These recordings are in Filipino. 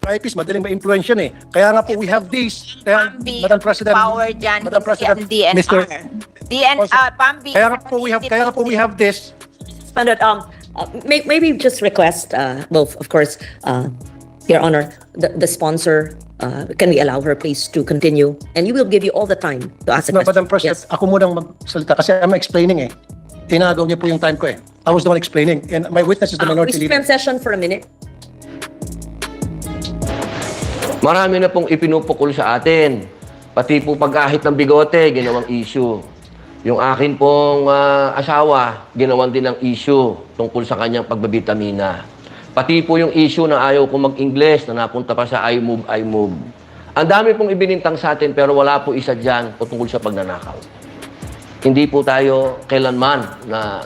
IPs, madaling ma-influence yan eh. Kaya nga po, we have this. Kaya, Pambi, Madam President, power dyan, Madam President, ang DNR. Mr. Pambi. Kaya nga po, we have this. But, maybe just request, well, of course, Your Honor, the sponsor, can we allow her please to continue? And we will give you all the time to ask a No, question. Madam President, Yes. ako munang magsalita kasi I'm explaining eh. Tinagaw niyo po yung time ko eh. I was the one explaining. And my witness is the We minority leader. suspend session for a minute. Marami na pong ipinupukol sa atin. Pati po pag-ahit ng bigote, ginawang issue. Yung akin pong asawa, ginawan din ng issue tungkol sa kanyang pagbabitamina. Pati po yung issue na ayaw ko mag-Ingles na napunta pa sa I move. Ang dami pong ibinintang sa atin pero wala po isa dyan tungkol sa pagnanakaw. Hindi po tayo kailanman na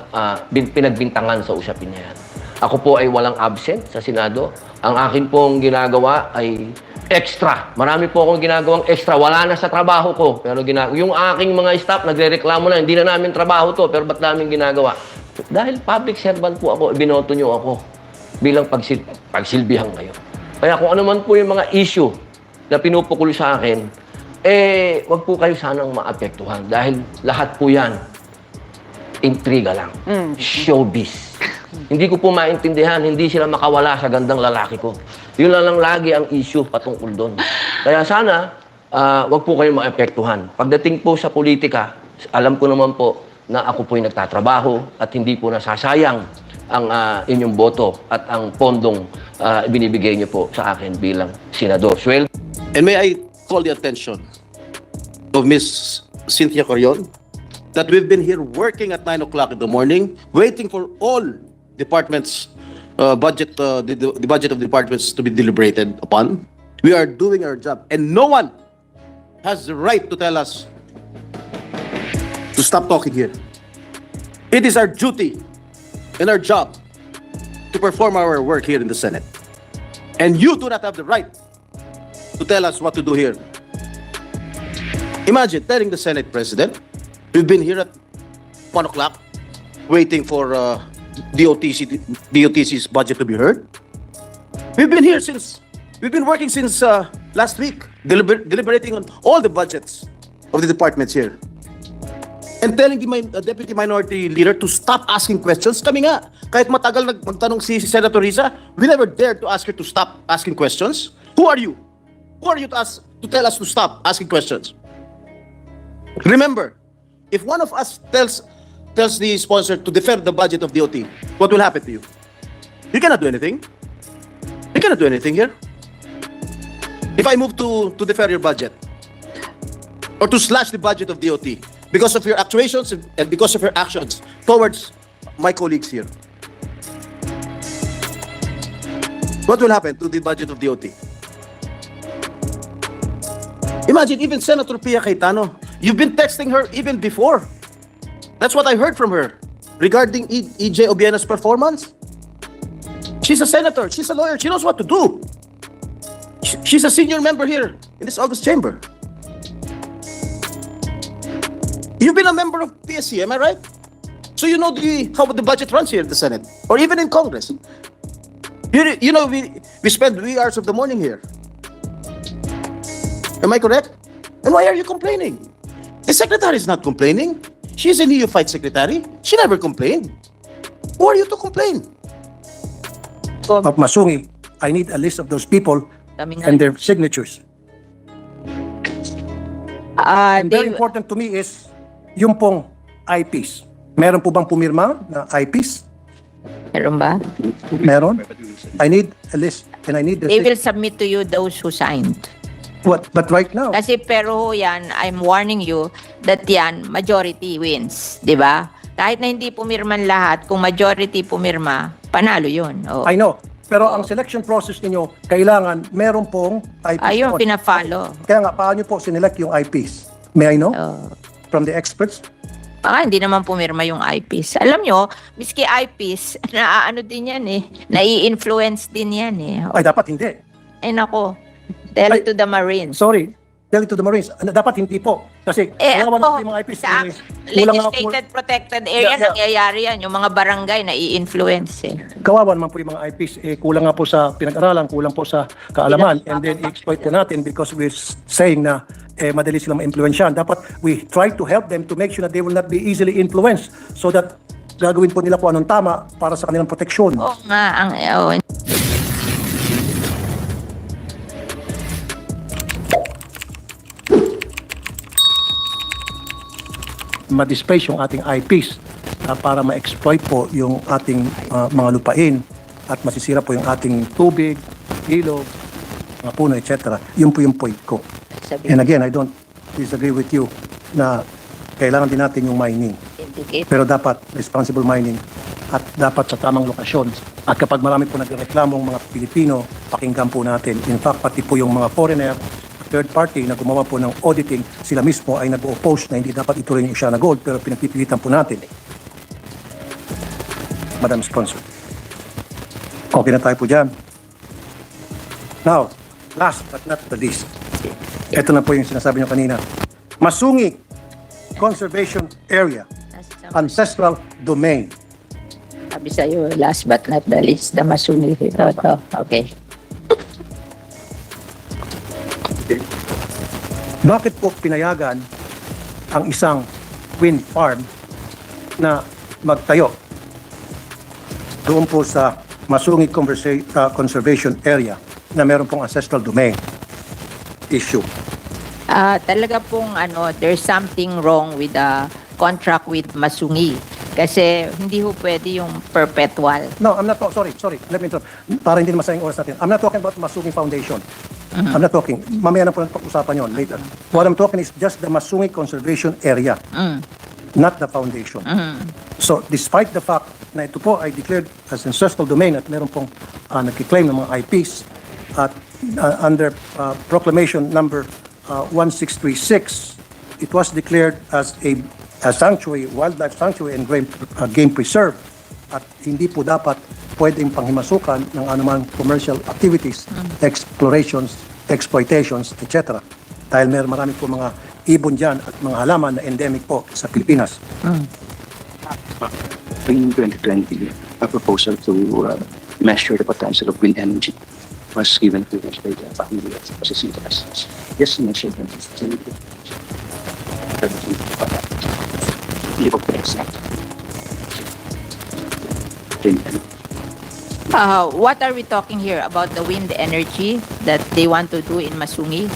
pinagbintangan sa usapin na yan. Ako po ay walang absent sa Senado. Ang akin pong ginagawa ay extra. Marami po akong ginagawang extra. Wala na sa trabaho ko. Pero yung aking mga staff, nagre-reklamo na, hindi na namin trabaho to, pero ba't namin ginagawa? Dahil public servant po ako, binoto nyo ako bilang pagsilbihan kayo. Kaya kung ano man po yung mga issue na pinupukul sa akin, wag po kayo sanang maapektuhan. Dahil lahat po yan, intriga lang. Showbiz. Hindi ko po maintindihan, hindi sila makawala sa gandang lalaki ko. Yun lang lagi ang issue patungkol doon. Kaya sana, wag po kayong maapektuhan. Pagdating po sa politika, alam ko naman po na ako po'y nagtatrabaho at hindi po nasasayang ang inyong boto at ang pondong binibigay niyo po sa akin bilang senador. Swel. And may I call the attention of Ms. Cynthia Corion that we've been here working at 9 o'clock in the morning, waiting for all departments' budget, the budget of departments to be deliberated upon. We are doing our job, and no one has the right to tell us to stop talking here. It is our duty and our job to perform our work here in the Senate. And you do not have the right to tell us what to do here. Imagine telling the Senate President, we've been here at 1 o'clock waiting for DOTC's budget to be heard. We've been working since last week, deliberating on all the budgets of the departments here. And telling the Deputy Minority Leader to stop asking questions. Kami nga, kahit matagal magtanong si Senator Risa, we never dared to ask her to stop asking questions. Who are you? Who are you to tell us to stop asking questions? Remember, if one of us tells the sponsor to defer the budget of DOT, what will happen to you? You cannot do anything. You cannot do anything here. If I move to defer your budget or to slash the budget of DOT because of your actuations and because of your actions towards my colleagues here, what will happen to the budget of DOT? Imagine, even Senator Pia Cayetano, you've been texting her even before. That's what I heard from her regarding EJ Obiena's performance. She's a senator. She's a lawyer. She knows what to do. She's a senior member here in this August chamber. You've been a member of PSC, am I right? So you know how the budget runs here in the Senate or even in Congress. You know, we spend wee hours of the morning here. Am I correct? And why are you complaining? The secretary is not complaining. She's a neophyte secretary. She never complained. Who are you to complain? Masungi, I need a list of those people and their signatures. And very important to me is yung pong IPs. Meron po bang pumirma na IPs? Meron ba? Meron? I need a list and I need the They will submit to you those who signed. What? But right now, Kasi pero yan, I'm warning you that yan, majority wins. Di ba? Kahit na hindi pumirman lahat, kung majority pumirma, panalo yun. Oh. I know. Pero ang selection process ninyo, kailangan meron pong IPs. Ayun, pina-follow. Kaya nga, paano po sinelect yung IPs? May I know? Oh. From the experts? Baka hindi naman pumirma yung eyepiece. Alam nyo, miski eyepiece, ano din yan eh. Nai-influence din yan eh. Ay, dapat hindi. Ay nako, tell it to the Marines. Sorry. Tell it to the Marines. Dapat hindi po. Kasi, Eh, wala ako, yung mga IPs. sa, Kulang nga po- legislated protected area, Yeah. nangyayari yan. Yung mga barangay na i-influence eh. Kawawa naman po yung mga IPs, kulang nga po sa pinag-aralan, kulang po sa kaalaman, and then i-exploit po natin because we're saying na madali silang ma-influensyahan. Dapat we try to help them to make sure that they will not be easily influenced so that gagawin po nila kung anong tama para sa kanilang proteksyon. Oo nga, oh, Ma-displace yung ating IPs para ma-exploit po yung ating mga lupain at masisira po yung ating tubig, ilog, mga puno, etc. Yun po yung point ko. And again, I don't disagree with you na kailangan din natin yung mining. indicate. Pero dapat responsible mining at dapat sa tamang lokasyon. At kapag marami po nagreklamong mga Pilipino, pakinggan po natin. In fact, pati po yung mga foreigner, third party na gumawa po ng auditing, sila mismo ay nag-oppose na hindi dapat ituloy yung siya na gold, pero pinagpipilitan po natin. Madam Sponsor. Okay na tayo po dyan. Now, last but not the least, ito na po yung sinasabi nyo kanina. Masungi Conservation Area, Ancestral Domain. Sabi sa'yo, last but not the least, the Masuni. Ito. Okay. Bakit po pinayagan ang isang wind farm na magtayo doon po sa Masungi Conservation Area na meron pong ancestral domain issue? Talaga pong there's something wrong with the contract with Masungi. Kasi hindi ho pwede yung perpetual. No, I'm not sorry, let me interrupt. Para hindi na masayang oras natin. I'm not talking about Masungi Foundation. I'm not talking. Mamaya na po natin pag-usapan yun later. What I'm talking is just the Masungi Conservation Area, not the foundation. So, despite the fact na ito po ay declared as ancestral domain at meron pong nagkiklaim ng mga IPs at under proclamation number 1636, it was declared as a sanctuary, wildlife sanctuary and game preserve at hindi po dapat pwedeng panghimasukan ng anumang commercial activities, explorations, exploitations, etc. Dahil marami po mga ibon dyan at mga halaman na endemic po sa Pilipinas. In 2020, a proposal to measure the potential of wind energy was given to us by the family of the Yes, measure them. What are we talking here about the wind energy that they want to do in Masungi?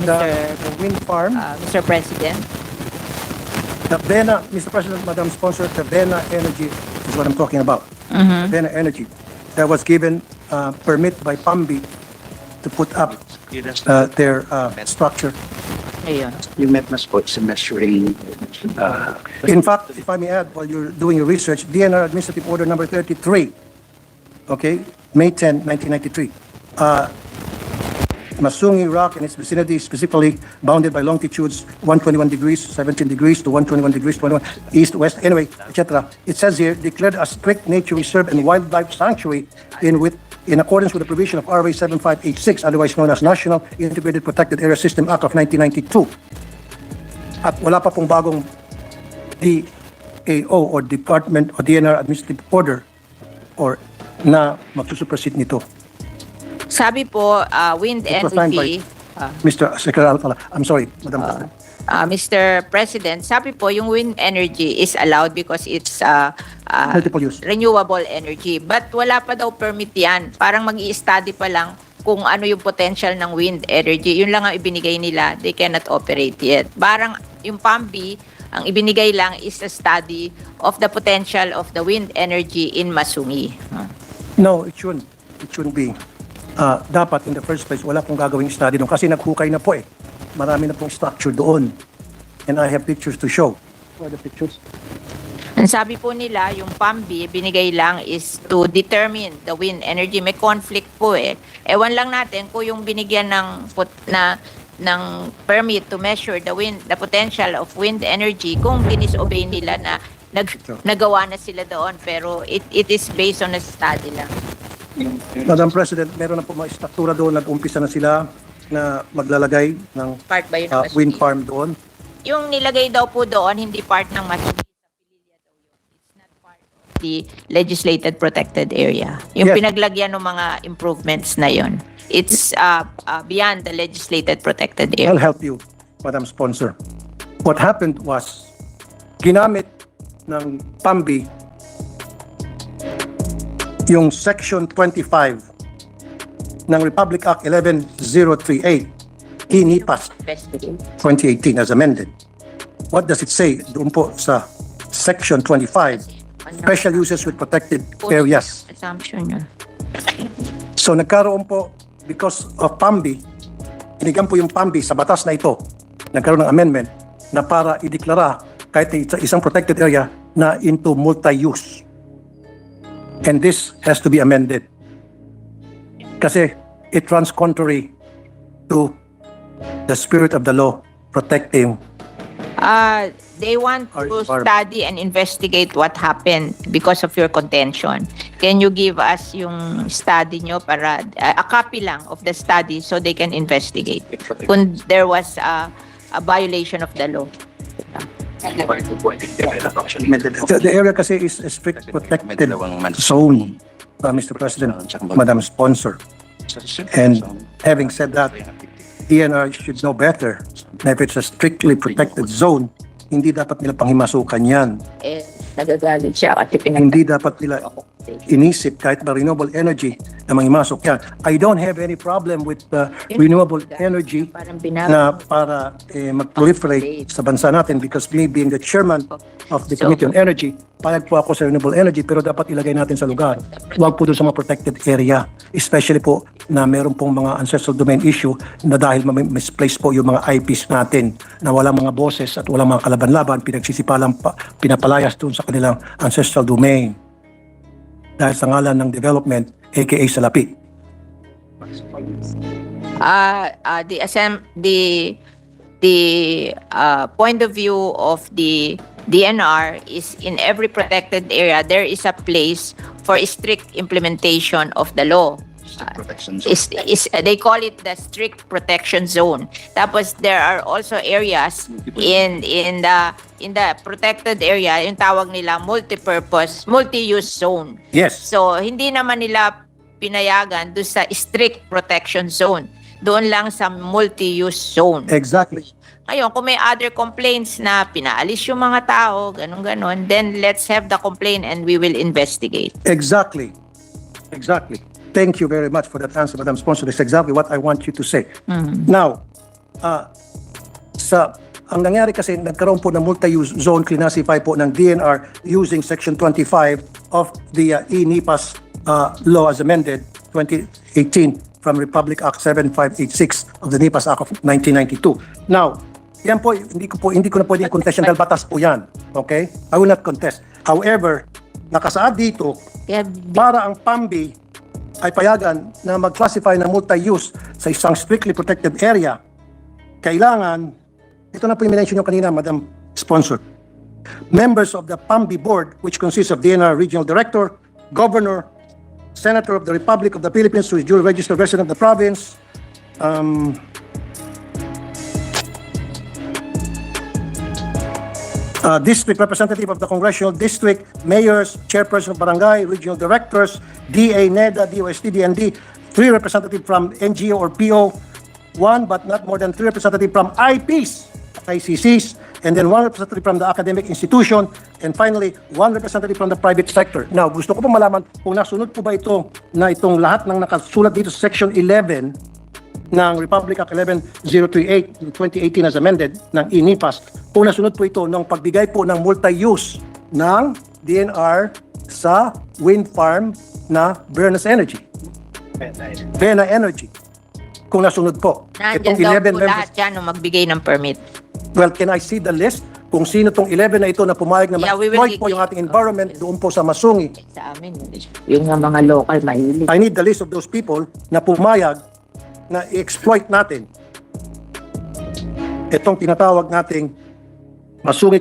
The wind farm, Mr. President. the Bena, Mr. President, Madam Sponsor, the Bena Energy is what I'm talking about. The Bena Energy that was given permit by PAMBI to put up their structure. Ayun. You met mas po sa measuring In fact, if I may add, while you're doing your research, DNR Administrative Order number 33, okay, May 10, 1993. Masungi Rock and its vicinity specifically bounded by longitudes 121 degrees, 17 degrees to 121 degrees, 21 east, west, anyway, etc. It says here, declared a strict nature reserve and wildlife sanctuary in accordance with the provision of RA 7586, otherwise known as National Integrated Protected Area System Act of 1992. At wala pa pong bagong DAO or Department o DNR Administrative Order or na magsusupersede nito. Sabi po, wind It was signed by energy, Mr. Secretary Alcala. I'm sorry, Madam President. Mr. President, sabi po, yung wind energy is allowed because it's Multiple use. renewable energy. But wala pa daw permit yan. Parang mag-i-study pa lang kung ano yung potential ng wind energy. Yun lang ang ibinigay nila. They cannot operate yet. Parang yung PAMBI, ang ibinigay lang is a study of the potential of the wind energy in Masungi. No, it shouldn't. It shouldn't be. Dapat in the first place, wala pong gagawing study doon kasi naghukay na po eh. Marami na pong structure doon. And I have pictures to show. What are the pictures? Ang sabi po nila, yung PAMBI, binigay lang is to determine the wind energy. May conflict po eh. Ewan lang natin kung yung binigyan ng permit to measure the potential of wind energy, kung disobey nila na nagawa na sila doon. Pero it is based on a study lang. Madam President, meron na po mga struktura doon. Nag-umpisa na sila na maglalagay ng Part ba yun ng wind Masungi? farm doon. yung nilagay daw po doon, hindi part ng Masugid sa Pililya daw yun. It's not part of the legislated protected area. Yung Yes. pinaglagyan ng mga improvements na yun. It's beyond the legislated protected I'll area. help you, Madam Sponsor. What happened was, ginamit ng PAMBI yung Section 25 ng Republic Act 11038, INIPAS 2018 as amended. What does it say? Doon po sa Section 25, special uses with protected areas. Assumption yun. So nagkaroon po, because of PAMBI, binigyan po yung PAMBI sa batas na ito, nagkaroon ng amendment na para ideklara kahit isang protected area na into multi-use. And this has to be amended. Kasi it runs contrary to the spirit of the law protecting. They want Our to environment. study and investigate what happened because of your contention. Can you give us yung study nyo para a copy lang of the study so they can investigate kung there was a violation of the law? The area kasi is a strict protected zone, Mr. President, Madam Sponsor. And having said that, DNR should know better na if it's a strictly protected zone, hindi dapat nila panghimasukan yan. Eh, nagagalit siya kasi Hindi dapat nila inisip kahit ba renewable energy na manghimasok yan. I don't have any problem with renewable energy na para mag-proliferate sa bansa natin because me being the chairman of the Committee on Energy, payag po ako sa renewable energy pero dapat ilagay natin sa lugar. Huwag po doon sa mga protected area. Especially po na meron pong mga ancestral domain issue na dahil misplaced po yung mga IPs natin na walang mga boses at walang mga kalaban-laban, pinapalayas doon sa kanilang ancestral domain dahil sa ngalan ng development, aka salapi. The point of view of the DNR is in every protected area there is a place for strict implementation of the law. They call it the strict protection zone. Tapos there are also areas in the protected area, yung tawag nila multi-purpose, multi-use zone. Yes. So hindi naman nila pinayagan doon sa strict protection zone. Doon lang sa multi-use zone. Exactly. Ngayon, kung may other complaints na pinaalis yung mga tao, ganun-ganon, then let's have the complaint and we will investigate. Exactly. Exactly. Thank you very much for that answer, Madam Sponsor. That's exactly what I want you to say. Now, ang nangyari kasi, nagkaroon po ng multi-use zone, classify po ng DNR using Section 25 of the ENIPAS law as amended 2018 from Republic Act 7586 of the NIPAS Act of 1992. Now, yan po, hindi ko na pwedeng contest yan dahil batas po yan. Okay? I will not contest. However, nakasaad dito, para ang PAMBI ay payagan na mag-classify na multi-use sa isang strictly protected area, kailangan, ito na po yung mention nyo kanina, Madam Sponsor, members of the PAMBI Board, which consists of DNR Regional Director, Governor, Senator of the Republic of the Philippines, who is duly registered resident of the province, district representative of the congressional district, mayors, chairperson of barangay, regional directors, DA, NEDA, DOST, DND, 3 representatives from NGO or PO, 1 but not more than 3 representatives from IPs, ICCs, and then 1 representative from the academic institution, and finally, 1 representative from the private sector. Now, gusto ko po malaman kung nasunod po ba ito na itong lahat ng nakasulat dito sa Section 11 ng Republic Act 11038 2018 as amended ng INIPAS, kung nasunod po ito ng pagbigay po ng multi-use ng DNR sa wind farm na Viralnews Energy. Bena Energy. Kung nasunod po. Nandiyan daw po lahat yan nung magbigay ng permit. Well, can I see the list kung sino tong 11 na ito na pumayag na Yeah, we will ma-exploit po yung ating environment doon po sa Masungi? Sa amin, yung mga local mahilig. I need the list of those people na pumayag na i-exploit natin itong tinatawag nating Masungi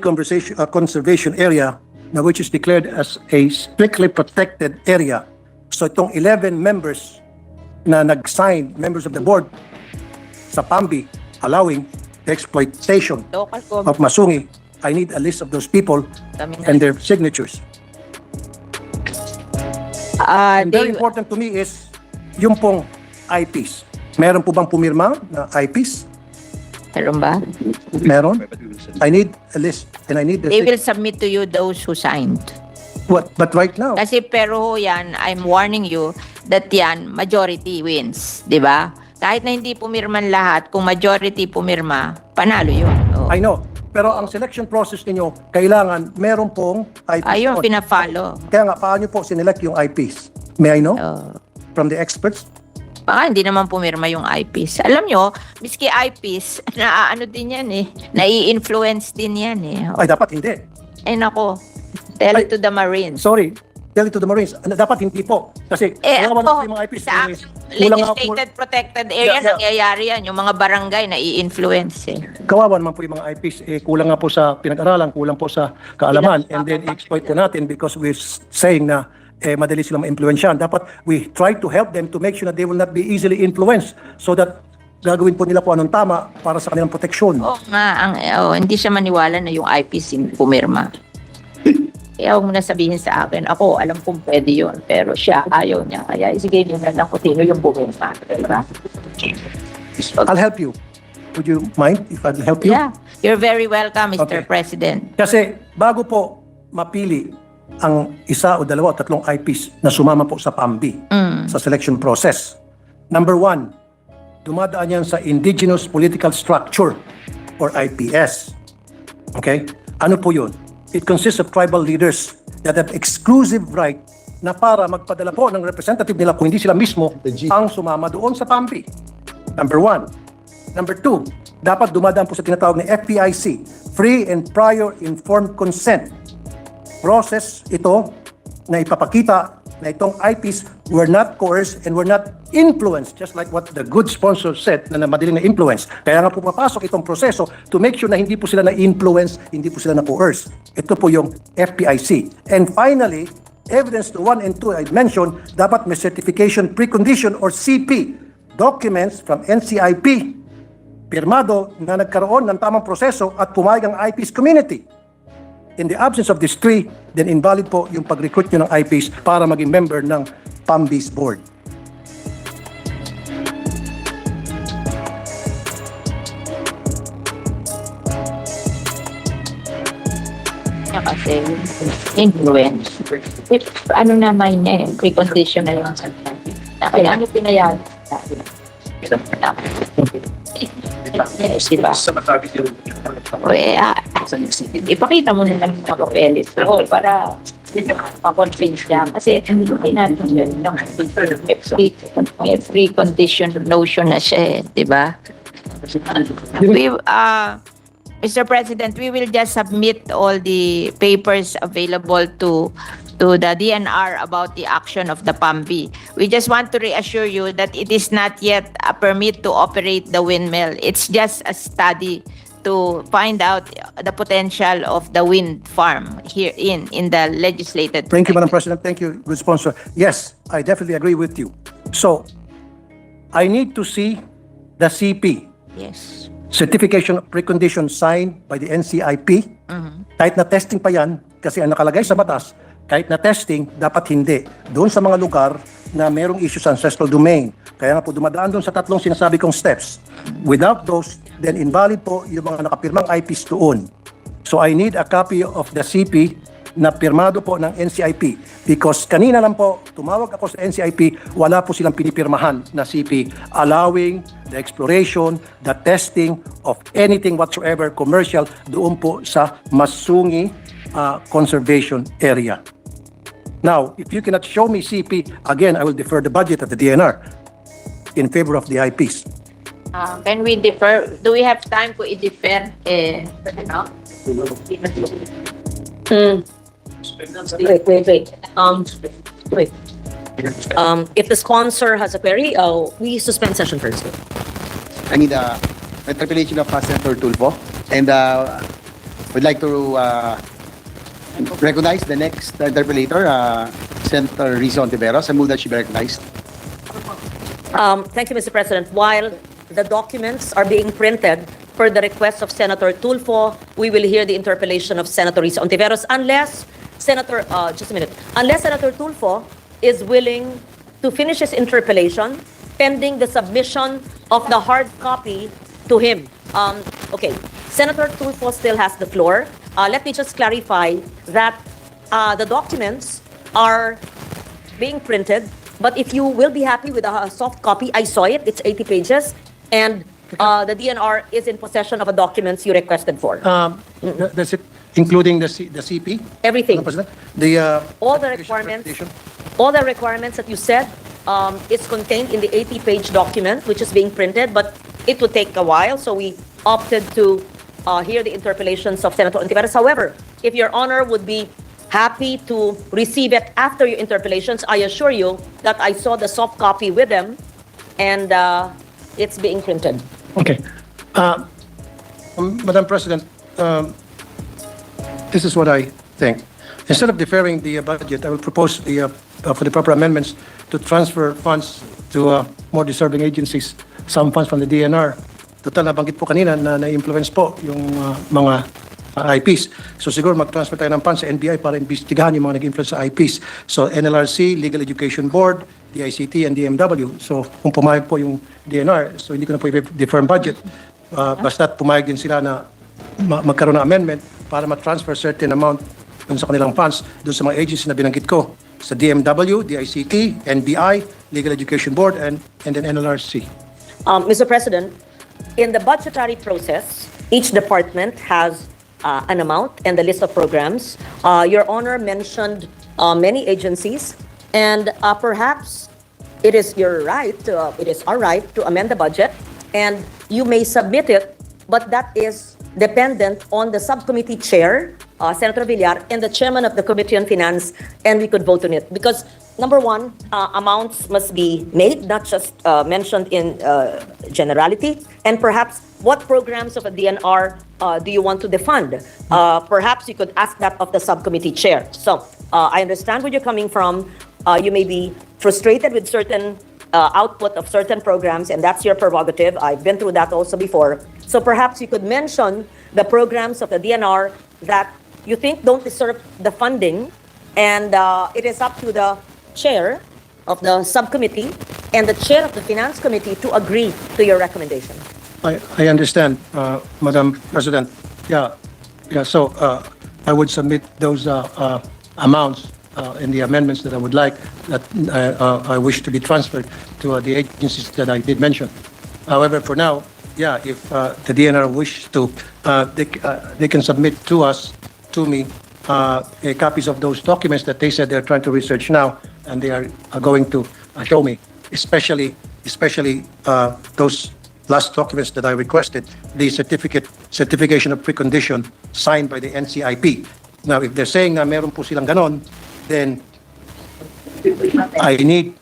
Conservation Area na which is declared as a strictly protected area. So itong 11 members na nag-sign, members of the board sa PAMBI, allowing the exploitation Local of government. Masungi, I need a list of those people Kami na. and their signatures. And very They, important to me is yung pong IPs. Meron po bang pumirma na IPs? meron ba? Meron? I need a list and I need the They will submit to you those who signed. what? But right now, Kasi pero ho yan, I'm warning you that yan, majority wins. Di ba? Kahit na hindi pumirman lahat, kung majority pumirma, panalo yun. Oh. I know. Pero ang selection process ninyo, kailangan meron pong IPs. Ayun, on. pina-follow. Kaya nga, paano po sinelect yung IPs? May I know? Oh. From the experts? Baka hindi naman pumirma yung eyepiece. Alam nyo, miski eyepiece, naaano din yan eh. Nai-influence din yan eh. Ay, dapat hindi. Ay nako, tell Ay, it to the Marines. Sorry. Tell it to the Marines. Dapat hindi po. Kasi, kawawa na po yung mga IPs. sa Eh, aking kulang nga po- legislated protected area, Yeah. nangyayari yan. Yung mga barangay, nai-influence eh. Kawawa naman po yung mga IPs. Kulang nga po sa pinag-aralan, kulang po sa kaalaman. And then, i-exploit po natin because we're saying na madali silang ma-influensyahan. Dapat we try to help them to make sure that they will not be easily influenced so that gagawin po nila po anong tama para sa kanilang proteksyon. Oo nga, hindi siya maniwala na yung eyepiece yung pumirma. Kaya huwag mo na sabihin sa akin, ako, alam kong pwede yun, pero siya, ayaw niya. Kaya sige niyo na lang kung sino yung pumirma. Diba? I'll help you. Would you mind if I'll help you? Yeah, you're very welcome, Mr. Okay. President. Kasi bago po mapili ang isa o dalawa o tatlong IPs na sumama po sa PAMBI sa selection process. Number one, dumadaan yan sa Indigenous Political Structure or IPS. Okay? Ano po yun? It consists of tribal leaders that have exclusive right na para magpadala po ng representative nila kung hindi sila mismo ang sumama doon sa PAMBI. Number one. Number two, dapat dumadaan po sa tinatawag na FPIC, Free and Prior Informed Consent. Process ito na ipapakita na itong IPs were not coerced and were not influenced, just like what the good sponsor said na madaling na influence. Kaya nga po papasok itong proseso to make sure na hindi po sila na-influence, hindi po sila na-coerce. Ito po yung FPIC. And finally, evidence to 1 and 2 I mentioned, dapat may certification precondition or CP documents from NCIP pirmado na nagkaroon ng tamang proseso at pumayag ang IPs community. In the absence of these three, then invalid po yung pag-recruit nyo ng IPs para maging member ng PAMBI's board. Niya kasi, influence. If, ano naman niya eh, precondition na yung kaya ano pinayag? Diba? Ipakita mo na lang yung mga papeles mo para ma-convince siya. Kasi hindi natin yun. May precondition notion na siya eh. Diba? Mr. President, we will just submit all the papers available to the DNR about the action of the PAMBI. We just want to reassure you that it is not yet a permit to operate the windmill. It's just a study to find out the potential of the wind farm here in the legislated. Thank you, Madam President. Thank you, good sponsor. Yes, I definitely agree with you. So, I need to see the CP, Yes. Certification of Precondition signed by the NCIP. Kahit na testing pa yan, kasi ang nakalagay sa batas, kahit na testing, dapat hindi. Doon sa mga lugar na merong issue sa ancestral domain. Kaya nga po dumadaan doon sa tatlong sinasabi kong steps. Without those, then invalid po yung mga nakapirmang IPs doon. So I need a copy of the CP na pirmado po ng NCIP. Because kanina lang po, tumawag ako sa NCIP, wala po silang pinipirmahan na CP allowing the exploration, the testing of anything whatsoever commercial doon po sa Masungi Conservation Area. Now, if you cannot show me CP, again, I will defer the budget of the DNR in favor of the IPs. Can we defer? Do we have time to i-defer? Wait. Wait. If the sponsor has a query, we suspend session first. I need a interpellation of Senator Tulfo, and would like to recognize the next interpellator, Senator Rizzo Hontiveros. I move that she be recognized. Thank you, Mr. President. While the documents are being printed, per the request of Senator Tulfo, we will hear the interpellation of Senator Hontiveros unless just a minute, unless Senator Tulfo is willing to finish his interpellation pending the submission of the hard copy to him. Okay, Senator Tulfo still has the floor. Let me just clarify that the documents are being printed, but if you will be happy with a soft copy, I saw it, it's 80 pages, and the DNR is in possession of the documents you requested for. That's it, including the CP? Everything. Madam President? The, All the application requirements, presentation? all the requirements that you said is contained in the 80-page document, which is being printed, but it would take a while, so we opted to hear the interpellations of Senator Hontiveros. However, if Your Honor would be happy to receive it after your interpellations, I assure you that I saw the soft copy with them, and it's being printed. Okay. Madam President, this is what I think. Instead of deferring the budget, I will propose for the proper amendments to transfer funds to more deserving agencies, some funds from the DNR. Total, nabanggit po kanina na na-influence po yung mga IPs. So siguro mag-transfer tayo ng funds sa NBI para imbestigahan yung mga nag-influence sa IPs. So NLRC, Legal Education Board, DICT, and DMW. So kung pumayag po yung DNR, so hindi ko na po i-defer budget. Basta't pumayag din sila na magkaroon ng amendment para ma-transfer certain amount dun sa kanilang funds, dun sa mga agencies na binanggit ko. Sa DMW, DICT, NBI, Legal Education Board, and then NLRC. Mr. President, in the budgetary process, each department has an amount and the list of programs. Your Honor mentioned many agencies, and perhaps it is our right to amend the budget, and you may submit it, but that is dependent on the subcommittee chair, Senator Villar, and the chairman of the Committee on Finance, and we could vote on it. Because, number one, amounts must be made, not just mentioned in generality, and perhaps what programs of a DNR do you want to defund? Perhaps you could ask that of the subcommittee chair. So, I understand where you're coming from. You may be frustrated with certain output of certain programs, and that's your prerogative. I've been through that also before. So perhaps you could mention the programs of the DNR that you think don't deserve the funding, and it is up to the chair of the subcommittee and the chair of the finance committee to agree to your recommendation. I understand, Madam President. Yeah. So I would submit those amounts in the amendments that I would like, that I wish to be transferred to the agencies that I did mention. However, for now, yeah, if the DNR wish to, they can submit to me, copies of those documents that they said they're trying to research now, and they are going to show me, especially those last documents that I requested, the certification of precondition signed by the NCIP. Now, if they're saying na meron po silang ganon, then I need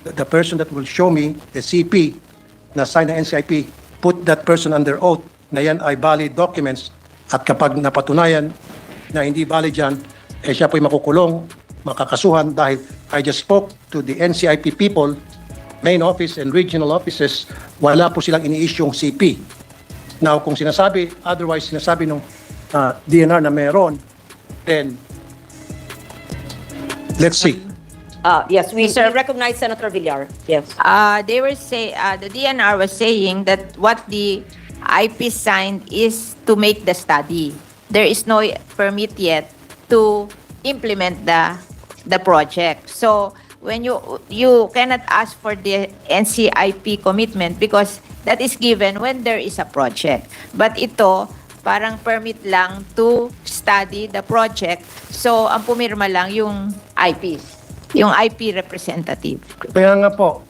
the person that will show me the CP na signed ng NCIP, put that person under oath na yan ay valid documents, at kapag napatunayan na hindi valid yan, siya po'y makukulong, makakasuhan, dahil I just spoke to the NCIP people, main office and regional offices, wala po silang ini-issue yung CP. Now, kung otherwise sinasabi ng DNR na meron, then let's see. Yes, we recognize Senator Villar. Yes. They were the DNR was saying that what the IP signed is to make the study. There is no permit yet to implement the project. So when you cannot ask for the NCIP commitment because that is given when there is a project. But ito parang permit lang to study the project. So ang pumirma lang yung IPs. Yung IP representative. Kaya nga po,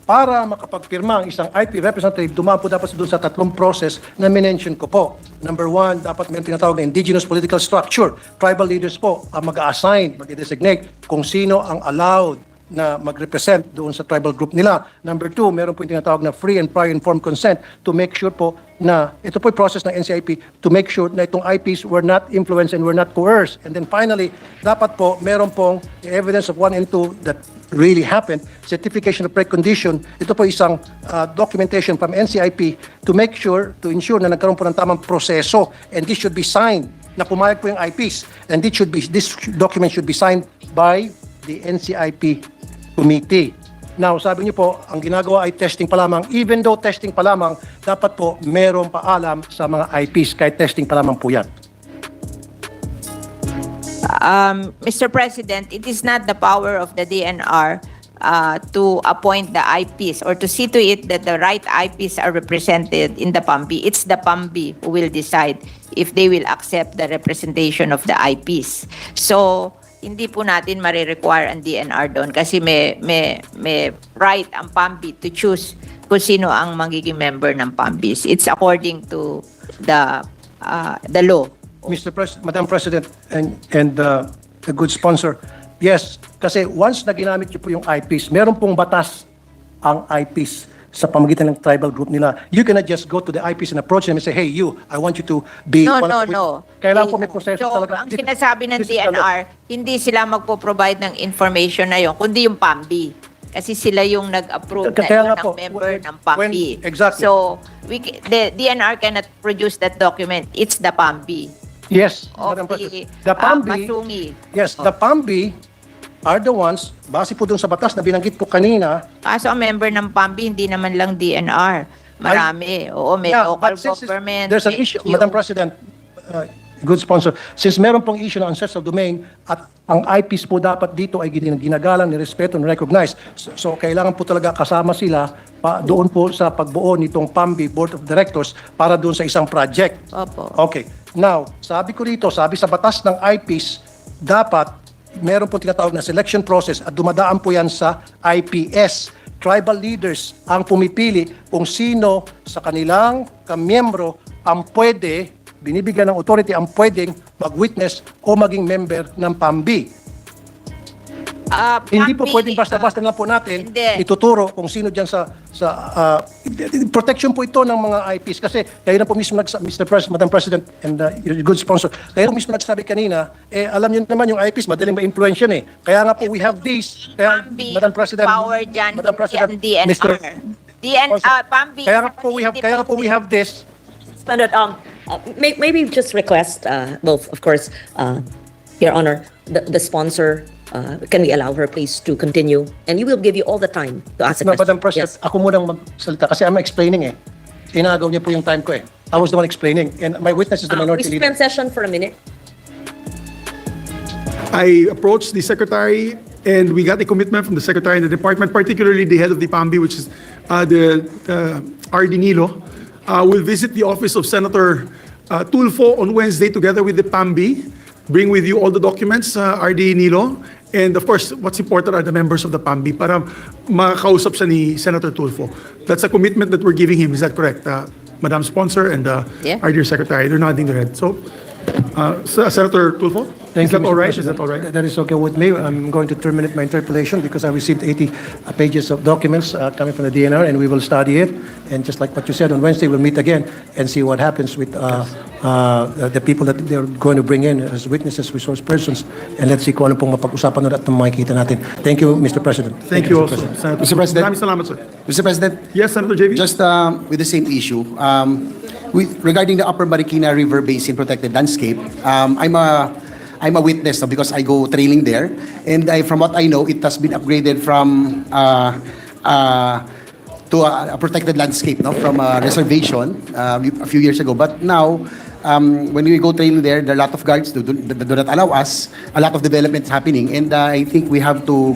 para makapagpirma ang isang IP representative, dumaan po dapat doon sa tatlong process na minention ko po. Number one, dapat may tinatawag na indigenous political structure. Tribal leaders po ang mag-assign, mag-designate kung sino ang allowed na mag-represent doon sa tribal group nila. Number 2, meron po yung tinatawag na free and prior informed consent to make sure po na ito po yung process ng NCIP to make sure na itong IPs were not influenced and were not coerced. And then finally, dapat po meron pong evidence of 1 and 2 that really happened, certification of precondition. Ito po isang documentation from NCIP to make sure, to ensure na nagkaroon po ng tamang proseso, and this should be signed na pumayag po yung IPs, and this document should be signed by the NCIP committee. Now, sabi niyo po, ang ginagawa ay testing pa lamang. Even though testing pa lamang, dapat po merong paalam sa mga IPs kahit testing pa lamang po yan. Mr. President, it is not the power of the DNR to appoint the IPs or to see to it that the right IPs are represented in the PAMBI. It's the PAMBI who will decide if they will accept the representation of the IPs. So, hindi po natin marirequire ang DNR doon kasi may right ang PAMBI to choose kung sino ang magiging member ng PAMBIs. It's according to the law. Madam President and the good sponsor, yes, kasi once na ginamit niyo po yung IPs, meron pong batas ang IPs sa pamagitan ng tribal group nila. You cannot just go to the IPs and approach them and say, hey, you, I want you to be... No. Kailangan po may proseso So, talaga. ang sinasabi ng DNR, hindi sila magpo-provide ng information na yun, kundi yung PAMBI. Kasi sila yung nag-approve Kaya na nga po, ng member ng PAMBI. Exactly. So, the DNR cannot produce that document. It's the PAMBI. Yes, Of Madam the President. The PAMBI, Masungi. yes, the PAMBI are the ones, base po dun sa batas na binanggit ko kanina. Kaso ang member ng PAMBI, hindi naman lang DNR. Marami. Oo, may local but since government. there's an may issue, NGO. Madam President, good sponsor, since meron pong issue ng ancestral domain at ang IPs po dapat dito ay ginagalang, nirespeto, recognize. So kailangan po talaga kasama sila doon po sa pagbuo nitong PAMBI Board of Directors para doon sa isang project. Opo. Okay. Now, sabi ko dito, sabi sa batas ng IPs, dapat meron po tinatawag na selection process at dumadaan po yan sa IPS. Tribal leaders ang pumipili kung sino sa kanilang kamiyembro ang pwede, binibigyan ng authority ang pwedeng mag-witness o maging member ng PAMBI. Hindi po PAMBI, pwedeng basta-basta lang po natin hindi. ituturo kung sino dyan sa protection po ito ng mga IPs kasi kayo na po mismo Mr. President, Madam President and your good sponsor, kayo mismo nagsabi kanina, alam niyo naman yung IPs madaling ma-influence yan Kaya nga po we have this, kaya PAMBI, Madam President, power dyan, Madam President, hindi ang DNR. PAMBI. kaya nga po we have this. But, maybe just request, well, of course, Your Honor, the sponsor, can we allow her please to continue? And we will give you all the time to ask a No, question. Madam President, Yes. ako munang magsalita kasi I'm explaining Inagaw niyo po yung time ko I was the one explaining and my witness is the We minority leader. suspend session for a minute. I approached the secretary and we got a commitment from the secretary and the department, particularly the head of the PAMBI, which is the RD Nilo. Will visit the office of Senator Tulfo on Wednesday together with the PAMBI. Bring with you all the documents, RD Nilo. And of course, what's important are the members of the PAMBI para makakausap siya ni Senator Tulfo. That's a commitment that we're giving him. Is that correct, Madam Sponsor and Yeah. RD Secretary? They're nodding their head. So, Senator Tulfo? Thank Is you, that all Mr. right? Is President. that all right? That is okay with me. I'm going to terminate my interpellation because I received 80 pages of documents coming from the DNR, and we will study it. And just like what you said, on Wednesday, we'll meet again and see what happens with the people that they're going to bring in as witnesses, resource persons, and let's see kung ano pong mapag-usapan nun at makikita natin. Thank you, Mr. President. Thank you also, President. Senator. Mr. President. Maraming salamat, sir. Mr. President, Yes, Senator JV? just with the same issue, regarding the Upper Marikina River Basin Protected Landscape, I'm a witness because I go trailing there, and from what I know, it has been upgraded from to a protected landscape, from a reservation a few years ago. But now, when we go trailing there are a lot of guards do not allow us. A lot of development is happening, and I think we have to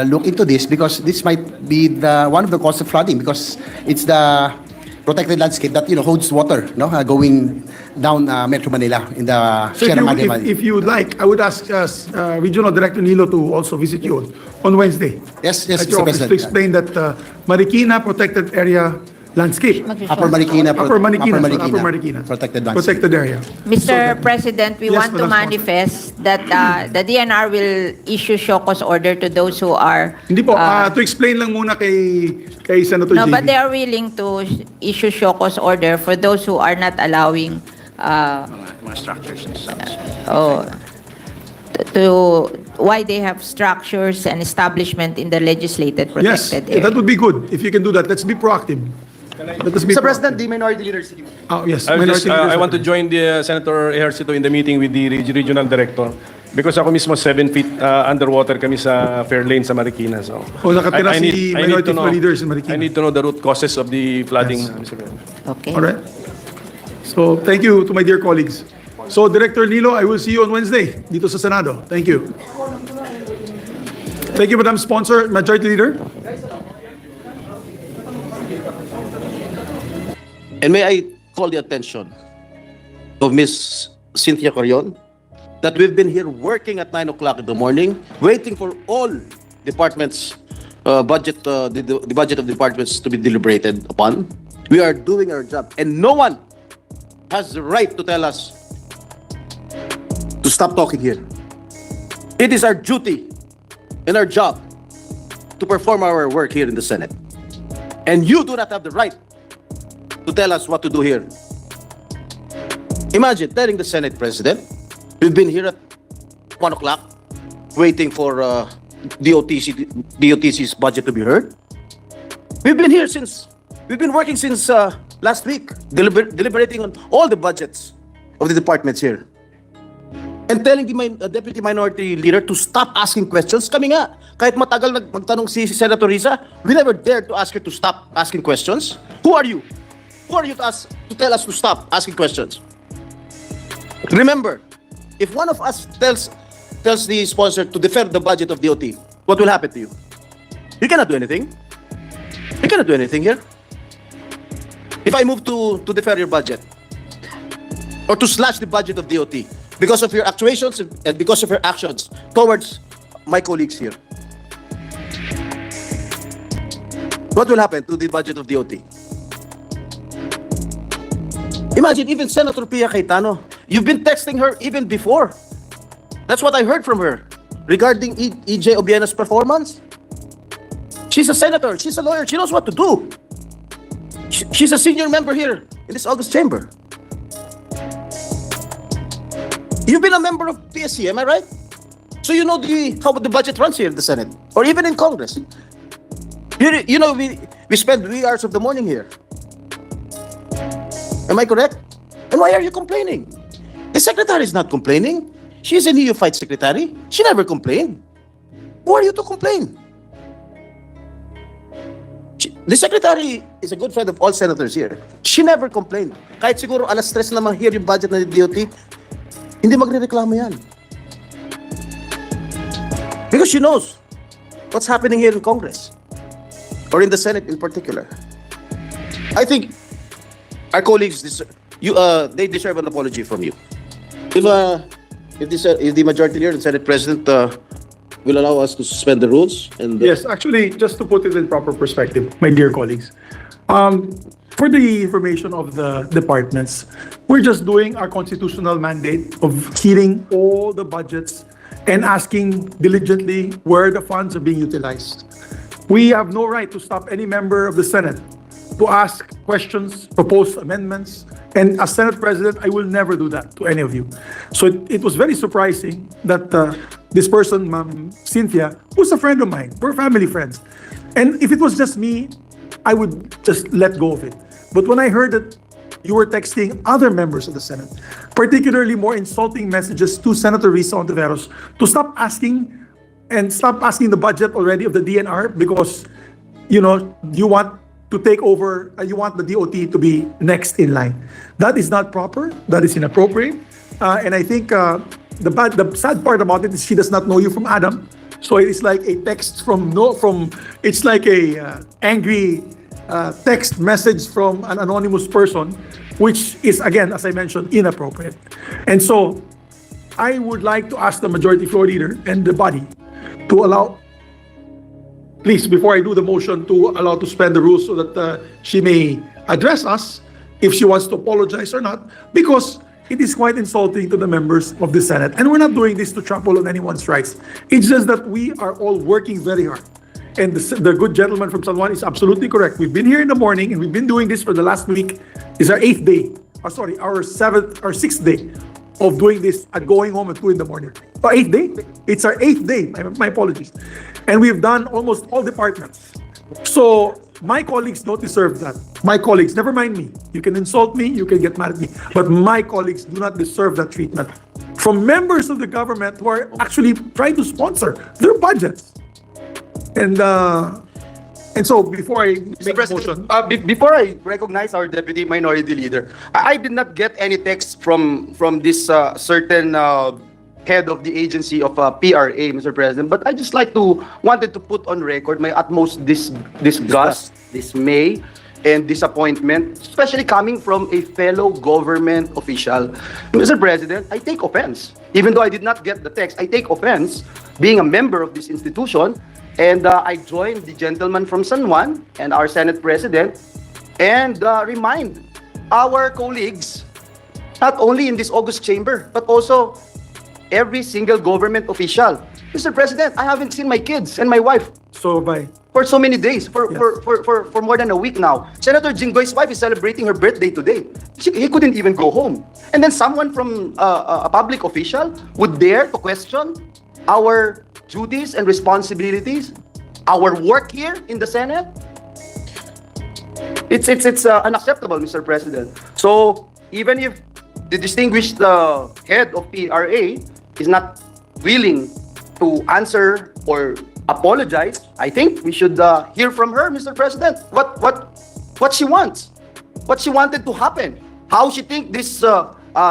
look into this because this might be one of the causes of flooding because it's the protected landscape that holds water, going down Metro Manila in the So Sierra Madre Valley. if you would like, I would ask Regional Director Nilo to also visit you on Wednesday. Yes, At your Mr. office to President. explain that Marikina protected area landscape. Upper Marikina. Upper Marikina. Upper Upper Marikina. Protected landscape. Protected area. Mr. President, we Yes, want to Madam Sponsor. manifest that the DNR will issue show cause order to those who are... Hindi po, to explain lang muna kay Senator No, JB. but they are willing to issue show cause order for those who are not allowing Mga structures and stuff. to why they have structures and establishment in the legislated Yes, protected area. that would be good if you can do that. Let's be proactive. Let us be Mr. proactive. President, the minority leaders. Oh, yes. I minority want to leaders. join the Senator Ejercito in the meeting with the regional director because ako mismo 7 feet underwater kami sa Fairlane sa Marikina. So Oh, nakatira I si I need minority to know- leaders in Marikina. I need to know the root causes of the flooding. Yes. Mr. President. Okay. All right. So, thank you to my dear colleagues. So, Director Nilo, I will see you on Wednesday dito sa Senado. Thank you. Thank you, Madam Sponsor, Majority Leader. And may I call the attention of Miss Cynthia Corion that we've been here working at 9 o'clock in the morning, waiting for all departments' budget, the budget of departments to be deliberated upon. We are doing our job, and no one has the right to tell us to stop talking here. It is our duty and our job to perform our work here in the Senate. And you do not have the right to tell us what to do here. Imagine telling the Senate President, we've been here at 1 o'clock waiting for DOTC's budget to be heard. We've been working since last week, deliberating on all the budgets of the departments here. And telling the Deputy Minority Leader to stop asking questions. Kami nga, kahit matagal magtanong si Senator Risa, we never dared to ask her to stop asking questions. Who are you? Who are you to tell us to stop asking questions? Remember, if one of us tells the sponsor to defer the budget of DOT, what will happen to you? You cannot do anything. You cannot do anything here. If I move to defer your budget or to slash the budget of DOT because of your actuations and because of your actions towards my colleagues here, what will happen to the budget of DOT? Imagine, even Senator Pia Cayetano, you've been texting her even before. That's what I heard from her regarding EJ Obiena's performance. She's a senator, she's a lawyer, she knows what to do. She's a senior member here in this August chamber. You've been a member of PSC, am I right? So you know how the budget runs here in the Senate, or even in Congress. You know, we spend wee hours of the morning here. Am I correct? And why are you complaining? The secretary is not complaining. She's a neophyte secretary. She never complained. Who are you to complain? The secretary is a good friend of all senators here. She never complained. Kahit siguro alas 3 lamang here yung budget ng DOT, hindi magre-reklamo yan. Because she knows what's happening here in Congress, or in the Senate in particular. I think our colleagues, they deserve an apology from you. If the majority leader and Senate President will allow us to suspend the rules and Yes, actually, just to put it in proper perspective, my dear colleagues, for the information of the departments, we're just doing our constitutional mandate of hearing all the budgets and asking diligently where the funds are being utilized. We have no right to stop any member of the Senate to ask questions, propose amendments, and as Senate President, I will never do that to any of you. So it was very surprising that this person, Ma'am Cynthia, who's a friend of mine, we're family friends. And if it was just me, I would just let go of it. But when I heard that you were texting other members of the Senate, particularly more insulting messages to Senator Risa Hontiveros to stop asking the budget already of the DNR because, you know, you want to take over, you want the DOT to be next in line. That is not proper. That is inappropriate. And I think the sad part about it is she does not know you from Adam. So it is like a text it's like a angry text message from an anonymous person, which is, again, as I mentioned, inappropriate. And so I would like to ask the majority floor leader and the body to allow, please, before I do the motion, to allow to suspend the rules so that she may address us if she wants to apologize or not, because it is quite insulting to the members of the Senate. And we're not doing this to trample on anyone's rights. It's just that we are all working very hard. And the good gentleman from San Juan is absolutely correct. We've been here in the morning and we've been doing this for the last week. It's our 8th day. Our 6th day of doing this and going home at 2 in the morning. 8th day? It's our 8th day. My apologies. And we've done almost all departments. So my colleagues don't deserve that. My colleagues, never mind me. You can insult me, you can get mad at me, but my colleagues do not deserve that treatment from members of the government who are actually trying to sponsor their budgets. And so before I make a motion, Before I recognize our Deputy Minority Leader, I did not get any text from this certain head of the agency of PRA, Mr. President, but I just wanted to put on record my utmost disgust, dismay, and disappointment, especially coming from a fellow government official. Mr. President, I take offense. Even though I did not get the text, I take offense being a member of this institution, and I join the gentleman from San Juan and our Senate President and remind our colleagues, not only in this August chamber, but also every single government official. Mr. President, I haven't seen my kids and my wife so bye. for so many days, for more than a week now. Senator Jinggoy's wife is celebrating her birthday today. He couldn't even go home. And then someone from a public official would dare to question our duties and responsibilities, our work here in the Senate. It's unacceptable, Mr. President. So even if the distinguished head of PRA is not willing to answer or apologize, I think we should hear from her, Mr. President. What she wants, what she wanted to happen, how she think this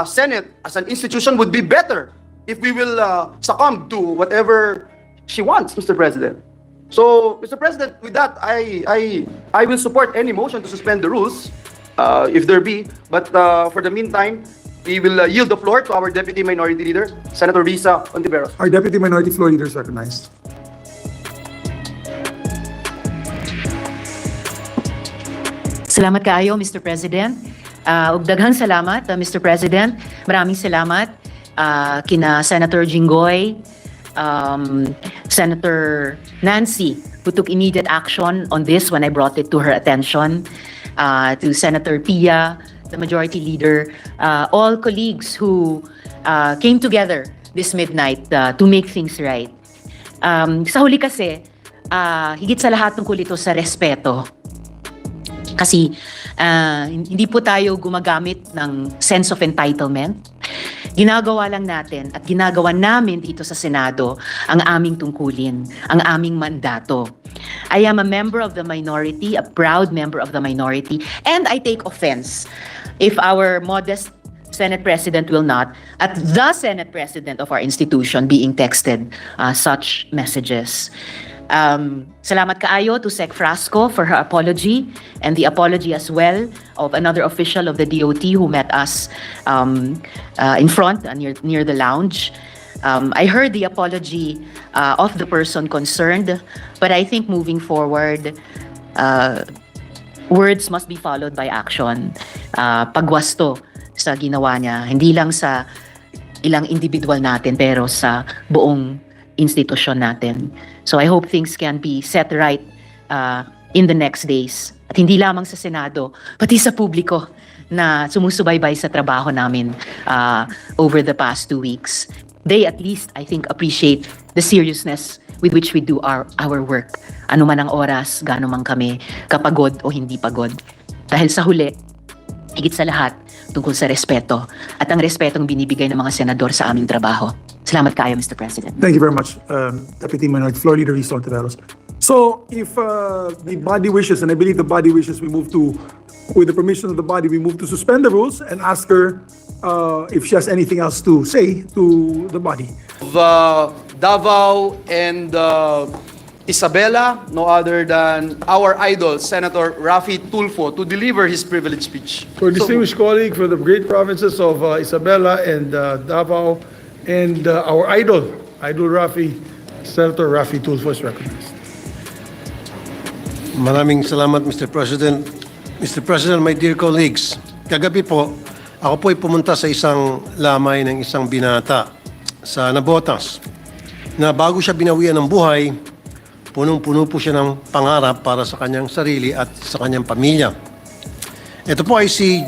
Senate as an institution would be better if we will succumb to whatever she wants, Mr. President. So, Mr. President, with that, I will support any motion to suspend the rules, if there be. But for the meantime, we will yield the floor to our Deputy Minority Leader, Senator Risa Hontiveros. Our Deputy Minority Floor Leader is recognized. Salamat kaayo, Mr. President. Ug daghang salamat, Mr. President. Maraming salamat kina Senator Jinggoy, Senator Nancy, who took immediate action on this when I brought it to her attention, to Senator Pia, the Majority Leader, all colleagues who came together this midnight to make things right. Sa huli kasi, higit sa lahat tungkol ito sa respeto. Kasi hindi po tayo gumagamit ng sense of entitlement. Ginagawa lang natin at ginagawa namin dito sa Senado ang aming tungkulin, ang aming mandato. I am a member of the minority, a proud member of the minority, and I take offense if our modest Senate President will not, at the Senate President of our institution being texted such messages. Salamat kaayo to Sec Frasco for her apology and the apology as well of another official of the DOT who met us in front near the lounge. I heard the apology of the person concerned, but I think moving forward, words must be followed by action. Pagwasto sa ginawa niya, hindi lang sa ilang individual natin pero sa buong institusyon natin. So I hope things can be set right in the next days. At hindi lamang sa Senado, pati sa publiko na sumusubaybay sa trabaho namin over the past 2 weeks. They at least, I think, appreciate the seriousness with which we do our work. Ano man ang oras, gaano man kami, kapagod o hindi pagod. Dahil sa huli, higit sa lahat, tungkol sa respeto at ang respetong binibigay ng mga senador sa aming trabaho. Salamat kayo, Mr. President. Thank you very much, Deputy Minority Floor Leader Risa Hontiveros. So, if the body wishes, and I believe the body wishes, with the permission of the body, we move to suspend the rules and ask her if she has anything else to say to the body. Davao and Isabela, no other than our idol, Senator Raffy Tulfo, to deliver his privilege speech. For distinguished colleague for the great provinces of Isabela and Davao, and our idol Raffy, Senator Raffy Tulfo is recognized. Maraming salamat, Mr. President. Mr. President, my dear colleagues, kagabi po, ako po ay pumunta sa isang lamay ng isang binata sa Nabotas na bago siya binawian ng buhay, punong-puno po siya ng pangarap para sa kanyang sarili at sa kanyang pamilya. Ito po ay si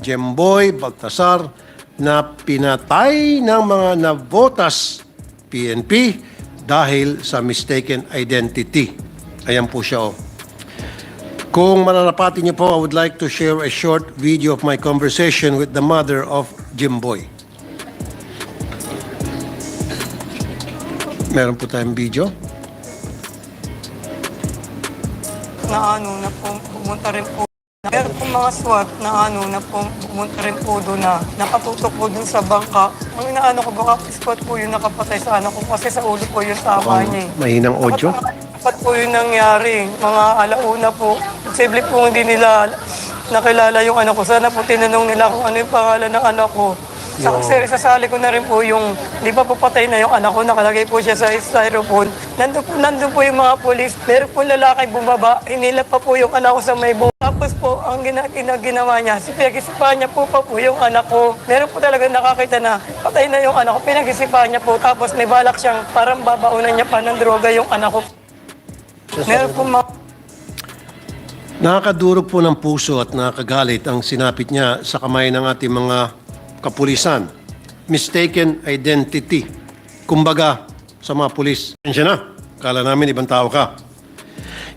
Jinggoy Baltasar na pinatay ng mga Nabotas PNP dahil sa mistaken identity. Ayan po siya. Kung malalapatin niyo po, I would like to share a short video of my conversation with the mother of Jinggoy. Meron po tayong video. Na pumunta rin po. Meron po mga SWAT na pumunta rin po doon na nakatutok po doon sa bangka. Ang inaano ko, baka SWAT po yung nakapatay sa anak ko kasi sa ulo po yung tama niya. Mahinang audio. Dapat po yung nangyari, mga alauna po. Posible po hindi nila nakilala yung anak ko. Sana po tinanong nila kung ano yung pangalan ng anak ko. Sasali ko na rin po yung, di ba po patay na yung anak ko, nakalagay po siya sa styrofoam. Nandun po yung mga polis, meron po lalaki bumaba, hinila pa po yung anak ko sa may buhok. Tapos po, ang ginawa niya, pinag-isipan niya po pa po yung anak ko. Meron po talaga nakakita na patay na yung anak ko, pinag-isipan niya po. Tapos may balak siyang parang babaunan niya pa ng droga yung anak ko. Meron po Nakakadurog po ng puso at nakakagalit ang sinapit niya sa kamay ng ating mga kapulisan. Mistaken identity. Kumbaga, sa mga pulis, siya na, kala namin ibang tao ka.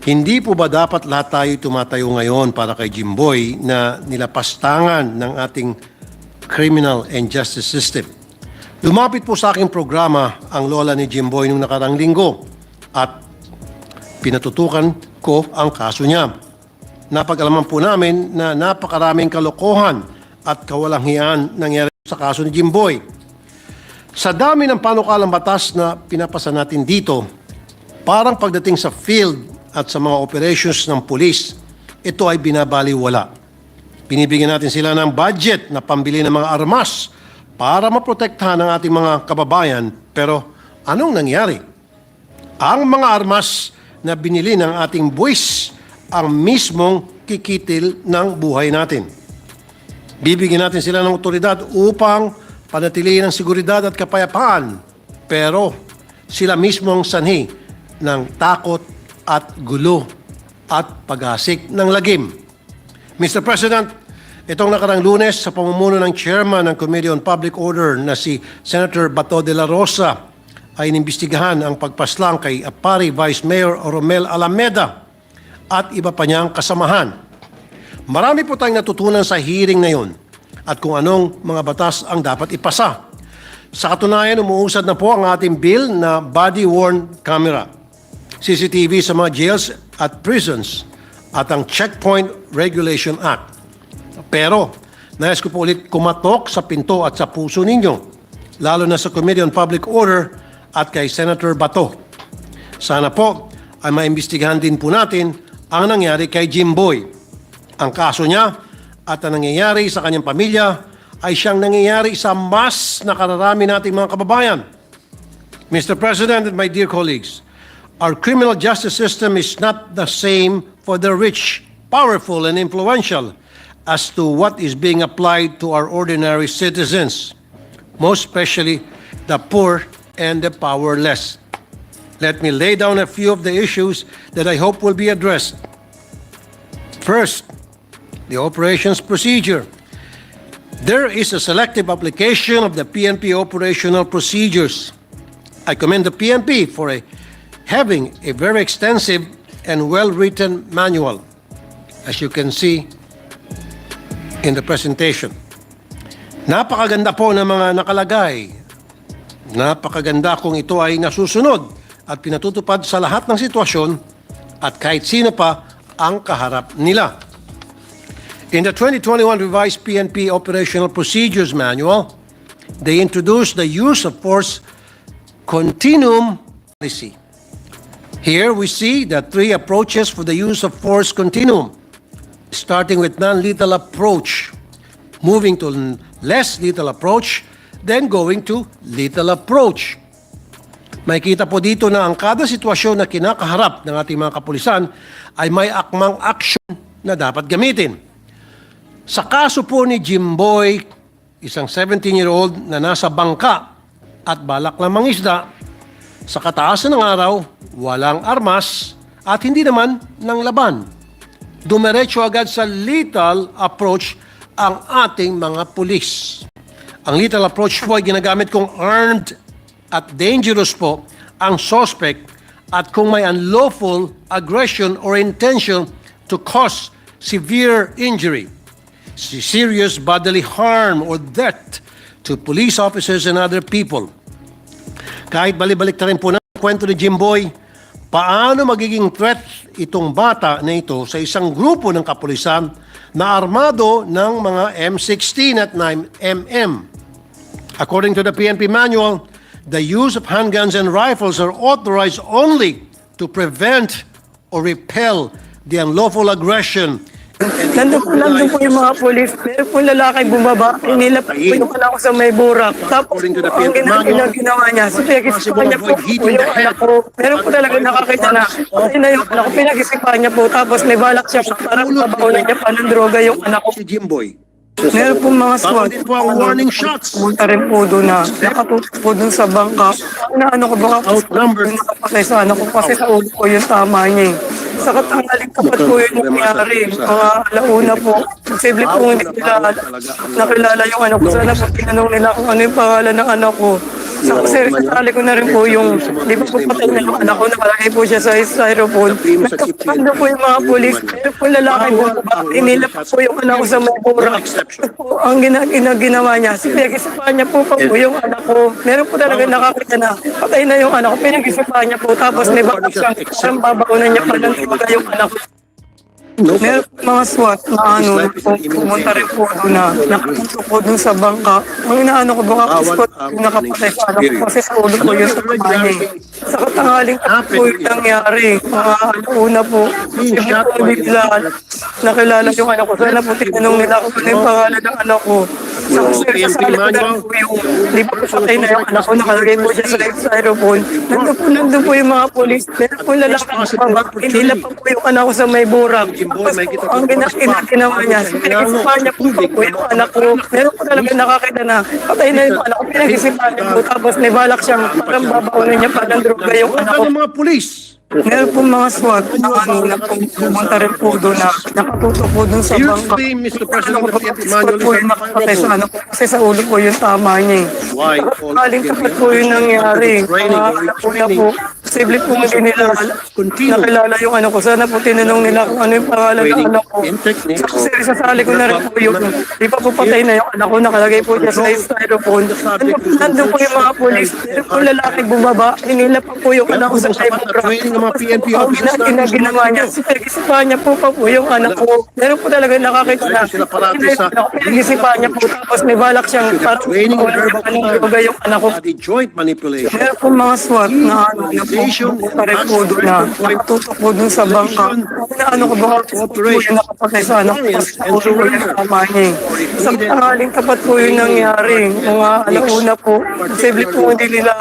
Hindi po ba dapat lahat tayo tumatayo ngayon para kay Jinggoy na nilapastangan ng ating criminal and justice system? Lumapit po sa aking programa ang lola ni Jinggoy nung nakarang linggo at pinatutukan ko ang kaso niya. Napag-alaman po namin na napakaraming kalokohan at kawalang-hiyaan nangyari sa kaso ni Jinggoy. Sa dami ng panukalang batas na pinapasa natin dito, parang pagdating sa field at sa mga operations ng pulis, ito ay binabaliwala. Binibigyan natin sila ng budget na pambili ng mga armas para maprotektahan ang ating mga kababayan. Pero anong nangyari? Ang mga armas na binili ng ating buwis ang mismong kikitil ng buhay natin. Bibigyan natin sila ng otoridad upang panatilihin ang seguridad at kapayapaan. Pero sila mismo ang sanhi ng takot at gulo at paghasik ng lagim. Mr. President, itong nakarang Lunes sa pamumuno ng Chairman ng Committee on Public Order na si Senator Bato de la Rosa ay inimbestigahan ang pagpaslang kay Apari Vice Mayor Romel Alameda at iba pa niyang kasamahan. Marami po tayong natutunan sa hearing na yun at kung anong mga batas ang dapat ipasa. Sa katunayan, umuusad na po ang ating bill na body-worn camera, CCTV sa mga jails at prisons at ang Checkpoint Regulation Act. Pero, nais ko po ulit kumatok sa pinto at sa puso ninyo, lalo na sa Committee on Public Order at kay Senator Bato. Sana po ay maimbestigahan din po natin ang nangyari kay Jinggoy. Ang kaso niya at ang nangyayari sa kanyang pamilya ay siyang nangyayari sa mas nakararami nating mga kababayan. Mr. President and my dear colleagues, our criminal justice system is not the same for the rich, powerful, and influential as to what is being applied to our ordinary citizens, most especially the poor and the powerless. Let me lay down a few of the issues that I hope will be addressed. First, the operations procedure. There is a selective application of the PNP operational procedures. I commend the PNP for having a very extensive and well-written manual, as you can see in the presentation. Napakaganda po ng mga nakalagay. Napakaganda kung ito ay nasusunod at pinatutupad sa lahat ng sitwasyon at kahit sino pa ang kaharap nila. In the 2021 revised PNP Operational Procedures Manual, they introduced the use of force continuum policy. Here we see the three approaches for the use of force continuum, starting with non-lethal approach, moving to less lethal approach, then going to lethal approach. Makikita po dito na ang kada sitwasyon na kinakaharap ng ating mga kapulisan ay may akmang action na dapat gamitin. Sa kaso po ni Jinggoy, isang 17-year-old na nasa bangka at balak na mangisda, sa kataasan ng araw, walang armas at hindi naman ng laban. Dumiretso agad sa lethal approach ang ating mga pulis. Ang lethal approach po ay ginagamit kung armed at dangerous po ang suspect at kung may unlawful aggression or intention to cause severe injury, serious bodily harm or death to police officers and other people. Kahit balibalik na rin po ng kwento ni Jinggoy, paano magiging threat itong bata na ito sa isang grupo ng kapulisan na armado ng mga M16 at 9mm. According to the PNP manual, the use of handguns and rifles are authorized only to prevent or repel the unlawful aggression. Nandun po yung mga polis. Meron po lalaki bumaba. Inilap po yung anak ko sa may burak. Tapos ang ginawa niya. So pinag-isipan niya po yung anak ko. Meron po talaga nakakita na. Kasi na yung anak ko, pinag-isipan niya po. Tapos may balak siya parang pabakulan niya pa ng droga yung anak ko. Si Jinggoy. Meron po mga SWAT. Din po ang warning shots. Punta rin po doon na nakatutok po doon sa bangka. Ano ko baka Outnumbered. nakapatay sa anak ko kasi sa ulo ko yung tama niya eh. Sa katangaling tapat po yun nangyari. Mga alauna po. Posible po hindi nila nakilala yung anak ko. Sana po tinanong nila kung ano yung pangalan ng anak ko. Sa kasi sasali ko na rin po yung di ba po patay na yung anak ko, nakalagay po siya sa styrofoam. Ano po yung mga polis, meron po lalaki po, inilap po yung anak ko sa may burak. Ang ginawa niya, pinag-isipan niya po yung anak ko. Meron po talaga nakakita na patay na yung anak ko, pinag-isipan niya po, tapos may bakit siyang parang babaunan niya pa ng tibaga yung anak ko. Meron po mga SWAT na pumunta rin po doon na nakapunto po doon sa bangka. Ang inaano ko baka spot yung nakapatay sa anak ko kasi sa ulo ko yung tumanya. Sa katangaling po yung nangyari. Mga una po, hindi po nila nakilala yung anak ko. Sana po tinanong nila kung ano yung pangalan ng anak ko. Sa kasi sa anak ko na po yung di ba po patay na yung anak ko, nakalagay po siya sa styrofoam. Nandun po yung mga polis. Meron po lalaki inilap po yung anak ko sa may burak. Ang ginawa niya, pinag-isipan niya po yung anak ko. Meron po talaga nakakita na patay na yung anak ko, pinag-isipan niya po. Tapos may balak siyang parang babaunan niya pa ng droga yung anak ko. Ng mga pulis. Meron po mga SWAT na pumunta rin po doon na nakatutok po doon sa bangka. Seriously, Mr. President, Ano po yung nakapatay sa anak ko kasi sa ulo po yung tama niya eh. Aling tapat po yung nangyari. Una po, posible po hindi nila nakilala yung anak ko. Sana po tinanong nila kung ano yung pangalan ng anak ko. Kasi sasali ko na rin po yung di pa po patay na yung anak ko, nakalagay po niya sa styrofoam. Nandun po yung mga polis. Meron po lalaki bumaba. Inilap po yung anak ko sa styrofoam. Mga PNP officers na ginawa niya. Pinag-isipan niya po yung anak ko. Meron po talaga nakakita na. Pinag-isipan niya po. Tapos may balak siyang parang droga yung anak ko. the joint manipulation. Meron po mga SWAT na pumunta rin po doon na nakatutok po doon sa bangka. Ano ko baka po yung nakapatay sa anak ko kasi sa ulo ko yung tama niya. Sa tangaling tapat po yung nangyari. Mga alauna po. Posible po hindi nila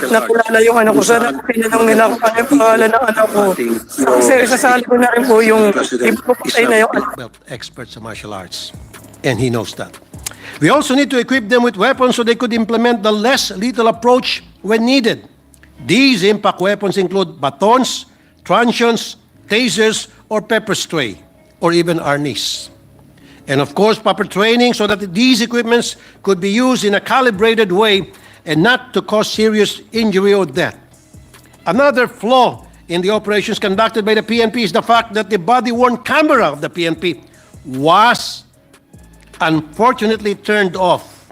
nakilala yung anak ko. Sana pinanong nila kung ano yung pangalan ng anak ko. Kasi sasali ko na rin po yung ipapatay na yung anak. Expert sa martial arts. And he knows that. We also need to equip them with weapons so they could implement the less lethal approach when needed. These impact weapons include batons, truncheons, tasers, or pepper spray, or even arnis. And of course, proper training so that these equipments could be used in a calibrated way and not to cause serious injury or death. Another flaw in the operations conducted by the PNP is the fact that the body-worn camera of the PNP was unfortunately turned off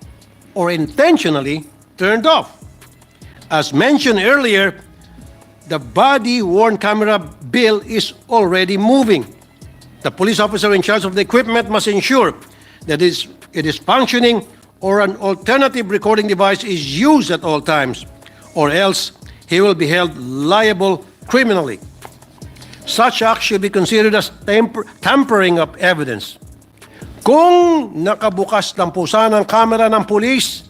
or intentionally turned off. As mentioned earlier, the body-worn camera bill is already moving. The police officer in charge of the equipment must ensure that it is functioning or an alternative recording device is used at all times, or else he will be held liable criminally. Such act should be considered as tampering of evidence. Kung nakabukas lang po sana ang kamera ng pulis,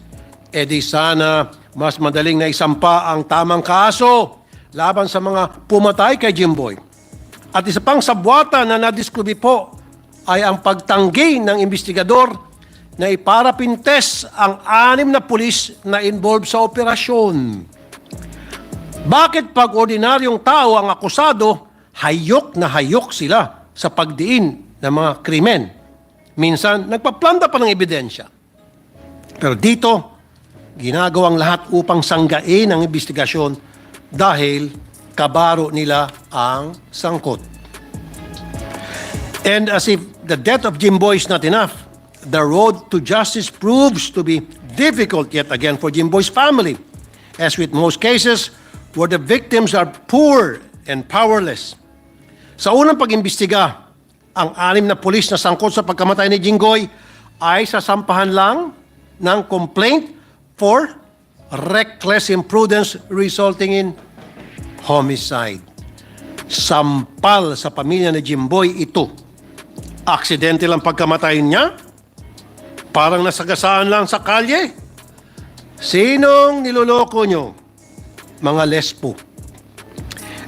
edi sana mas madaling na isampa ang tamang kaso laban sa mga pumatay kay Jinggoy. At isa pang sabwata na nadiskubi po ay ang pagtanggi ng investigador na iparapintes ang 6 na pulis na involved sa operasyon. Bakit pag ordinaryong tao ang akusado, hayok na hayok sila sa pagdiin ng mga krimen? Minsan, nagpaplanta pa ng ebidensya. Pero dito, ginagawang lahat upang sanggain ang investigasyon dahil kabaro nila ang sangkot. And as if the death of Jinggoy is not enough, the road to justice proves to be difficult yet again for Jinggoy's family. As with most cases, where the victims are poor and powerless. Sa unang pag-imbestiga, ang 6 na pulis na sangkot sa pagkamatay ni Jinggoy ay sasampahan lang ng complaint for reckless imprudence resulting in homicide. Sampal sa pamilya ni Jinggoy ito. Aksidente lang pagkamatay niya? Parang nasagasaan lang sa kalye? Sinong niloloko nyo? Mga lespo.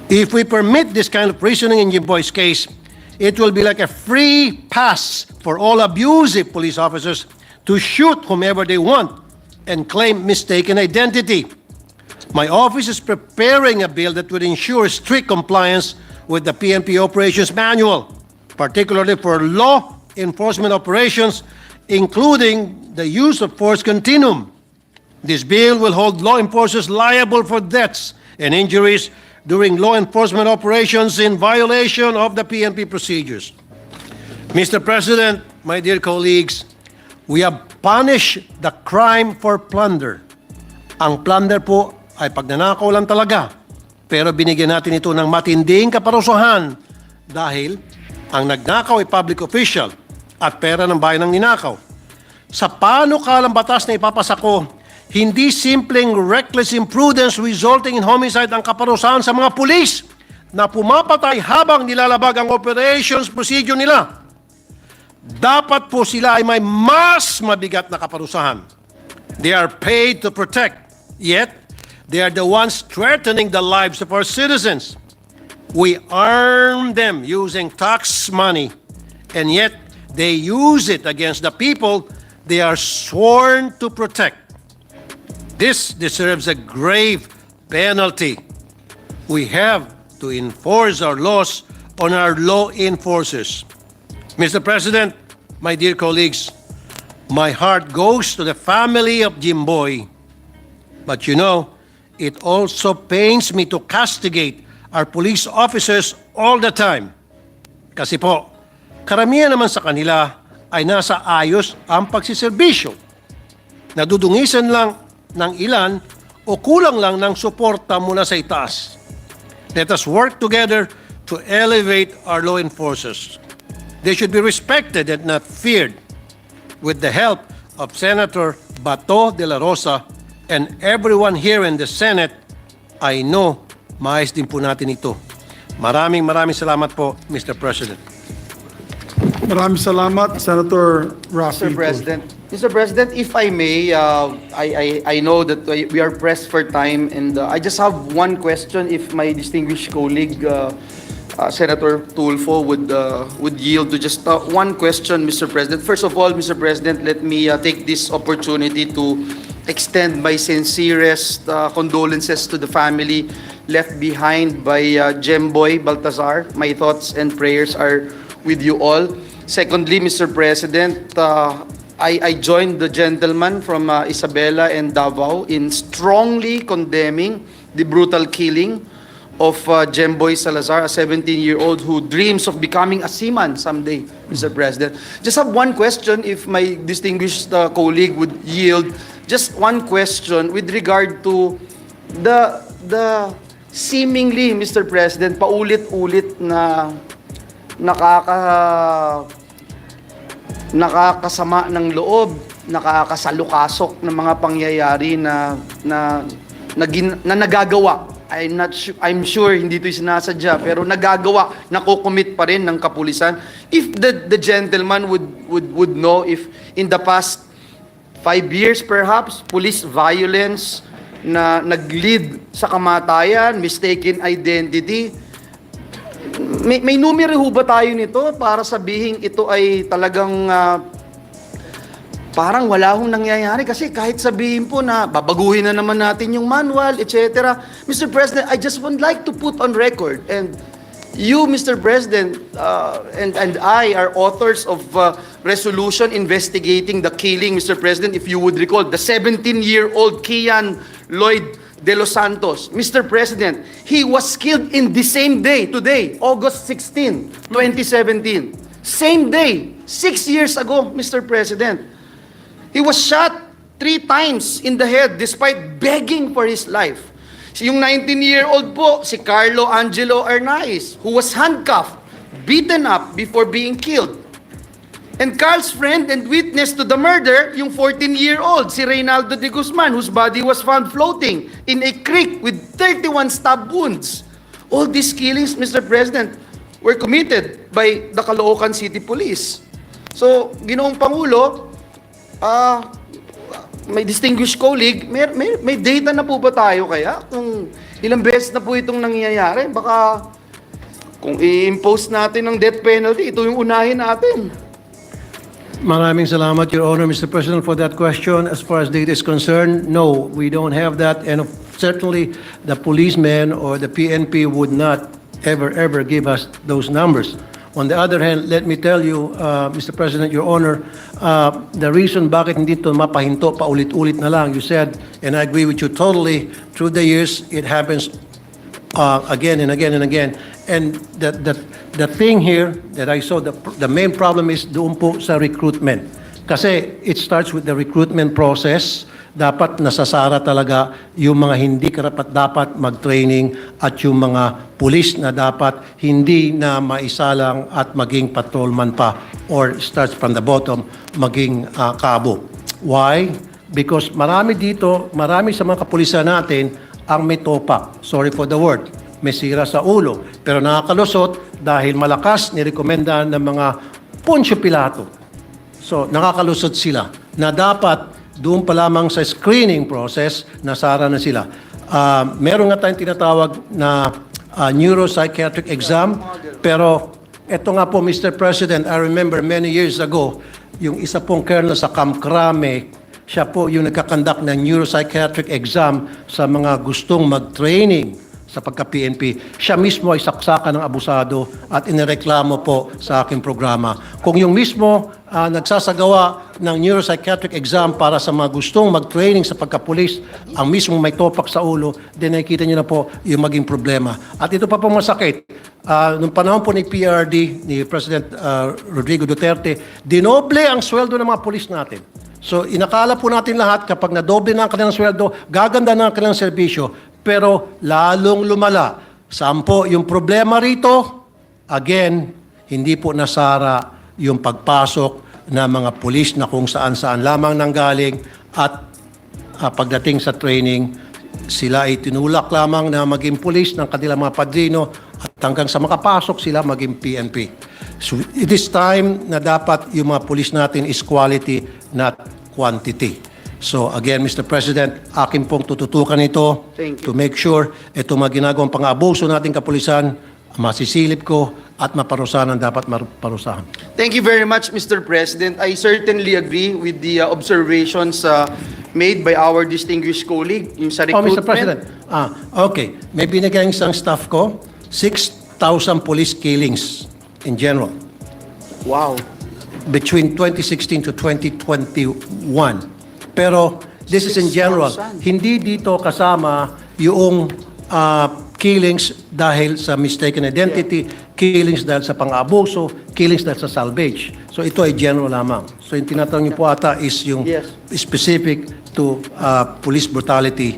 If we permit this kind of reasoning in Jinggoy's case, it will be like a free pass for all abusive police officers to shoot whomever they want and claim mistaken identity. My office is preparing a bill that would ensure strict compliance with the PNP Operations Manual, particularly for law enforcement operations, including the use of force continuum. This bill will hold law enforcers liable for deaths and injuries during law enforcement operations in violation of the PNP procedures. Mr. President, my dear colleagues, we have punished the crime for plunder. Ang plunder po ay pagnanakaw lang talaga, pero binigyan natin ito ng matinding kaparusahan dahil ang nagnakaw ay public official at pera ng bayan ang ninakaw. Sa panukalang batas na ipapasa ko, hindi simpleng reckless imprudence resulting in homicide ang kaparusahan sa mga pulis na pumapatay habang nilalabag ang operations procedure nila. Dapat po sila ay may mas mabigat na kaparusahan. They are paid to protect, yet they are the ones threatening the lives of our citizens. We arm them using tax money, and yet they use it against the people they are sworn to protect. This deserves a grave penalty. We have to enforce our laws on our law enforcers. Mr. President, my dear colleagues, my heart goes to the family of Jinggoy. But you know, it also pains me to castigate our police officers all the time. Kasi po, karamihan naman sa kanila ay nasa ayos ang pagsiservisyo. Nadudungisan lang ng ilan o kulang lang ng suporta mula sa itaas. Let us work together to elevate our law enforcers. They should be respected and not feared. With the help of Senator Bato de la Rosa and everyone here in the Senate, I know maayos din po natin ito. Maraming salamat po, Mr. President. Maraming salamat, Senator Rafi. Mr. President, if I may, I know that we are pressed for time, and I just have one question. If my distinguished colleague, Senator Tulfo, would yield to just one question, Mr. President. First of all, Mr. President, let me take this opportunity to extend my sincerest condolences to the family left behind by Jinggoy Baltazar. My thoughts and prayers are with you all. Secondly, Mr. President, I joined the gentleman from Isabela and Davao in strongly condemning the brutal killing of Jinggoy Salazar, a 17-year-old who dreams of becoming a seaman someday, Mr. President. Just have one question, if my distinguished colleague would yield. Just one question with regard to the seemingly, Mr. President, paulit-ulit na nakakasama ng loob, nakakasalukasok ng mga pangyayari na nagagawa. I'm sure hindi ito sinasadya, pero nagagawa, nakukumit pa rin ng kapulisan. If the gentleman would know if in the past 5 years perhaps, police violence na nag-lead sa kamatayan, mistaken identity, may numero ho ba tayo nito para sabihin ito ay talagang parang wala hong nangyayari? Kasi kahit sabihin po na babaguhin na naman natin yung manual, etc. Mr. President, I just would like to put on record, and you, Mr. President, and I are authors of resolution investigating the killing, Mr. President, if you would recall, the 17-year-old Kian Lloyd De Los Santos. Mr. President, he was killed in the same day, today, August 16, 2017. Same day, 6 years ago, Mr. President. He was shot 3 times in the head despite begging for his life. Yung 19-year-old po, si Carlo Angelo Arnaiz, who was handcuffed, beaten up before being killed. And Carl's friend and witness to the murder, yung 14-year-old, si Reynaldo de Guzman, whose body was found floating in a creek with 31 stab wounds. All these killings, Mr. President, were committed by the Caloocan City Police. So, Ginoong Pangulo, may distinguished colleague, may data na po ba tayo kaya? Kung ilang beses na po itong nangyayari, baka kung i-impose natin ng death penalty, ito yung unahin natin. Maraming salamat, Your Honor, Mr. President, for that question. As far as data is concerned, no, we don't have that. And certainly, the policemen or the PNP would not ever give us those numbers. On the other hand, let me tell you, Mr. President, Your Honor, the reason bakit hindi ito mapahinto, paulit-ulit na lang, you said, and I agree with you totally, through the years, it happens again and again and again. And the thing here that I saw, the main problem is doon po sa recruitment. Kasi it starts with the recruitment process. Dapat nasasara talaga yung mga hindi karapat-dapat mag-training at yung mga pulis na dapat hindi na maisalang at maging patrolman pa or starts from the bottom, maging kabo. Why? Because marami sa mga kapulisan natin ang may topak. Sorry for the word. May sira sa ulo. Pero nakakalusot dahil malakas nirekomenda ng mga Poncio Pilato. So, nakakalusot sila na dapat doon pa lamang sa screening process, nasara na sila. Meron nga tayong tinatawag na neuropsychiatric exam, pero eto nga po, Mr. President, I remember many years ago, yung isa pong colonel sa Kamkrame, siya po yung nagkakandak ng neuropsychiatric exam sa mga gustong mag-training sa pagka-PNP. Siya mismo ay saksakan ng abusado at inireklamo po sa aking programa. Kung yung mismo nagsasagawa ng neuropsychiatric exam para sa mga gustong mag-training sa pagka-pulis, ang mismo may topak sa ulo, then nakikita niyo na po yung maging problema. At ito pa po masakit. Noong panahon po ni PRD, ni President Rodrigo Duterte, dinoble ang sweldo ng mga pulis natin. So, inakala po natin lahat kapag nadoble na ang kanilang sweldo, gaganda na ang kanilang serbisyo. Pero lalong lumala. Saan po yung problema rito? Again, hindi po nasara yung pagpasok ng mga pulis na kung saan-saan lamang nanggaling at pagdating sa training, sila ay tinulak lamang na maging pulis ng kanilang mga padrino at hanggang sa makapasok sila maging PNP. So it is time na dapat yung mga pulis natin is quality, not quantity. So again, Mr. President, akin pong tututukan ito to make sure ito mga ginagawang pang-abuso nating kapulisan, masisilip ko at maparusahan ang dapat maparusahan. Thank you very much, Mr. President. I certainly agree with the observations made by our distinguished colleague, yung sa recruitment. Mr. President. Okay. May binigay isang staff ko, 6,000 police killings in general. Wow. Between 2016 to 2021. Pero this is in general. Hindi dito kasama yung killings dahil sa mistaken identity, killings dahil sa pang-abuso, killings dahil sa salvage. So ito ay general lamang. So yung tinatanong niyo po ata is yung specific to police brutality.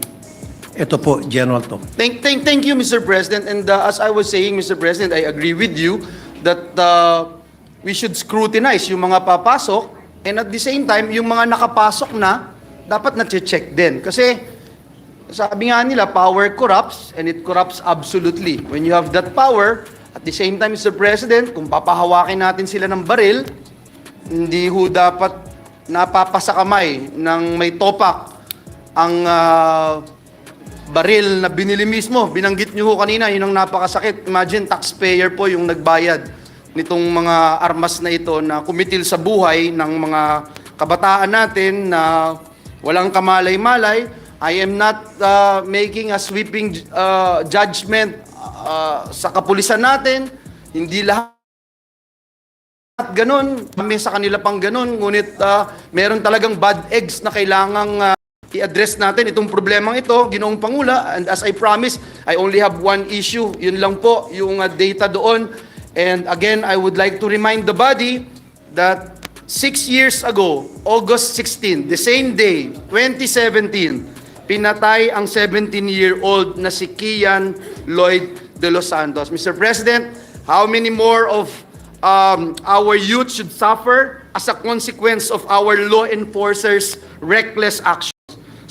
Ito po, general to. Thank you, Mr. President. And as I was saying, Mr. President, I agree with you that we should scrutinize yung mga papasok. And at the same time, yung mga nakapasok na, dapat na-check din. Kasi, sabi nga nila, power corrupts, and it corrupts absolutely. When you have that power, at the same time, Mr. President, kung papahawakin natin sila ng baril, hindi ho dapat napapasakamay ng may topak ang baril na binili mismo. Binanggit nyo ho kanina, yun ang napakasakit. Imagine, taxpayer po yung nagbayad nitong mga armas na ito na kumitil sa buhay ng mga kabataan natin na walang kamalay-malay. I am not making a sweeping judgment sa kapulisan natin. Hindi lahat ganon. Kami sa kanila pang ganon. Ngunit meron talagang bad eggs na kailangang i-address natin itong problemang ito, Ginoong Pangula. And as I promised, I only have one issue. Yun lang po, yung data doon. And again, I would like to remind the body that 6 years ago, August 16, the same day, 2017, pinatay ang 17-year-old na si Kian Lloyd de los Santos. Mr. President, how many more of our youth should suffer as a consequence of our law enforcers' reckless actions?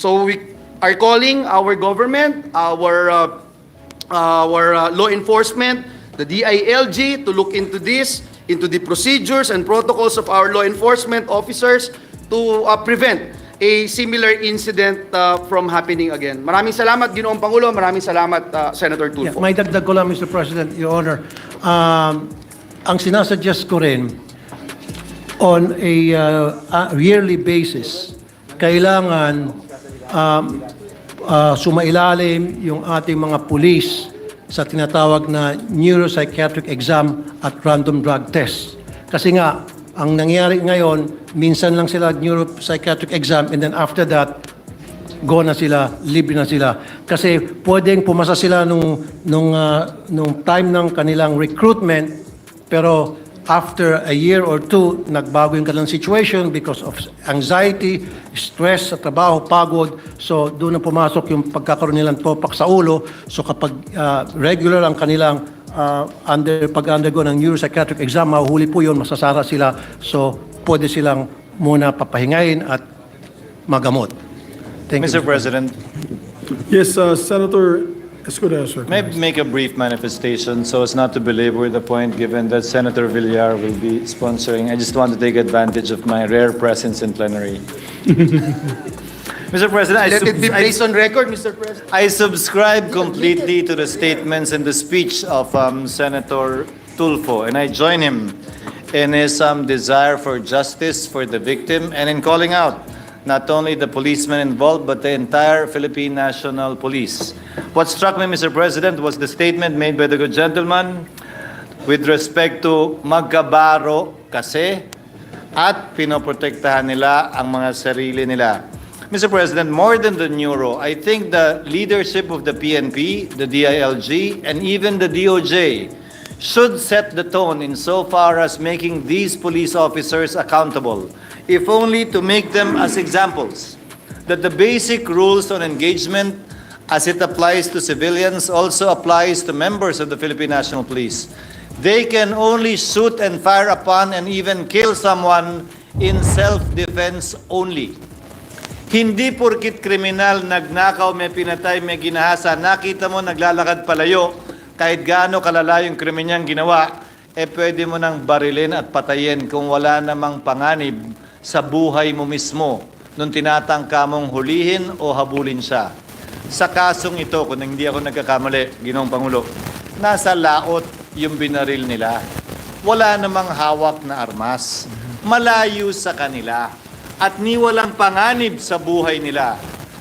So we are calling our government, our law enforcement, the DILG to look into this, into the procedures and protocols of our law enforcement officers to prevent a similar incident from happening again. Maraming salamat, Ginoong Pangulo. Maraming salamat, Senator Tulfo. May dagdag ko lang, Mr. President, Your Honor. Ang sinasuggest ko rin, on a yearly basis, kailangan sumailalim yung ating mga pulis sa tinatawag na neuropsychiatric exam at random drug test. Kasi nga, ang nangyayari ngayon, minsan lang sila neuropsychiatric exam and then after that, go na sila, libre na sila. Kasi pwedeng pumasa sila nung time ng kanilang recruitment, pero after a year or two, nagbago yung kanilang situation because of anxiety, stress sa trabaho, pagod. So doon na pumasok yung pagkakaroon nilang topak sa ulo. So kapag regular ang kanilang pag-undergo ng neuropsychiatric exam, mahuhuli po yun, masasara sila. So pwede silang muna papahingayin at magamot. Thank you, Mr. President, Yes, Senator Escudero, sir. may I make a brief manifestation so as not to belabor the point given that Senator Villar will be sponsoring. I just want to take advantage of my rare presence in plenary. Mr. President, Let it be placed on record, Mr. President. I subscribe completely to the statements and the speech of Senator Tulfo, and I join him in his desire for justice for the victim and in calling out not only the policemen involved, but the entire Philippine National Police. What struck me, Mr. President, was the statement made by the good gentleman with respect to magkabaro kasi at pinoprotektahan nila ang mga sarili nila. Mr. President, more than the neuro, I think the leadership of the PNP, the DILG, and even the DOJ should set the tone insofar as making these police officers accountable, if only to make them as examples, that the basic rules on engagement as it applies to civilians also applies to members of the Philippine National Police. They can only shoot and fire upon and even kill someone in self-defense only. Hindi porkit kriminal, nagnakaw, may pinatay, may ginahasa, nakita mo naglalakad palayo, kahit gaano kalala yung krimen niyang ginawa, pwede mo nang barilin at patayin kung wala namang panganib sa buhay mo mismo nung tinatangka mong hulihin o habulin siya. Sa kasong ito, kung hindi ako nagkakamali, Ginoong Pangulo, nasa laot yung binaril nila. Wala namang hawak na armas. Malayo sa kanila. At ni walang panganib sa buhay nila.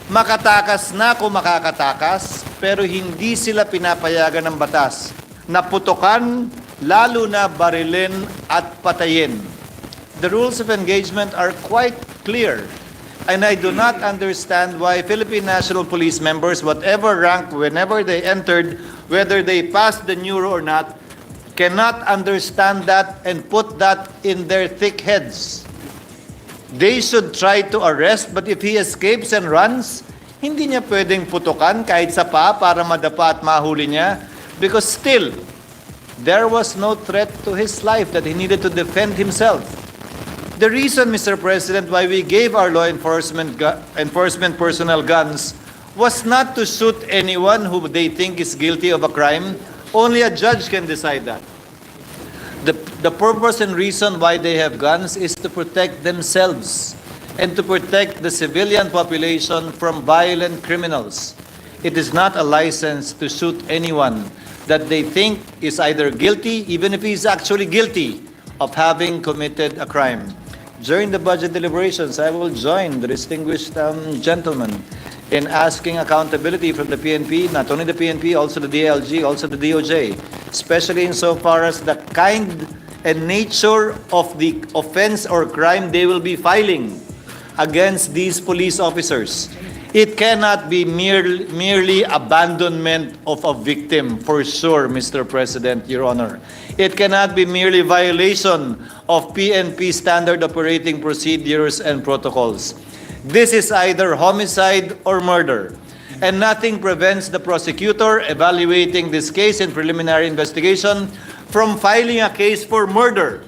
Makatakas na kung makakatakas, pero hindi sila pinapayagan ng batas. Naputukan, lalo na barilin at patayin. The rules of engagement are quite clear. And I do not understand why Philippine National Police members, whatever rank, whenever they entered, whether they passed the neuro or not, cannot understand that and put that in their thick heads. They should try to arrest, but if he escapes and runs, hindi niya pwedeng putukan kahit sa paa para madapa at mahuli niya because still, there was no threat to his life that he needed to defend himself. The reason, Mr. President, why we gave our law enforcement personnel guns was not to shoot anyone who they think is guilty of a crime. Only a judge can decide that. The purpose and reason why they have guns is to protect themselves and to protect the civilian population from violent criminals. It is not a license to shoot anyone that they think is either guilty, even if he's actually guilty, of having committed a crime. During the budget deliberations, I will join the distinguished gentleman in asking accountability from the PNP, not only the PNP, also the DLG, also the DOJ, especially insofar as the kind and nature of the offense or crime they will be filing against these police officers. It cannot be merely abandonment of a victim, for sure, Mr. President, Your Honor. It cannot be merely violation of PNP standard operating procedures and protocols. This is either homicide or murder, and nothing prevents the prosecutor evaluating this case in preliminary investigation from filing a case for murder,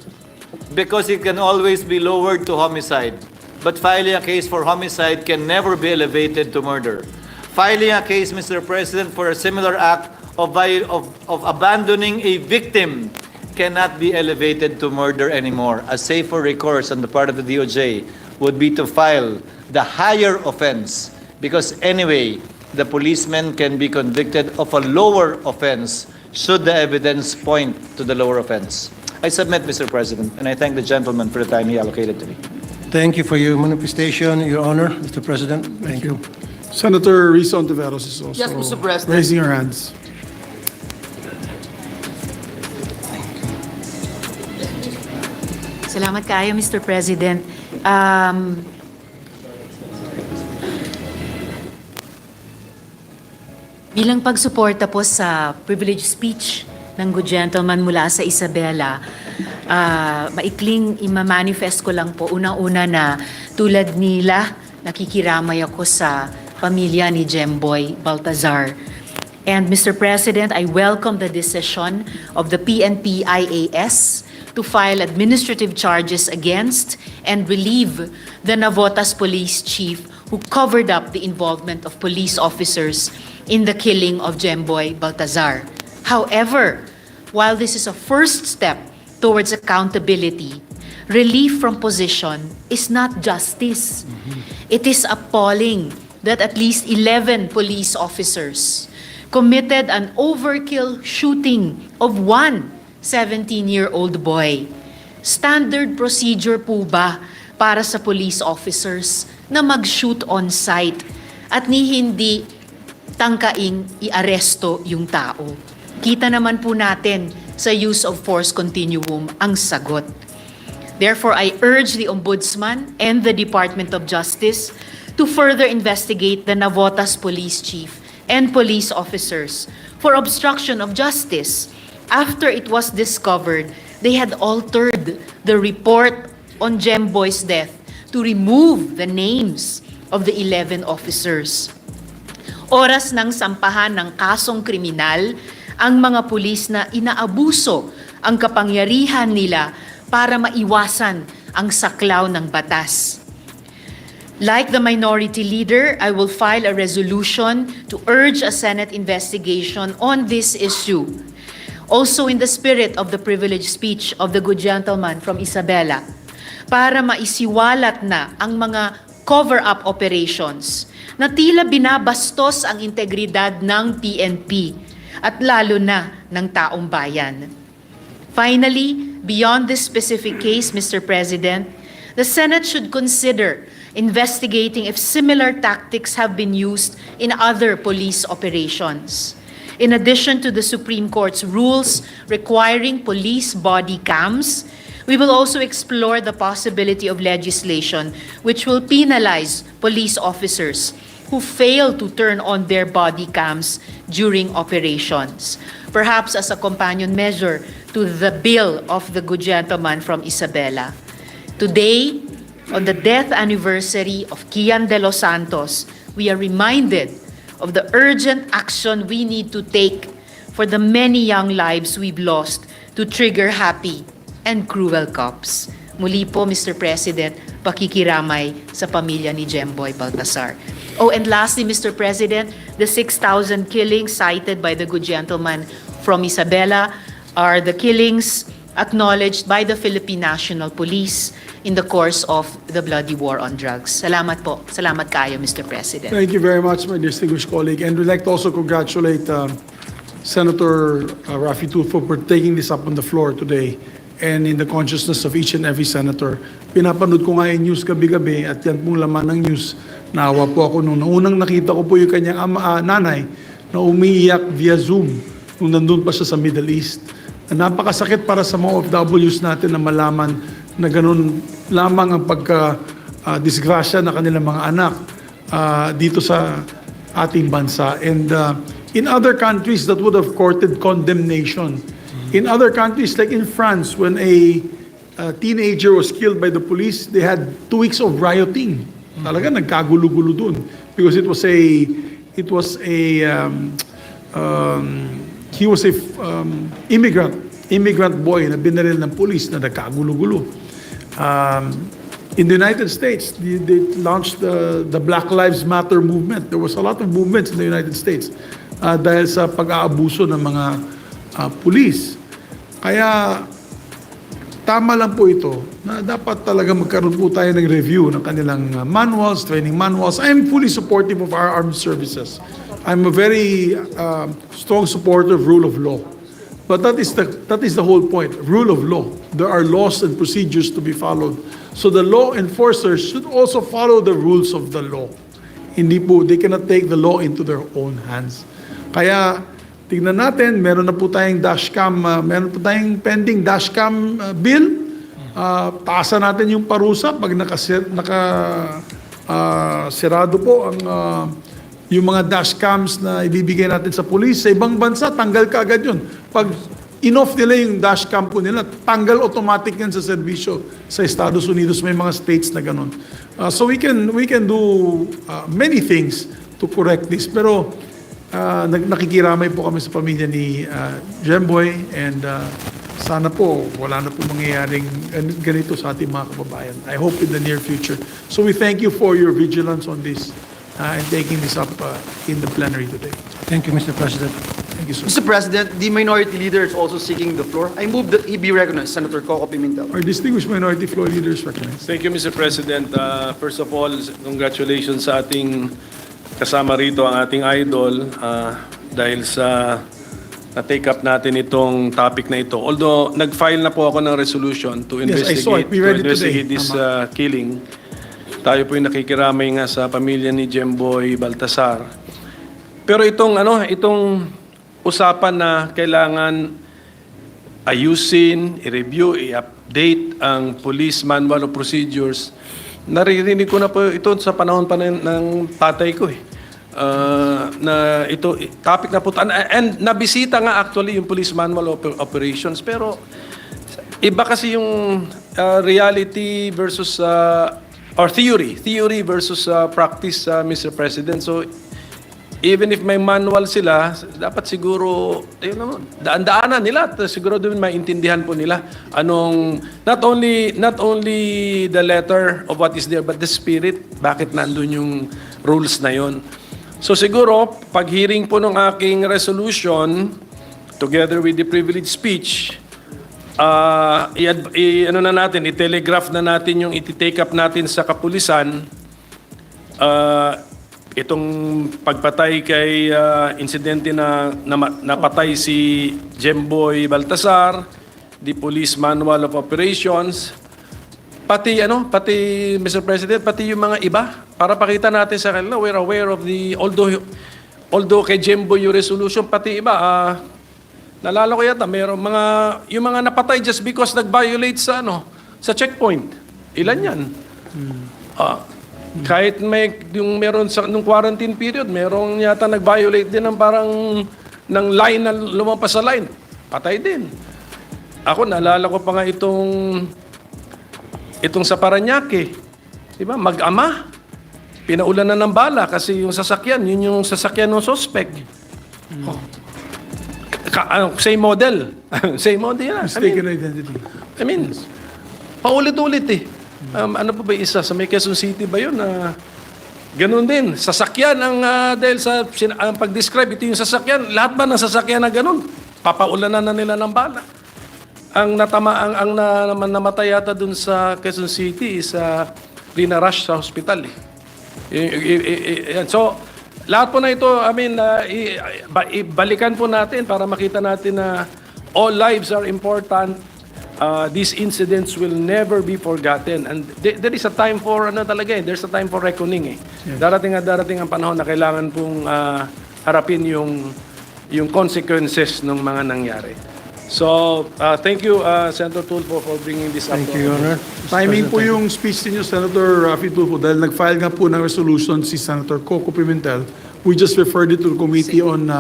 because it can always be lowered to homicide. But filing a case for homicide can never be elevated to murder. Filing a case, Mr. President, for a similar act of abandoning a victim cannot be elevated to murder anymore. A safer recourse on the part of the DOJ would be to file the higher offense, because anyway, the policeman can be convicted of a lower offense should the evidence point to the lower offense. I submit, Mr. President, and I thank the gentleman for the time he allocated to me. Thank you for your manifestation, Your Honor, Mr. President. Thank you. Senator Risa Hontiveros is also Yes, Mr. President. raising her hands. Salamat kayo, Mr. President. Bilang pagsuporta po sa privilege speech ng good gentleman mula sa Isabela, maikling imamanifest ko lang po unang-una na tulad nila, nakikiramay ako sa pamilya ni Jinggoy Baltazar. And Mr. President, I welcome the decision of the PNP IAS to file administrative charges against and relieve the Navotas police chief who covered up the involvement of police officers in the killing of Jinggoy Baltazar. However, while this is a first step towards accountability, relief from position is not justice. It is appalling that at least 11 police officers committed an overkill shooting of one 17-year-old boy. Standard procedure po ba para sa police officers na mag-shoot on site at hindi tangkaing i-aresto yung tao? Kita naman po natin sa use of force continuum ang sagot. Therefore, I urge the Ombudsman and the Department of Justice to further investigate the Navotas police chief and police officers for obstruction of justice. After it was discovered, they had altered the report on Jinggoy's death to remove the names of the 11 officers. Oras ng sampahan ng kasong kriminal ang mga pulis na inaabuso ang kapangyarihan nila para maiwasan ang saklaw ng batas. Like the minority leader, I will file a resolution to urge a Senate investigation on this issue. Also in the spirit of the privileged speech of the good gentleman from Isabela, para maisiwalat na ang mga cover-up operations na tila binabastos ang integridad ng PNP at lalo na ng taong bayan. Finally, beyond this specific case, Mr. President, the Senate should consider investigating if similar tactics have been used in other police operations. In addition to the Supreme Court's rules requiring police body cams, we will also explore the possibility of legislation which will penalize police officers who fail to turn on their body cams during operations, perhaps as a companion measure to the bill of the good gentleman from Isabela. Today, on the death anniversary of Kian de los Santos, we are reminded of the urgent action we need to take for the many young lives we've lost to trigger happy and cruel cops. Muli po, Mr. President, pakikiramay sa pamilya ni Jinggoy Baltazar. Oh, and lastly, Mr. President, the 6,000 killings cited by the good gentleman from Isabela are the killings acknowledged by the Philippine National Police in the course of the bloody war on drugs. Salamat po. Salamat kayo, Mr. President. Thank you very much, my distinguished colleague. And we'd like to also congratulate Senator Raffy Tulfo for taking this up on the floor today and in the consciousness of each and every senator. Pinapanood ko nga yung news gabi-gabi at yan pong laman ng news. Naawa po ako nung unang nakita ko po yung kanyang nanay na umiiyak via Zoom nung nandun pa siya sa Middle East. Napakasakit para sa mga OFWs natin na malaman na ganun lamang ang pagka-disgrasya na kanilang mga anak dito sa ating bansa. And in other countries that would have courted condemnation, in other countries like in France, when a teenager was killed by the police, they had 2 weeks of rioting. Talaga nagkagulo-gulo dun because he was a immigrant boy na binaril ng police na nagkagulo-gulo. In the United States, they launched the Black Lives Matter movement. There was a lot of movements in the United States dahil sa pag-aabuso ng mga police. Kaya tama lang po ito na dapat talaga magkaroon po tayo ng review ng kanilang manuals, training manuals. I am fully supportive of our armed services. I'm a very strong supporter of rule of law. But that is the whole point, rule of law. There are laws and procedures to be followed. So the law enforcers should also follow the rules of the law. Hindi po, they cannot take the law into their own hands. Kaya tignan natin, meron na po tayong dashcam, meron po tayong pending dashcam bill. Taasan natin yung parusa pag nakasirado po ang yung mga dashcams na ibibigay natin sa police. Sa ibang bansa, tanggal ka agad yun. Pag in-off nila yung dashcam po nila, tanggal automatic yan sa serbisyo sa Estados Unidos. May mga states na ganun. So we can do many things to correct this. Pero nakikiramay po kami sa pamilya ni Jinggoy and sana po wala na po mangyayaring ganito sa ating mga kababayan. I hope in the near future. So we thank you for your vigilance on this and taking this up in the plenary today. Thank you, Mr. President. Thank you, sir. Mr. President, the minority leader is also seeking the floor. I move that he be recognized, Senator Coco Pimentel. Our distinguished minority floor leaders recognized. Thank you, Mr. President. First of all, congratulations sa ating kasama rito, ang ating idol, dahil sa na-take up natin itong topic na ito. Although, nag-file na po ako ng resolution to Yes, I saw it. We read it today. this killing. Tayo po yung nakikiramay nga sa pamilya ni Jinggoy Baltasar. Pero itong usapan na kailangan ayusin, i-review, i-update ang police manual of procedures, naririnig ko na po ito sa panahon pa ng tatay ko na ito, topic na po, and nabisita nga actually yung police manual of operations, pero iba kasi yung reality versus or theory versus practice, Mr. President. So even if may manual sila, dapat siguro daan-daanan nila at siguro din maintindihan po nila anong not only the letter of what is there but the spirit, bakit nandun yung rules na yon. So siguro pag hearing po ng aking resolution together with the privilege speech, i-telegraph na natin yung iti-take up natin sa kapulisan itong pagpatay kay insidente na napatay si Jinggoy Baltasar, the police manual of operations, pati Mr. President, pati yung mga iba para pakita natin sa kanila we're aware of the although kay Jinggoy yung resolution, pati iba nalala ko yata mayroong yung mga napatay just because nag-violate sa checkpoint. Ilan yan? Kahit meron nung quarantine period, merong yata nag-violate din ng parang ng line na lumampas sa line. Patay din. Ako, naalala ko pa nga itong sa Parañaque. Diba? Mag-ama. Pinaulan na ng bala kasi yung sasakyan, yun yung sasakyan ng suspect. Same model. Same model yan. Mistaken identity. I mean, paulit-ulit eh. Ano pa ba isa? Sa may Quezon City ba yun? Ganun din. Sasakyan dahil sa pag-describe, ito yung sasakyan. Lahat ba ng sasakyan na ganun? Papaulanan na nila ng bala. ang namatay yata dun sa Quezon City is rinarush sa hospital. Yan. So, lahat po na ito, I mean, balikan po natin para makita natin na all lives are important. These incidents will never be forgotten. And there is a time for, there's a time for reckoning. Darating ang panahon na kailangan pong harapin yung consequences ng mga nangyari. So, thank you, Senator Tulfo, for bringing this up. Thank you, Your Honor. Timing po yung speech niyo, Senator Raffy Tulfo, dahil nag-file nga po ng resolution si Senator Coco Pimentel. We just referred it to the Committee on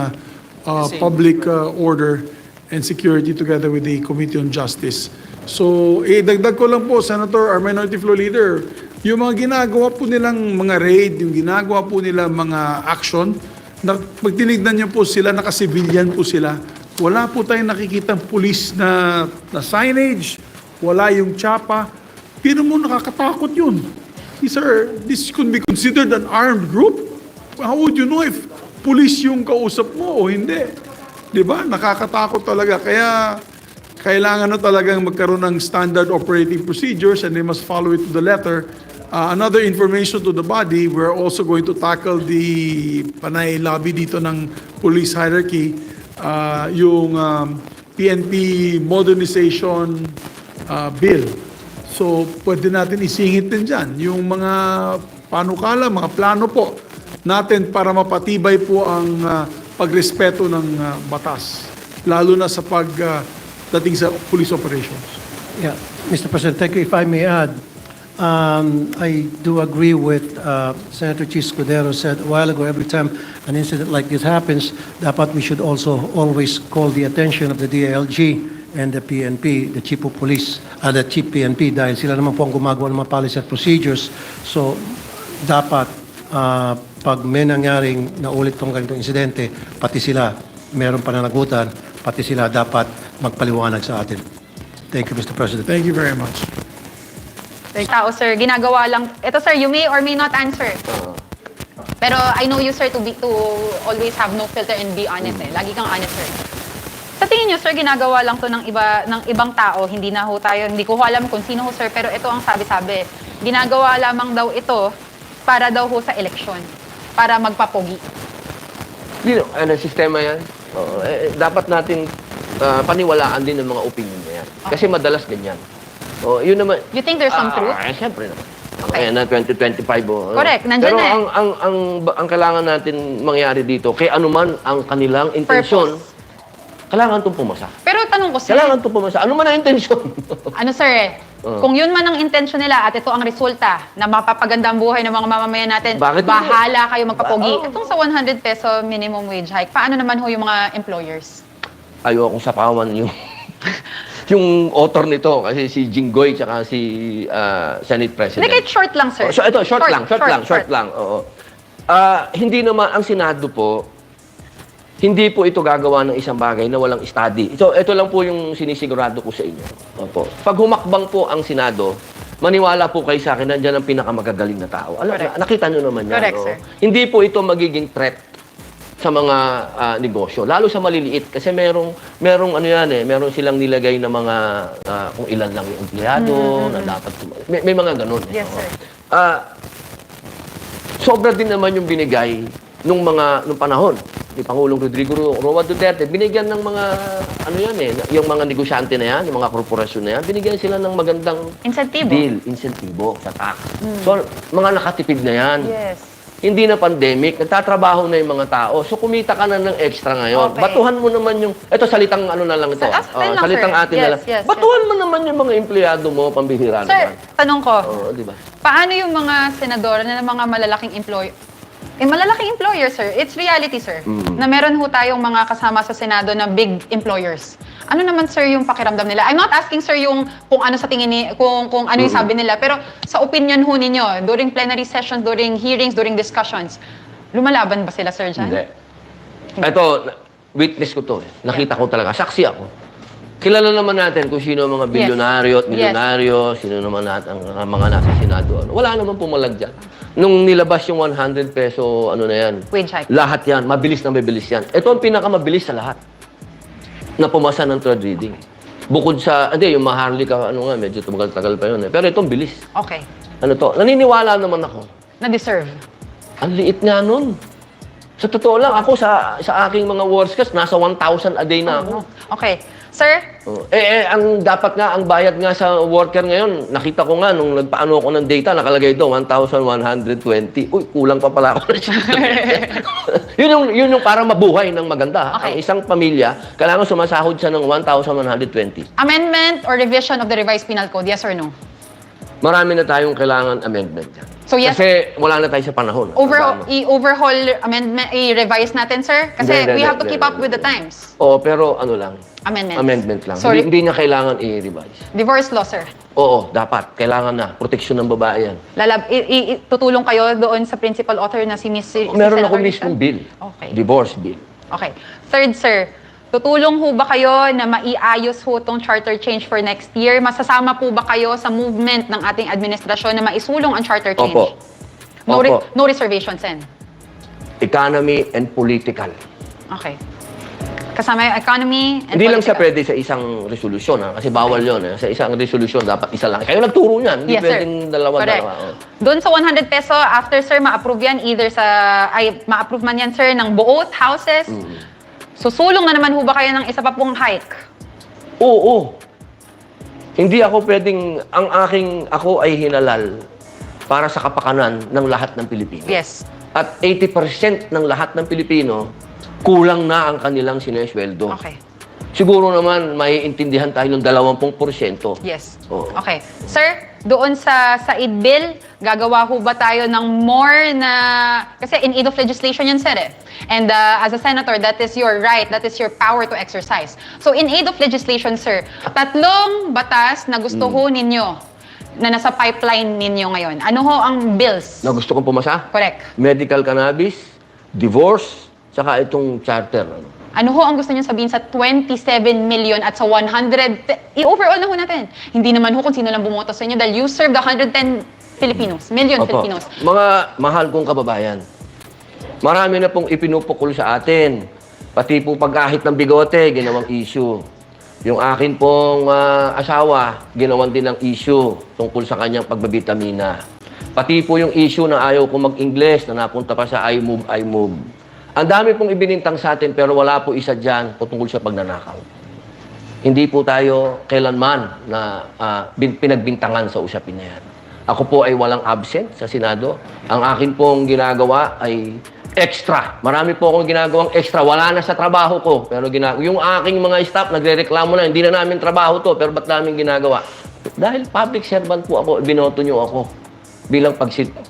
Public Order and Security together with the Committee on Justice. So, dagdag ko lang po, Senator, our Minority Floor Leader, yung mga ginagawa po nilang mga raid, yung ginagawa po nilang mga action, pag tinignan niyo po sila, naka-civilian po sila, wala po tayong nakikitang pulis na signage, wala yung tsapa. Pero mo nakakatakot yun. Sir, this could be considered an armed group. How would you know if pulis yung kausap mo o hindi? Diba? Nakakatakot talaga. Kaya kailangan na talagang magkaroon ng standard operating procedures and they must follow it to the letter. Another information to the body, we're also going to tackle the panay lobby dito ng police hierarchy, yung PNP modernization bill. So, pwede natin isingit din dyan. Yung mga panukala, mga plano po natin para mapatibay po ang pagrespeto ng batas, lalo na sa pagdating sa police operations. Yeah, Mr. President, thank you. If I may add, I do agree with Senator Chis Escudero said a while ago, every time an incident like this happens, dapat we should also always call the attention of the DILG and the PNP, the Chief of Police, the Chief PNP, dahil sila naman po ang gumagawa ng mga policy at procedures. So, dapat pag may nangyaring naulit tong ganitong insidente, pati sila, meron pananagutan, pati sila dapat magpaliwanag sa atin. Thank you, Mr. President. Thank you very much. Tao, sir, ginagawa lang. Ito, sir, you may or may not answer. Pero I know you, sir, to always have no filter and be honest. Lagi kang honest, sir. Sa tingin niyo, sir, ginagawa lang to ng ibang tao. Hindi na ho tayo, hindi ko alam kung sino ho, sir, pero ito ang sabi-sabi. Ginagawa lamang daw ito para daw ho sa eleksyon. Para magpapogi. Sistema yan. Dapat natin paniwalaan din ng mga opinion na yan. Kasi madalas ganyan. Yun naman. You think there's some truth? Siyempre naman. Okay. Ayan na, 2025. Correct, nandyan Pero na ang kailangan natin mangyari dito, kay anuman ang kanilang intensyon, kailangan itong pumasa. Pero tanong ko, sir. Kailangan itong pumasa. Ano man ang intensyon? Ano, sir? Kung yun man ang intensyon nila at ito ang resulta na mapapaganda ang buhay ng mga mamamayan natin, Bakit bahala kayo magpapogi. Itong sa 100 peso minimum wage hike, paano naman ho yung mga employers? Ayokong sapawan yung author nito kasi si Jinggoy tsaka si Senate President. Hindi, kahit short lang, sir. So, ito, short lang. Oo. Hindi naman ang Senado po, hindi po ito gagawa ng isang bagay na walang study. So, ito lang po yung sinisigurado ko sa inyo. Opo. Pag humakbang po ang Senado, maniwala po kayo sa akin, nandiyan ang pinakamagagaling na tao. Nakita nyo naman yan. Correct, sir. Hindi po ito magiging threat sa mga negosyo, lalo sa maliliit kasi merong meron silang nilagay na mga kung ilan lang yung empleyado na dapat may mga ganun. Yes, sir. Sobra din naman yung binigay nung panahon ni Pangulong Rodrigo Roa Duterte, binigyan ng mga yung mga negosyante na yan, yung mga korporasyon na yan, binigyan sila ng magandang insentibo sa tax. So mga nakatipid na yan. Yes. Hindi na pandemic, nagtatrabaho na yung mga tao. So kumita ka na ng extra ngayon. Okay. Batuhan mo naman yung salitang na lang ito. Salitang atin na lang. Yes, Batuhan mo naman yung mga empleyado mo, pambihira Sir, naman. tanong ko, Diba? paano yung mga senador na mga malalaking employer? Malalaking employer, sir. It's reality, sir. Na meron ho tayong mga kasama sa Senado na big employers. Ano naman, sir, yung pakiramdam nila? I'm not asking, sir, yung kung ano sa tingin kung ano yung sabi nila, pero sa opinion ho ninyo, during plenary sessions, during hearings, during discussions, lumalaban ba sila, sir, dyan? Hindi. Ito, witness ko to. Nakita ko talaga. Saksi ako. Kilala naman natin kung sino ang mga bilyonaryo at milyonaryo, sino naman ang mga nasa Senado. Wala naman pumalag dyan. Nung nilabas yung 100 peso, na yan. Wage hike. Lahat yan. Mabilis na mabilis yan. Ito ang pinakamabilis sa lahat na pumasa ng third reading. Bukod sa, hindi, yung maharli ka, ano nga, medyo tumagal-tagal pa yun eh. Pero itong bilis. Okay. Ano to? Naniniwala naman ako. Na-deserve. Ang liit nga nun. Sa totoo lang, ako sa aking mga workers, nasa 1,000 a day na ako. Okay. Sir, Ang dapat nga, ang bayad nga sa worker ngayon, nakita ko nga nung nagpaano ako ng data, nakalagay doon, 1,120. Uy, kulang pa pala ako. yun yung para mabuhay ng maganda. Okay. Ang isang pamilya, kailangan sumasahod siya ng 1,120. amendment or revision of the revised penal code, yes or no? Marami na tayong kailangan amendment yan. So yes, Kasi wala na tayo sa panahon. i-overhaul amendment, i-revise natin, sir? Kasi Hindi, we have to hindi, keep up hindi. with the times. Oo, pero ano lang, Amendments. amendment lang. Sorry. Hindi niya kailangan i-revise. Divorce law, sir. Oo, dapat. Kailangan na. Proteksyon ng babae yan. Tutulong kayo doon sa principal author na si Meron Senator ako Rita? mismong bill. Okay. Divorce bill. Okay. Third, sir, tutulong ho ba kayo na maiayos ho tong charter change for next year? Masasama po ba kayo sa movement ng ating administrasyon na maisulong ang charter change? Opo. Opo. No reservations, Sen? Economy and political. Okay. Kasama yung economy and Hindi lang siya political. pwede sa isang resolusyon, ha? Kasi bawal yun. Sa isang resolusyon, dapat isa lang. Kayo nagturo niyan. Hindi Yes, sir. pwedeng dalawa-dalawa. Correct. Doon sa 100 peso, after, sir, ma-approve yan, ma-approve man yan, sir, ng both houses. Susulong na naman ho ba kayo ng isa pa pong hike? Oo. Hindi ako pwedeng, ako ay hinalal para sa kapakanan ng lahat ng Pilipino. Yes. At 80% ng lahat ng Pilipino, kulang na ang kanilang sinesweldo. Okay. Siguro naman, maiintindihan tayo ng 20%. Yes. Oo. Okay. Sir, doon sa aid bill, gagawa ho ba tayo ng more na... Kasi in aid of legislation yan, sir, eh. And as a senator, that is your right, that is your power to exercise. So in aid of legislation, sir, 3 batas na gusto ho ninyo na nasa pipeline ninyo ngayon. Ano ho ang bills? Na gusto kong pumasa? Correct. Medical cannabis, divorce, saka itong charter. Ano ho ang gusto niyo sabihin sa 27 million at sa 100... I-overall na ho natin. Hindi naman ho kung sino lang bumoto sa inyo dahil you serve the 110 Filipinos, million Opo. Filipinos. Mga mahal kong kababayan, marami na pong ipinupukol sa atin. Pati po pag-ahit ng bigote, ginawang issue. Yung akin pong asawa, ginawan din ng issue tungkol sa kanyang pagbabitamina. Pati po yung issue na ayaw ko mag-Ingles na napunta pa sa I move. Ang dami pong ibinintang sa atin pero wala po isa dyan tungkol sa pagnanakaw. Hindi po tayo kailanman na pinagbintangan sa usapin na yan. Ako po ay walang absent sa Senado. Ang akin pong ginagawa ay extra. Marami po akong ginagawang extra. Wala na sa trabaho ko. Pero yung aking mga staff, nagre-reklamo na, hindi na namin trabaho to, pero ba't namin ginagawa? Dahil public servant po ako, binoto nyo ako bilang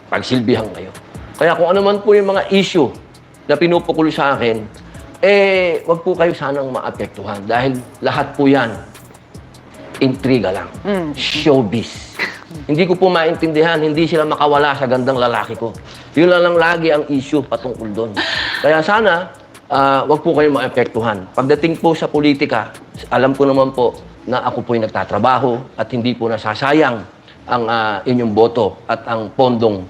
pagsilbihan kayo. Kaya kung ano man po yung mga issue na pinupukul sa akin, wag po kayo sanang maapektuhan. Dahil lahat po yan, intriga lang. Showbiz. Hindi ko po maintindihan, hindi sila makawala sa gandang lalaki ko. Yun lang lagi ang issue patungkol doon. Kaya sana, wag po kayo maapektuhan. Pagdating po sa politika, alam ko naman po na ako po'y nagtatrabaho at hindi po nasasayang ang inyong boto at ang pondong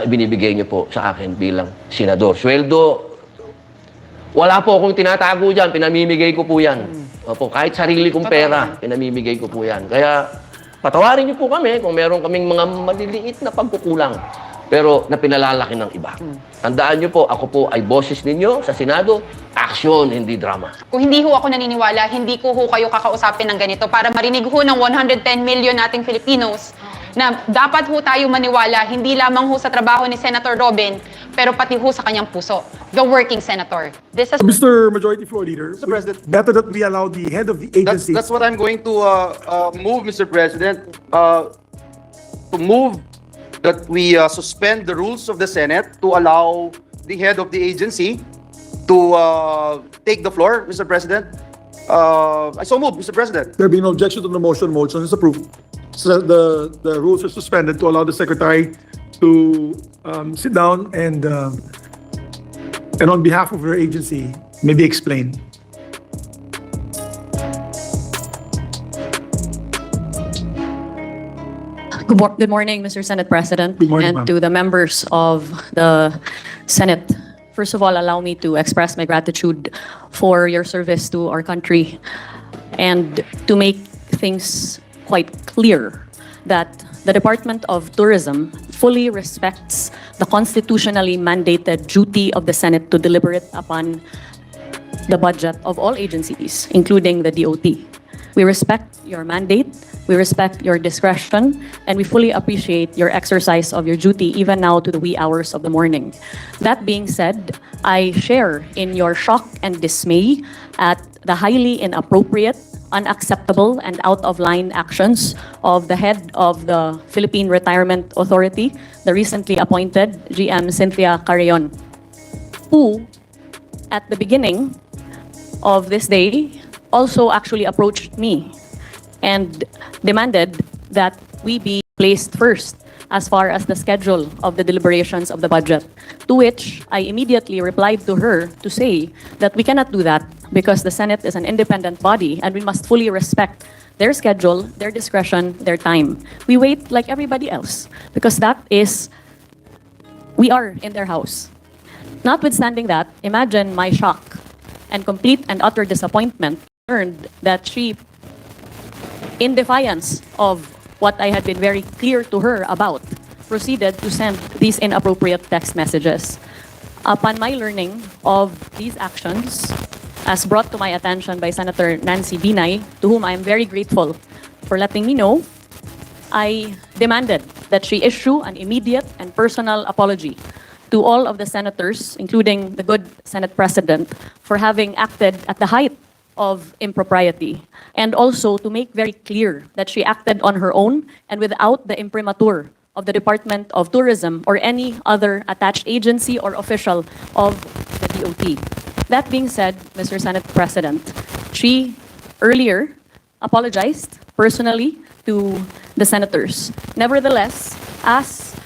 ibinibigay niyo po sa akin bilang senador. Sweldo, wala po akong tinatago dyan, pinamimigay ko po yan. Opo, kahit sarili kong pera, pinamimigay ko po yan. Kaya patawarin niyo po kami kung meron kaming mga maliliit na pagkukulang pero na pinalalaki ng iba. Tandaan niyo po, ako po ay boses ninyo sa Senado, action, hindi drama. Kung hindi ho ako naniniwala, hindi ko ho kayo kakausapin ng ganito para marinig ho ng 110 million nating Filipinos na dapat ho tayo maniwala hindi lamang ho sa trabaho ni Senator Robin, pero pati ho sa kanyang puso, the working senator. This is... Mr. Majority Floor Leader, Mr. President. better that we allow the head of the agency. That's what I'm going to move, Mr. President. To move that we suspend the rules of the Senate to allow the head of the agency to take the floor, Mr. President. I so move, Mr. President. There being no objection to the motion is approved. So the rules are suspended to allow the secretary to sit down and on behalf of her agency, maybe explain. Good morning, Mr. Senate President, Good morning, and ma'am. to the members of the Senate. First of all, allow me to express my gratitude for your service to our country and to make things quite clear that the Department of Tourism fully respects the constitutionally mandated duty of the Senate to deliberate upon the budget of all agencies, including the DOT. We respect your mandate, we respect your discretion, and we fully appreciate your exercise of your duty even now to the wee hours of the morning. That being said, I share in your shock and dismay at the highly inappropriate, unacceptable, and out-of-line actions of the head of the Philippine Retirement Authority, the recently appointed GM Cynthia Carrion, who, at the beginning of this day, also actually approached me and demanded that we be placed first as far as the schedule of the deliberations of the budget, to which I immediately replied to her to say that we cannot do that because the Senate is an independent body and we must fully respect their schedule, their discretion, their time. We wait like everybody else because we are in their house. Notwithstanding that, imagine my shock and complete and utter disappointment learned that she, in defiance of what I had been very clear to her about, proceeded to send these inappropriate text messages. Upon my learning of these actions, as brought to my attention by Senator Nancy Binay, to whom I am very grateful for letting me know, I demanded that she issue an immediate and personal apology to all of the senators, including the good Senate President, for having acted at the height of impropriety, and also to make very clear that she acted on her own and without the imprimatur of the Department of Tourism or any other attached agency or official of the DOT. That being said, Mr. Senate President, she earlier apologized personally to the senators. Nevertheless, as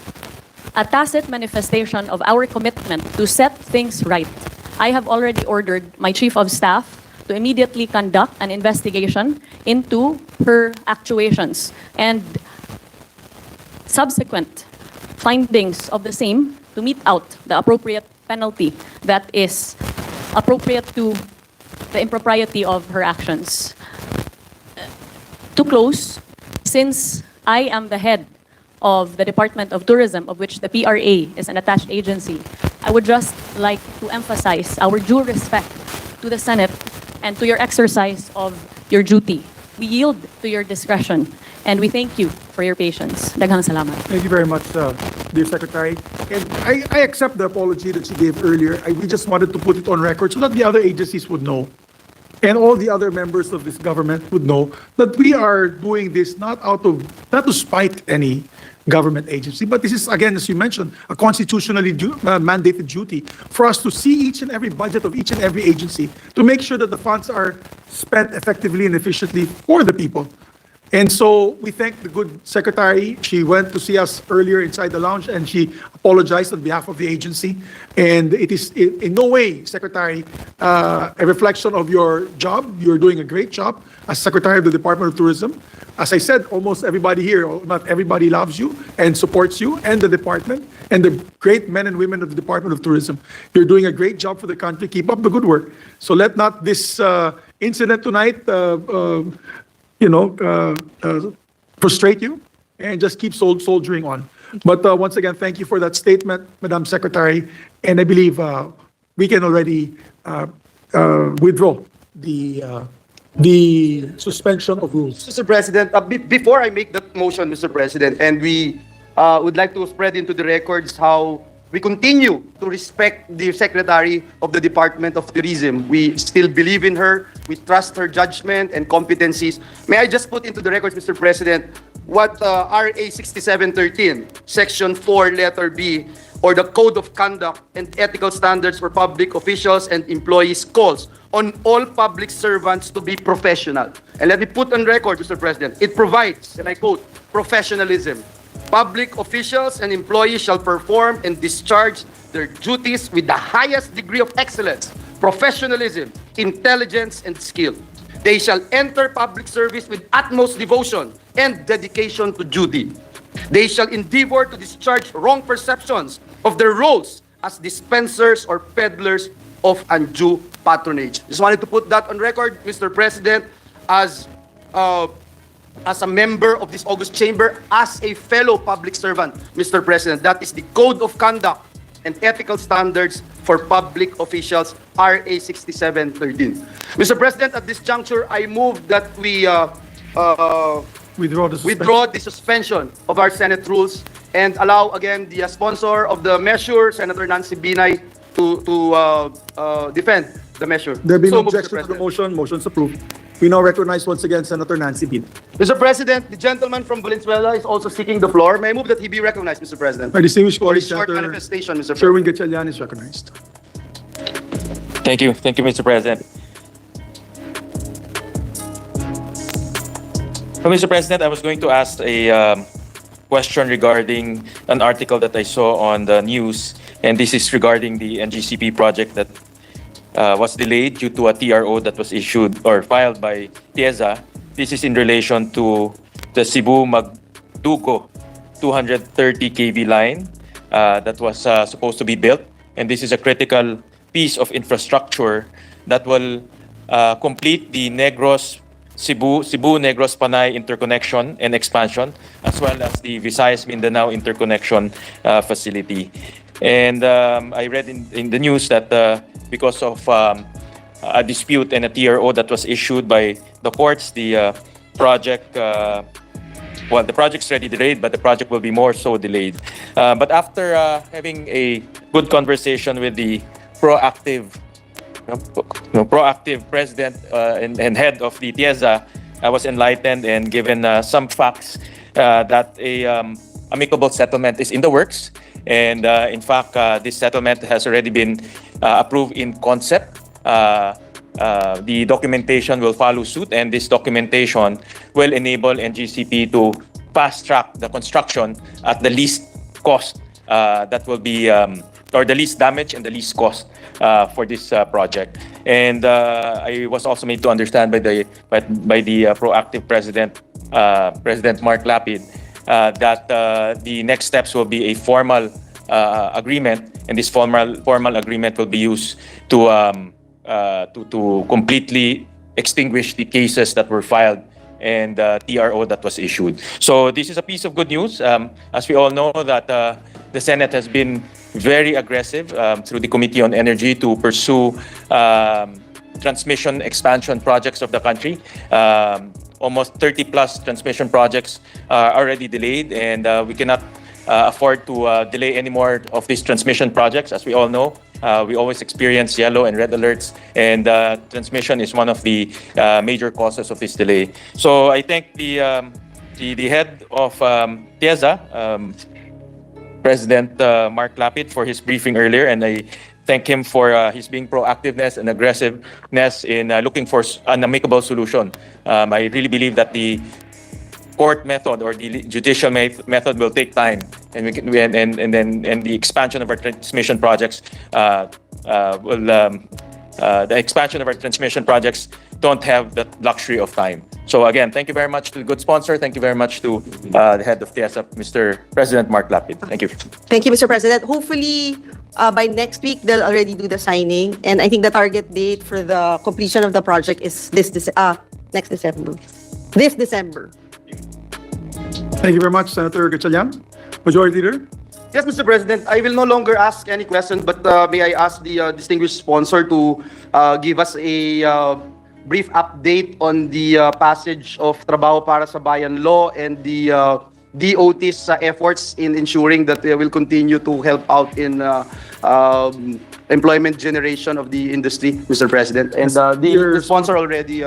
a tacit manifestation of our commitment to set things right, I have already ordered my Chief of Staff to immediately conduct an investigation into her actuations and subsequent findings of the same to mete out the appropriate penalty that is appropriate to the impropriety of her actions. To close, since I am the head of the Department of Tourism, of which the PRA is an attached agency, I would just like to emphasize our due respect to the Senate and to your exercise of your duty. We yield to your discretion, and we thank you for your patience. Daghang salamat. Thank you very much, dear Secretary. And I accept the apology that she gave earlier. We just wanted to put it on record so that the other agencies would know, and all the other members of this government would know that we are doing this not to spite any government agency, but this is, again, as you mentioned, a constitutionally mandated duty for us to see each and every budget of each and every agency to make sure that the funds are spent effectively and efficiently for the people. And so we thank the good secretary. She went to see us earlier inside the lounge and she apologized on behalf of the agency. And it is in no way, Secretary, a reflection of your job. You're doing a great job as Secretary of the Department of Tourism. As I said, almost everybody here, not everybody loves you and supports you and the department and the great men and women of the Department of Tourism. You're doing a great job for the country. Keep up the good work. So let not this incident tonight frustrate you, and just keep soldiering on. But once again, thank you for that statement, Madam Secretary, and I believe we can already withdraw the suspension of rules. Mr. President, before I make that motion, Mr. President, and we would like to spread into the records how we continue to respect the Secretary of the Department of Tourism. We still believe in her. We trust her judgment and competencies. May I just put into the records, Mr. President, what RA 6713, Section 4, Letter B, or the Code of Conduct and Ethical Standards for Public Officials and Employees calls on all public servants to be professional. And let me put on record, Mr. President, it provides, and I quote, professionalism. Public officials and employees shall perform and discharge their duties with the highest degree of excellence, professionalism, intelligence, and skill. They shall enter public service with utmost devotion and dedication to duty. They shall endeavor to discharge wrong perceptions of their roles as dispensers or peddlers of undue patronage. Just wanted to put that on record, Mr. President, as as a member of this august chamber, as a fellow public servant, Mr. President. That is the Code of Conduct and Ethical Standards for Public Officials, RA 6713. Mr. President, at this juncture, I move that we Withdraw the suspension. withdraw the suspension of our Senate rules and allow again the sponsor of the measure, Senator Nancy Binay, to defend the measure. There being So no moved, Mr. objection to the President. motion, motion's approved. We now recognize once again Senator Nancy Binay. Mr. President, the gentleman from Valenzuela is also seeking the floor. May I move that he be recognized, Mr. President? My distinguished For colleague, his short Senator manifestation, Mr. President. Sherwin Gatchalian is recognized. Thank you, Mr. President. So, Mr. President, I was going to ask a question regarding an article that I saw on the news, and this is regarding the NGCP project that was delayed due to a TRO that was issued or filed by TIEZA. This is in relation to the Cebu-Magdugo 230 kV line that was supposed to be built, and this is a critical piece of infrastructure that will complete the Cebu-Negros Panay interconnection and expansion, as well as the Visayas-Mindanao interconnection facility. And I read in the news that because of a dispute and a TRO that was issued by the courts, the project, well, the project's already delayed, but the project will be more so delayed. But after having a good conversation with the proactive president and head of the TIEZA, I was enlightened and given some facts that a amicable settlement is in the works. And in fact, this settlement has already been approved in concept. The documentation will follow suit, and this documentation will enable NGCP to fast-track the construction at the least cost that will be, or the least damage and the least cost for this project. And I was also made to understand by the proactive president, President Mark Lapid, that the next steps will be a formal agreement, and this formal agreement will be used to completely extinguish the cases that were filed and TRO that was issued. So this is a piece of good news. As we all know that the Senate has been very aggressive through the Committee on Energy to pursue transmission expansion projects of the country. Almost 30 plus transmission projects are already delayed, and we cannot afford to delay any more of these transmission projects. As we all know, we always experience yellow and red alerts, and transmission is one of the major causes of this delay. So I thank the head of TIEZA, President Mark Lapid, for his briefing earlier, and I thank him for his being proactiveness and aggressiveness in looking for an amicable solution. I really believe that the court method or the judicial method will take time, and the expansion of our transmission projects the expansion of our transmission projects don't have the luxury of time. So again, thank you very much to the good sponsor. Thank you very much to the head of TIEZA, Mr. President Mark Lapid. Thank you. Thank you, Mr. President. Hopefully, by next week, they'll already do the signing. And I think the target date for the completion of the project is next December. This December. Thank you very much, Senator Gatchalian. Majority Leader? Yes, Mr. President, I will no longer ask any question, but may I ask the distinguished sponsor to give us a brief update on the passage of Trabaho para sa Bayan law and the DOT's efforts in ensuring that they will continue to help out in employment generation of the industry, Mr. President. And the sponsor already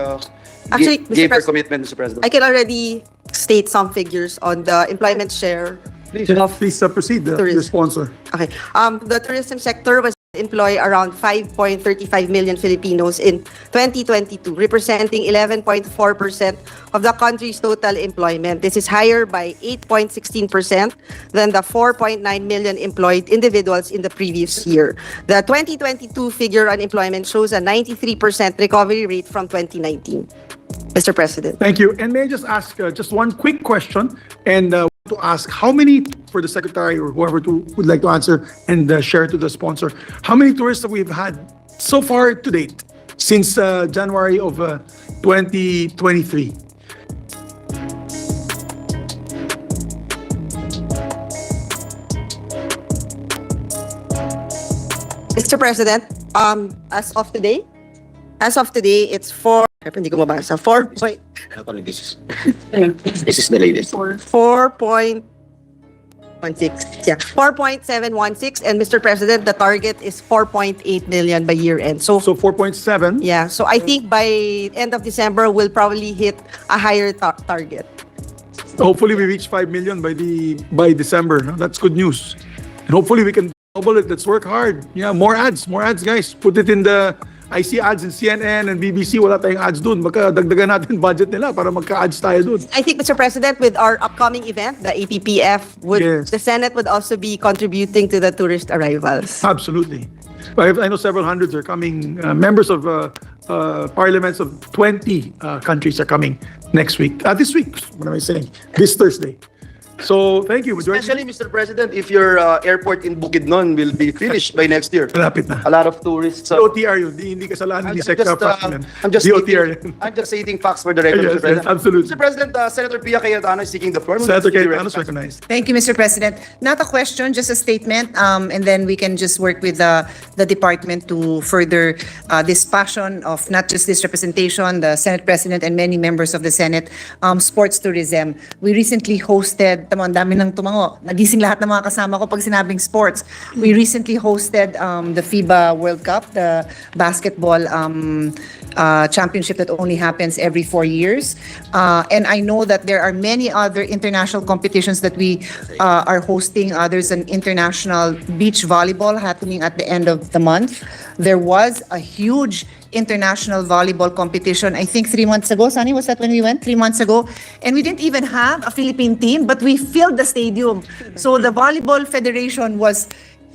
Actually, gave her Mr. commitment, Mr. President. I can already state some figures on the employment share. Please proceed, the sponsor. Okay. The tourism sector was employ around 5.35 million Filipinos in 2022, representing 11.4% of the country's total employment. This is higher by 8.16% than the 4.9 million employed individuals in the previous year. The 2022 figure on employment shows a 93% recovery rate from 2019. Mr. President. Thank you. And may I just ask just one quick question, and to ask how many, for the secretary or whoever would like to answer and share to the sponsor, how many tourists that we've had so far to date since January of 2023? Mr. President, as of today, it's hindi ko mabasa, 4.16. This is the latest. 4.716, and Mr. President, the target is 4.8 million by year end. So 4.7. yeah, so I think by end of December, we'll probably hit a higher target. Hopefully we reach 5 million by December. No? That's good news. And hopefully we can double it. Let's work hard. Yeah, more ads, guys. Put it in the... I see ads in CNN and BBC, wala tayong ads dun. Magkadagdagan natin budget nila para magka-ads tayo dun. I think, Mr. President, with our upcoming event, the APPF, Yes. the Senate would also be contributing to the tourist arrivals. Absolutely. I know several hundreds are coming. Members of parliaments of 20 countries are coming next week. This week, what am I saying? This Thursday. So, thank you. Especially, Mr. President, if your airport in Bukidnon will be finished by next year. Malapit na. A lot of tourists. DOTR yun. Hindi kasalanan ni Secretary President. I'm just DOTR stating, I'm just stating facts for the record, Yes, Mr. President. yes, absolutely. Mr. President, Senator Pia Cayetano is seeking the floor. Senator Cayetano is recognized. Thank you, Mr. President. Not a question, just a statement, and then we can just work with the department to further this passion of not just this representation, the Senate President and many members of the Senate, sports tourism. We recently hosted, ang dami ng tumango, nagising lahat ng mga kasama ko pag sinabing sports. We recently hosted the FIBA World Cup, the basketball championship that only happens every 4 years. And I know that there are many other international competitions that we are hosting. There's an international beach volleyball happening at the end of the month. There was a huge international volleyball competition, I think 3 months ago. Sunny, was that when we went? 3 months ago. And we didn't even have a Philippine team, but we filled the stadium. So the Volleyball Federation was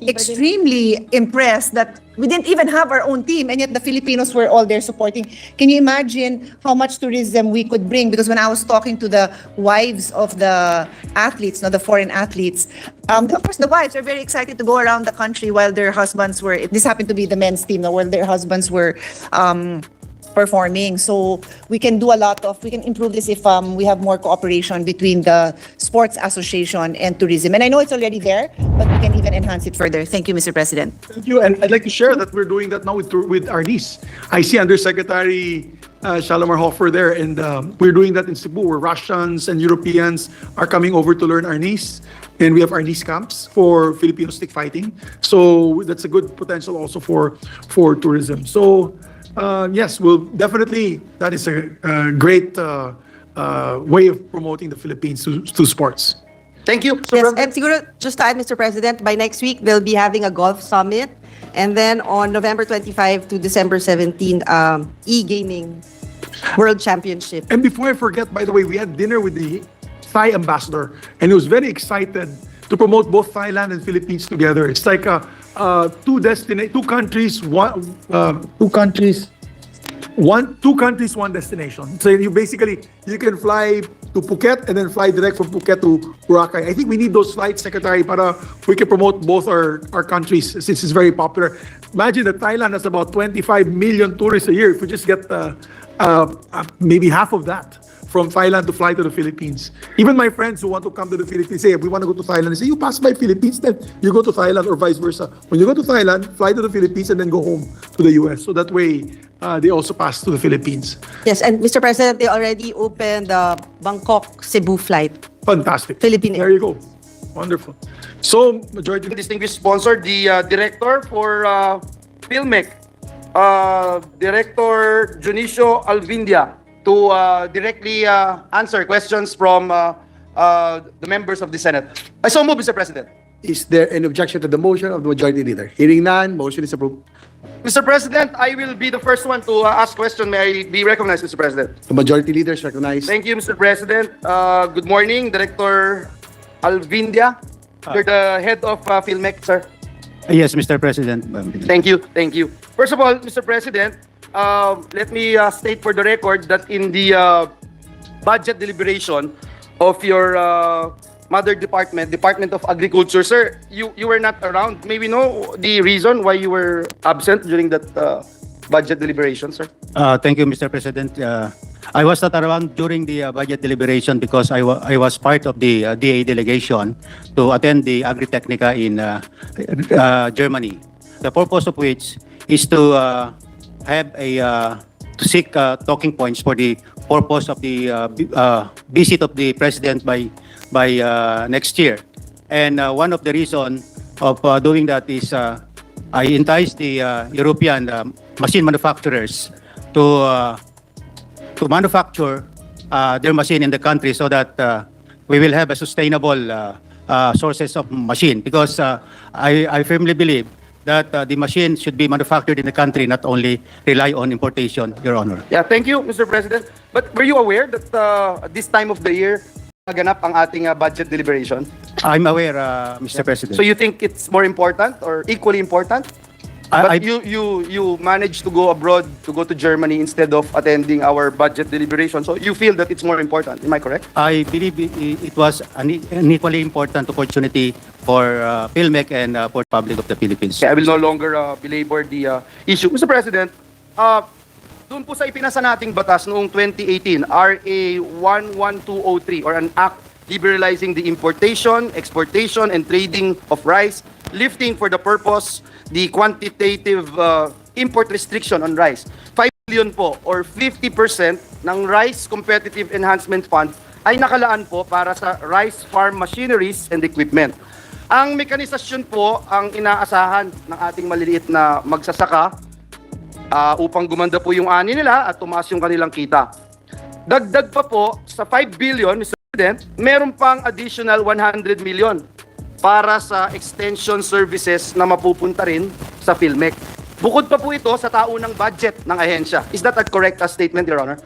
extremely impressed that we didn't even have our own team, and yet the Filipinos were all there supporting. Can you imagine how much tourism we could bring? Because when I was talking to the wives of the athletes, the foreign athletes, of course the wives are very excited to go around the country while their husbands were, this happened to be the men's team, while their husbands were performing. So we can do we can improve this if we have more cooperation between the sports association and tourism. And I know it's already there, but we can even enhance it further. Thank you, Mr. President. Thank you. And I'd like to share that we're doing that now with Arnis. I see Undersecretary Shalimar Hofer there, and we're doing that in Cebu, where Russians and Europeans are coming over to learn Arnis. And we have Arnis camps for Filipino stick fighting. So that's a good potential also for tourism. So yes, we'll definitely, that is a great way of promoting the Philippines to sports. Thank you. Yes, and siguro, just to add, Mr. President, by next week, they'll be having a golf summit. And then on November 25 to December 17, e-gaming World Championship. And before I forget, by the way, we had dinner with the Thai ambassador, and he was very excited to promote both Thailand and Philippines together. It's like two countries, one destination. So you can fly to Phuket and then fly direct from Phuket to Boracay. I think we need those flights, Secretary, para we can promote both our countries since it's very popular. Imagine that Thailand has about 25 million tourists a year. If we just get maybe half of that from Thailand to fly to the Philippines. Even my friends who want to come to the Philippines say, if we want to go to Thailand, they say, you pass by Philippines, then you go to Thailand, or vice versa. When you go to Thailand, fly to the Philippines and then go home to the US. So that way, they also pass to the Philippines. Yes, and Mr. President, they already opened the Bangkok-Cebu flight. Fantastic. Philippine There you go. Wonderful. So, majority... Distinguished sponsor, the Director for Filmic, Director Junicio Alvindia, to directly answer questions from the members of the Senate. I so move, Mr. President. Is there an objection to the motion of the Majority Leader? Hearing none, motion is approved. Mr. President, I will be the first one to ask question. May I be recognized, Mr. President? The Majority Leader is recognized. Thank you, Mr. President. Good morning, Director Alvindia. You're the head of Filmec, sir. Yes, Mr. President. Thank you. Thank you. First of all, Mr. President, let me state for the record that in the budget deliberation of your mother department, Department of Agriculture, sir, you were not around. May we know the reason why you were absent during that budget deliberation, sir? Thank you, Mr. President. I was not around during the budget deliberation because I was part of the DA delegation to attend the Agritechnica in Germany. the purpose of which is to have to seek talking points for the purpose of the visit of the president by next year. And one of the reason of doing that is I entice the European machine manufacturers to manufacture their machine in the country so that we will have a sustainable sources of machine, because I firmly believe that the machine should be manufactured in the country, not only rely on importation, Your Honor. Yeah, thank you, Mr. President. But were you aware that at this time of the year, naganap ang ating budget deliberation? I'm aware, Mr. President. So you think it's more important or equally important? But you managed to go abroad, to go to Germany instead of attending our budget deliberation. So you feel that it's more important. Am I correct? I believe it was an equally important opportunity for PhilMec and for the public of the Philippines. Okay, I will no longer belabor the issue. Mr. President, doon po sa ipinasa nating batas noong 2018, RA 11203, or an act liberalizing the importation, exportation, and trading of rice, lifting for the purpose the quantitative import restriction on rice. 5 billion po, or 50% ng Rice Competitive Enhancement Fund ay nakalaan po para sa rice farm machineries and equipment. Ang mekanisasyon po ang inaasahan ng ating maliliit na magsasaka upang gumanda po yung ani nila at tumaas yung kanilang kita. Dagdag pa po sa 5 billion, Mr. President, meron pang additional 100 million para sa extension services na mapupunta rin sa PhilMec. Bukod pa po ito sa taunang budget ng ahensya. Is that a correct statement, Your Honor?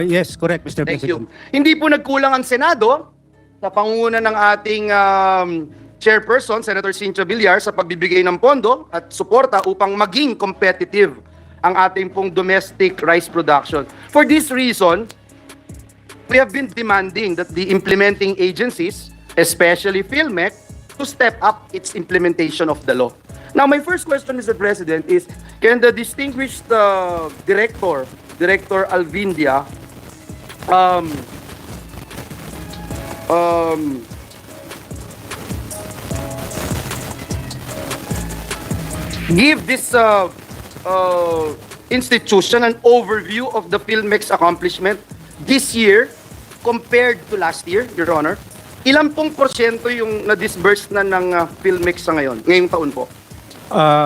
Yes, correct, Mr. Thank President. you. Hindi po nagkulang ang Senado sa pangunguna ng ating chairperson, Senator Tulfo Villar, sa pagbibigay ng pondo at suporta upang maging competitive ang ating pong domestic rice production. For this reason, we have been demanding that the implementing agencies, especially PhilMec, to step up its implementation of the law. Now, my first question, Mr. President, is can the distinguished Director Alvindia, give this institution an overview of the PhilMec's accomplishment this year compared to last year, Your Honor? Ilan pong porsyento yung na-disburse na ng PhilMec sa ngayong taon po?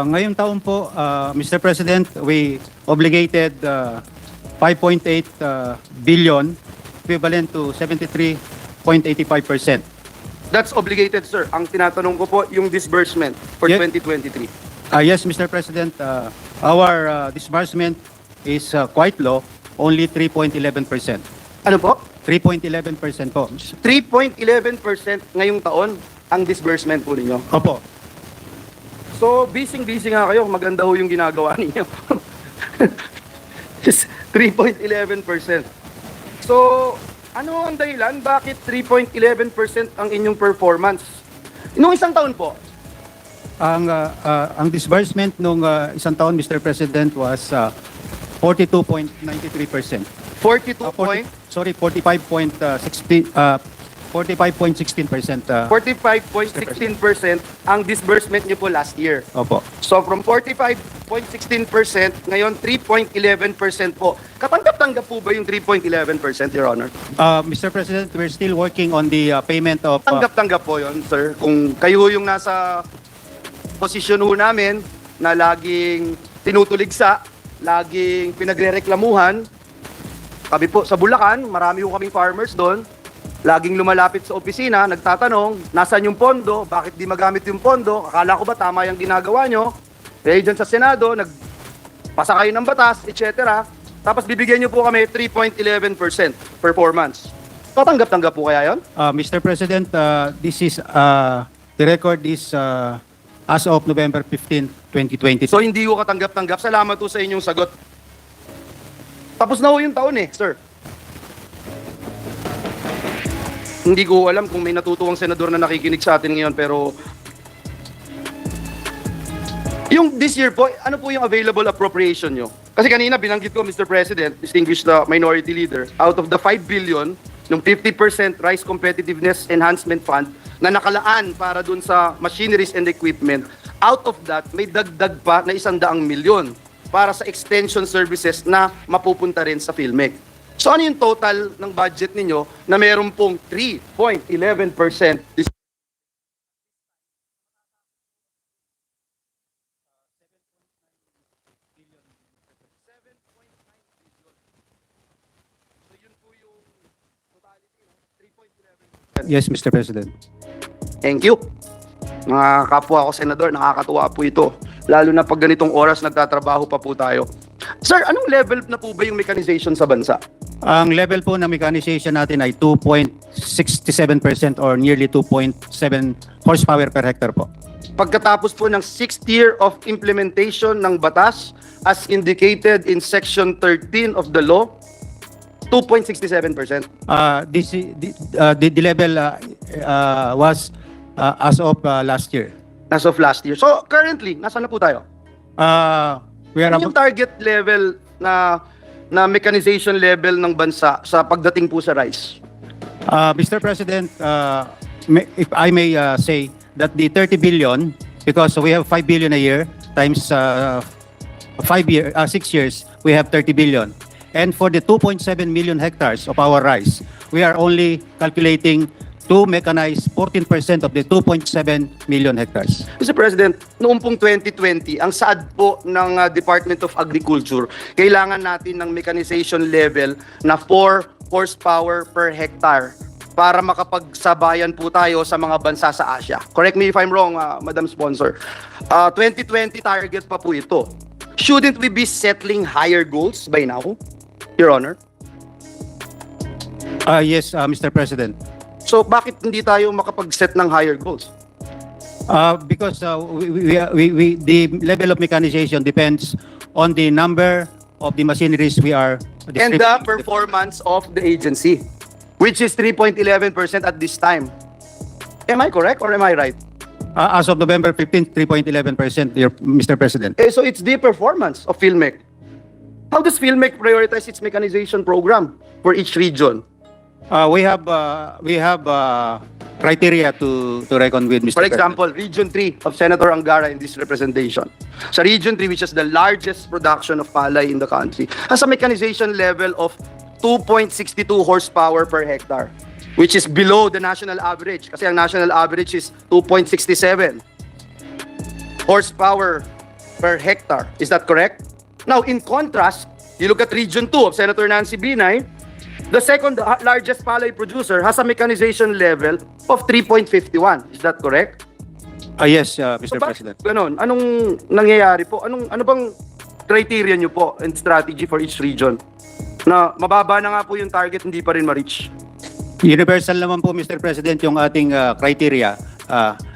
Ngayong taon po, Mr. President, we obligated 5.8 billion, equivalent to 73.85%. That's obligated, sir. Ang tinatanong ko po, yung disbursement for 2023. Yes, Mr. President, our disbursement is quite low, only 3.11%. Ano po? 3.11% po. 3.11% ngayong taon ang disbursement po ninyo. Opo. So, busy nga kayo. Maganda ho yung ginagawa ninyo. 3.11%. So, ano ang dahilan? Bakit 3.11% ang inyong performance? Noong isang taon po? Ang disbursement nung isang taon, Mr. President, was 42.93%. 45.16%. 45.16% ang disbursement niyo po last year. Opo. So from 45.16%, ngayon 3.11% po. Katanggap-tanggap po ba yung 3.11%, Your Honor? Mr. President, we're still working on the payment of... Tanggap-tanggap po yun, sir. Kung kayo yung nasa posisyon ho namin na laging tinutuligsa, laging pinagrereklamuhan, kami po sa Bulacan, marami ho kaming farmers doon, laging lumalapit sa opisina, nagtatanong, nasaan yung pondo, bakit di magamit yung pondo, akala ko ba tama yung ginagawa nyo, eh dyan sa Senado, nagpasa kayo ng batas, etc. Tapos bibigyan nyo po kami 3.11% performance. Tatanggap-tanggap po kaya yon? Mr. President, this is, the record is as of November 15, 2020. So hindi ko katanggap-tanggap. Salamat po sa inyong sagot. Tapos na ho yung taon sir. Hindi ko alam kung may natutuwang senador na nakikinig sa atin ngayon, pero yung this year po, ano po yung available appropriation nyo? Kasi kanina binanggit ko, Mr. President, distinguished minority leader, out of the 5 billion, yung 50% Rice Competitiveness Enhancement Fund na nakalaan para dun sa machineries and equipment, Out of that, may dagdag pa na 100 milyon para sa extension services na mapupunta rin sa PhilMec. So ano yung total ng budget ninyo na meron pong 3.11%? Yes, Mr. President. Thank you. Mga kapwa ko senador, nakakatuwa po ito. Lalo na pag ganitong oras nagtatrabaho pa po tayo. Sir, anong level na po ba yung mechanization sa bansa? Ang level po ng mechanization natin ay 2.67% or nearly 2.7 horsepower per hectare po. Pagkatapos po ng 6th year of implementation ng batas as indicated in Section 13 of the law, 2.67%. The level was as of last year. As of last year. So currently, nasaan na po tayo? We are Ano yung target level na mechanization level ng bansa sa pagdating po sa rice? Mr. President, if I may say that the 30 billion, because we have 5 billion a year times 6 years, we have 30 billion. And for the 2.7 million hectares of our rice, we are only calculating to mechanize 14% of the 2.7 million hectares. Mr. President, noong pong 2020, ang saad po ng Department of Agriculture, kailangan natin ng mechanization level na 4 horsepower per hectare para makapagsabayan po tayo sa mga bansa sa Asia. Correct me if I'm wrong, Madam Sponsor. 2020 target pa po ito. Shouldn't we be settling higher goals by now, Your Honor? Yes, Mr. President. So bakit hindi tayo makapag-set ng higher goals? Because the level of mechanization depends on the number of the machineries we are And the performance of the agency, which is 3.11% at this time. Am I correct or am I right? As of November 15th, 3.11%, Mr. President. So it's the performance of PhilMec. How does PhilMec prioritize its mechanization program for each region? We have criteria to reckon with, Mr. For example, Region 3 of Senator Angara in this representation. Sa Region 3, which is the largest production of palay in the country, has a mechanization level of 2.62 horsepower per hectare, which is below the national average. Kasi ang national average is 2.67 horsepower per hectare. Is that correct? Now, in contrast, you look at Region 2 of Senator Nancy Binay, the second largest palay producer has a mechanization level of 3.51. Is that correct? Yes, Mr. President. Ganon. Anong nangyayari po? Ano bang criteria nyo po and strategy for each region? Na mababa na nga po yung target, hindi pa rin ma-reach. Universal naman po, Mr. President, yung ating criteria.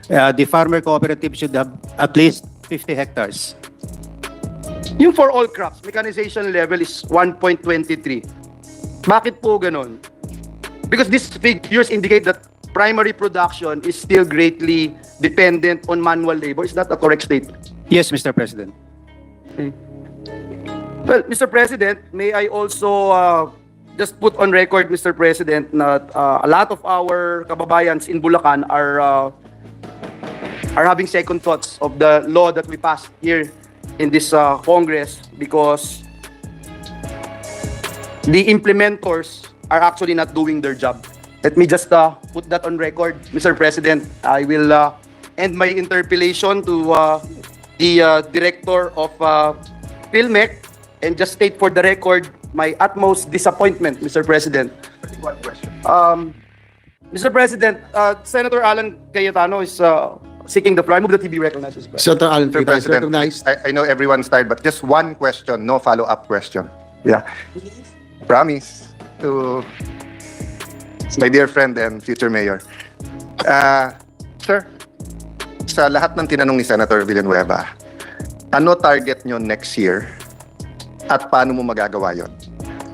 The farmer cooperative should have at least 50 hectares. Yung for all crops, mechanization level is 1.23. Bakit po ganon? Because these figures indicate that primary production is still greatly dependent on manual labor. Is that a correct statement? Yes, Mr. President. Okay. Well, Mr. President, may I also just put on record, Mr. President, that a lot of our kababayans in Bulacan are having second thoughts of the law that we passed here in this Congress because the implementors are actually not doing their job. Let me just put that on record, Mr. President. I will end my interpellation to the Director of PhilMec and just state for the record my utmost disappointment, Mr. President. One question. Mr. President, Senator Alan Cayetano is seeking the floor. I move that he be recognized as President. Senator Alan, Mr. President, recognized. I know everyone's tired, but just one question, no follow-up question. Yeah. Promise to my dear friend and future mayor. Sir, sa lahat ng tinanong ni Senator Villanueva, ano target nyo next year at paano mo magagawa yon?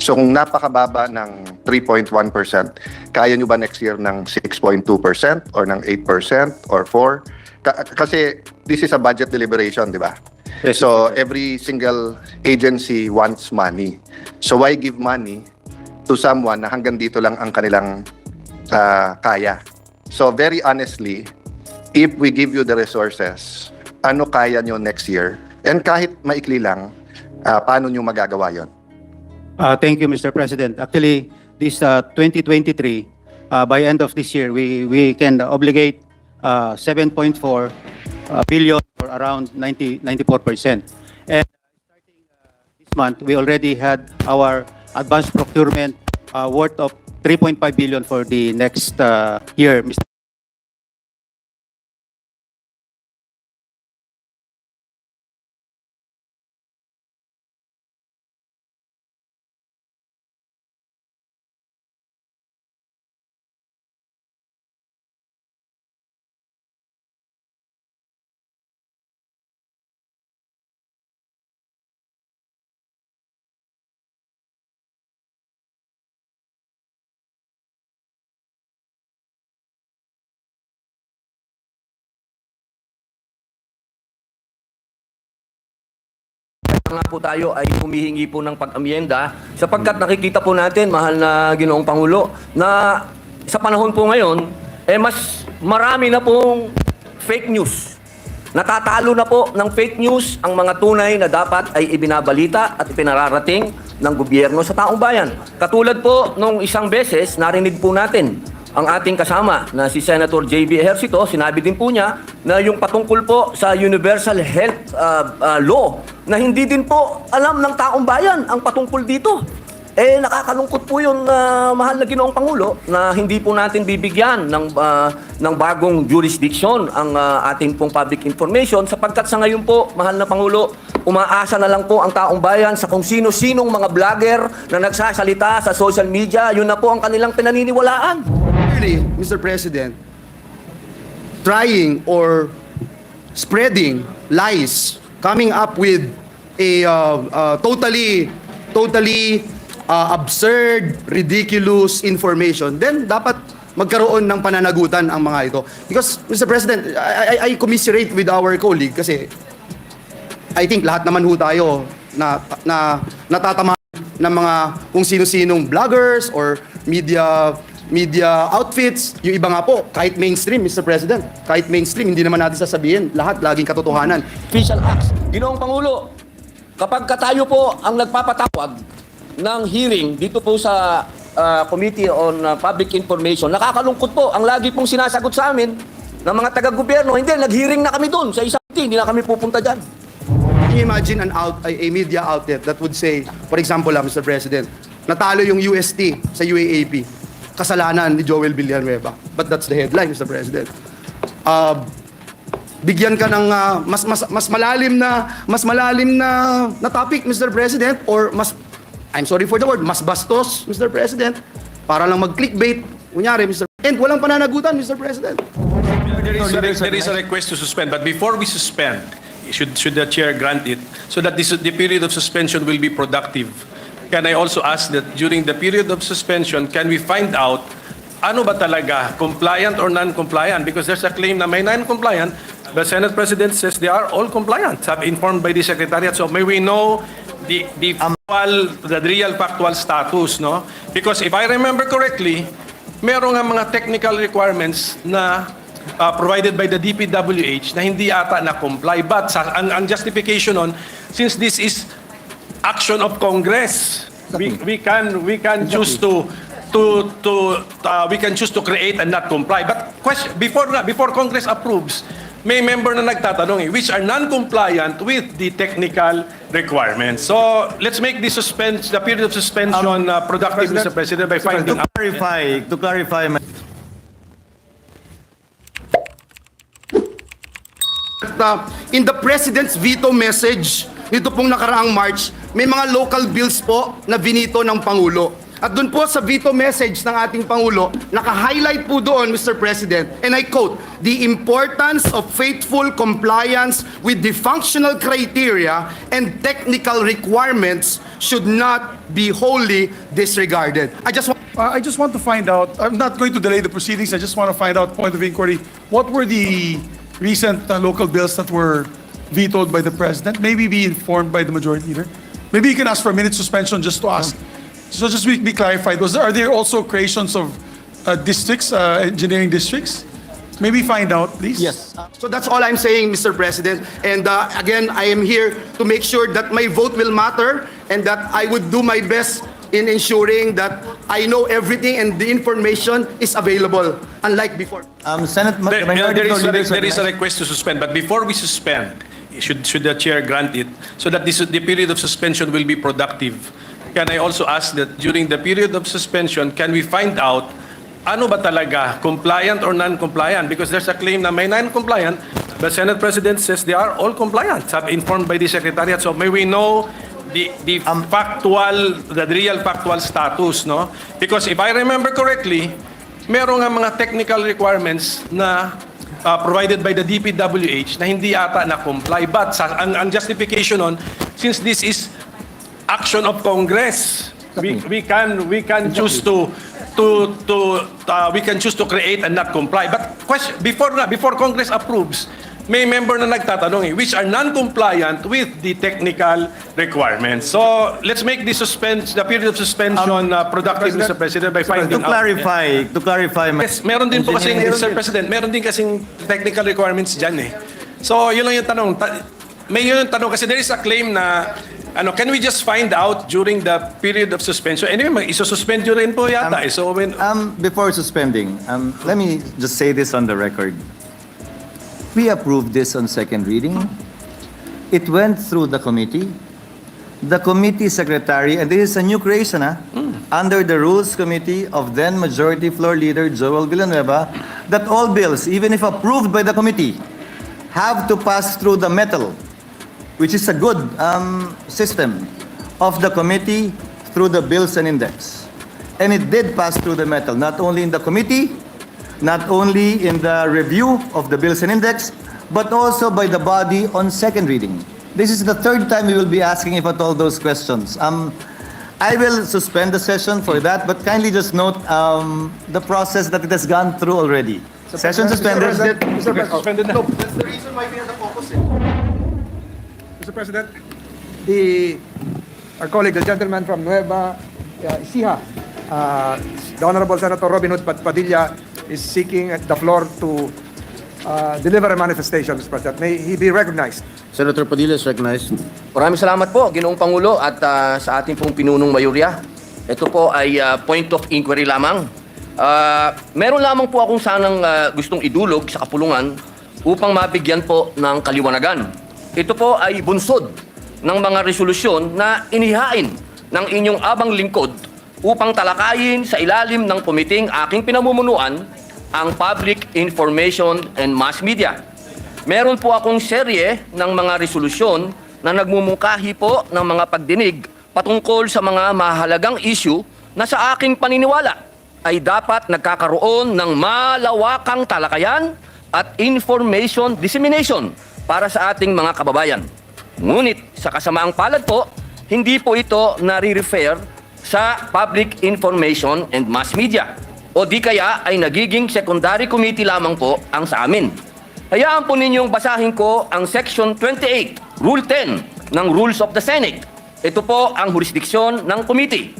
So kung napakababa ng 3.1%, kaya nyo ba next year ng 6.2% or ng 8% or 4%? Kasi this is a budget deliberation, di ba? Yes, So every single agency wants money. So why give money to someone na hanggang dito lang ang kanilang kaya? So very honestly, if we give you the resources ano kaya nyo next year? And kahit maikli lang, paano nyo magagawa yon? Thank you, Mr. President. Actually, this 2023, by end of this year, we can obligate 7.4 billion, or around 94%. And starting this month, we already had our advanced procurement worth of 3.5 billion for the next year, Mr. Nga po tayo ay humihingi po ng pag-amyenda sapagkat nakikita po natin, mahal na Ginoong Pangulo, na sa panahon po ngayon, mas marami na pong fake news. Natatalo na po ng fake news ang mga tunay na dapat ay ibinabalita at ipinararating ng gobyerno sa taong bayan. Katulad po nung isang beses, narinig po natin ang ating kasama na si Senator J.B. Ejercito, sinabi din po niya na yung patungkol po sa Universal Health Law na hindi din po alam ng taong bayan ang patungkol dito. Nakakalungkot po yun, mahal na Ginoong Pangulo, na hindi po natin bibigyan ng bagong jurisdiction ang ating pong public information sapagkat sa ngayon po, mahal na Pangulo, umaasa na lang po ang taong bayan sa kung sino-sinong mga vlogger na nagsasalita sa social media, yun na po ang kanilang pinaniniwalaan. Really, Mr. President, trying or spreading lies, coming up with a totally absurd, ridiculous information, then dapat magkaroon ng pananagutan ang mga ito. Because, Mr. President, I commiserate with our colleague kasi I think lahat naman ho tayo na natatama ng mga kung sino-sinong vloggers or media outfits. Yung iba nga po, kahit mainstream, Mr. President, kahit mainstream, hindi naman natin sasabihin lahat laging katotohanan. Official acts. Ginoong Pangulo, kapag tayo po ang nagpapatawag ng hearing dito po sa Committee on Public Information, nakakalungkot po. Ang lagi pong sinasagot sa amin ng mga taga-gobyerno, hindi, nag-hearing na kami doon sa isang hindi na kami pupunta dyan. Can you imagine a media outlet that would say, for example, Mr. President, natalo yung UST sa UAAP, kasalanan ni Joel Villanueva. But that's the headline, Mr. President. Bigyan ka ng mas malalim na topic, Mr. President, or I'm sorry for the word, mas bastos, Mr. President, para lang mag-clickbait, kunyari, Mr. And walang pananagutan, Mr. President. There is a request to suspend, but before we suspend, should the chair grant it, so that the period of suspension will be productive, can I also ask that during the period of suspension, can we find out ano ba talaga, compliant or non-compliant? Because there's a claim na may non-compliant, the Senate President says they are all compliant, informed by the Secretariat. So may we know the real factual status, no? Because if I remember correctly, meron nga mga technical requirements na provided by the DPWH na hindi ata na-comply. But ang justification on, since this is action of Congress, we can choose to create and not comply. But before Congress approves, may member na nagtatanong which are non-compliant with the technical requirements. So let's make the period of suspension productive, Mr. President, by finding out. To clarify, In the President's veto message, nito pong nakaraang March, may mga local bills po na binito ng Pangulo. At doon po sa veto message ng ating Pangulo, naka-highlight po doon, Mr. President, and I quote, "The importance of faithful compliance with the functional criteria and technical requirements should not be wholly disregarded." I just want to find out, I'm not going to delay the proceedings, I just want to find out, point of inquiry, what were the recent local bills that were vetoed by the President? Maybe be informed by the Majority Leader. Maybe you can ask for a minute suspension just to ask. So just be clarified, are there also creations of districts, engineering districts? May we find out, please? Yes. So that's all I'm saying, Mr. President. And again, I am here to make sure that my vote will matter and that I would do my best in ensuring that I know everything and the information is available, unlike before. Senate, There is a request to suspend, but before we suspend, should the chair grant it, so that the period of suspension will be productive, can I also ask that during the period of suspension, can we find out ano ba talaga, compliant or non-compliant? Because there's a claim na may non-compliant, but Senate President says they are all compliant, informed by the Secretariat. So may we know the real factual status, no? Because if I remember correctly, merong nga mga technical requirements na provided by the DPWH na hindi ata na-comply. But ang justification on, since this is action of Congress, we can choose to create and not comply. But before Congress approves, may member na nagtatanong which are non-compliant with the technical requirements. So let's make the period of suspension productive, Mr. President, by finding out. To clarify, Yes, meron din po kasing, Mr. President, meron din kasing technical requirements dyan eh. So yun lang yung tanong. May yun yung tanong kasi there is a claim na can we just find out during the period of suspension? Anyway, isususpend nyo rin po yata. So when before suspending, let me just say this on the record. We approved this on second reading. It went through the committee. The committee secretary, and this is a new creation, under the Rules Committee of then Majority Floor Leader Joel Villanueva, that all bills, even if approved by the committee, have to pass through the metal, which is a good system of the committee through the bills and index. And it did pass through the metal, not only in the committee, not only in the review of the bills and index, but also by the body on second reading. This is the third time we will be asking if at all those questions. I will suspend the session for that, but kindly just note the process that it has gone through already. Session suspended. Mr. President, no, that's the reason why we had the focus. Mr. President, our colleague, the gentleman from Nueva Ecija, the Honorable Senator Robin Hood Padilla, is seeking the floor to deliver a manifestation, Mr. President. May he be recognized. Senator Padilla is recognized. Maraming salamat po, Ginoong Pangulo, at sa ating pong pinunong mayurya. Ito po ay point of inquiry lamang. Meron lamang po akong sanang gustong idulog sa kapulungan upang mabigyan po ng kaliwanagan. Ito po ay bunsod ng mga resolusyon na inihain ng inyong abang lingkod upang talakayin sa ilalim ng komiting aking pinamumunuan ang Public Information and Mass Media. Meron po akong serye ng mga resolusyon na nagmumungkahi po ng mga pagdinig patungkol sa mga mahalagang issue na sa aking paniniwala ay dapat nagkakaroon ng malawakang talakayan at information dissemination para sa ating mga kababayan. Ngunit sa kasamaang palad po, hindi po ito nare-refer sa Public Information and Mass Media o di kaya ay nagiging secondary committee lamang po ang sa amin. Hayaan po ninyong basahin ko ang Section 28, Rule 10 ng Rules of the Senate. Ito po ang jurisdiksyon ng committee.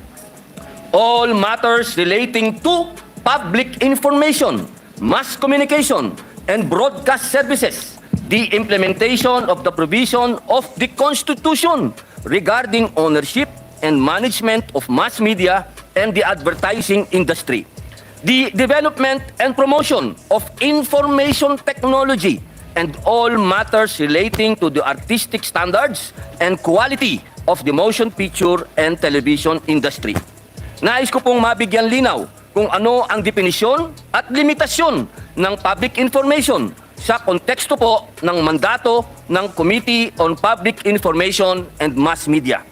All matters relating to public information, mass communication, and broadcast services, the implementation of the provision of the Constitution regarding ownership and management of mass media and the advertising industry, the development and promotion of information technology, and all matters relating to the artistic standards and quality of the motion picture and television industry. Nais ko pong mabigyan linaw kung ano ang definisyon at limitasyon ng public information sa konteksto po ng mandato ng Committee on Public Information and Mass Media.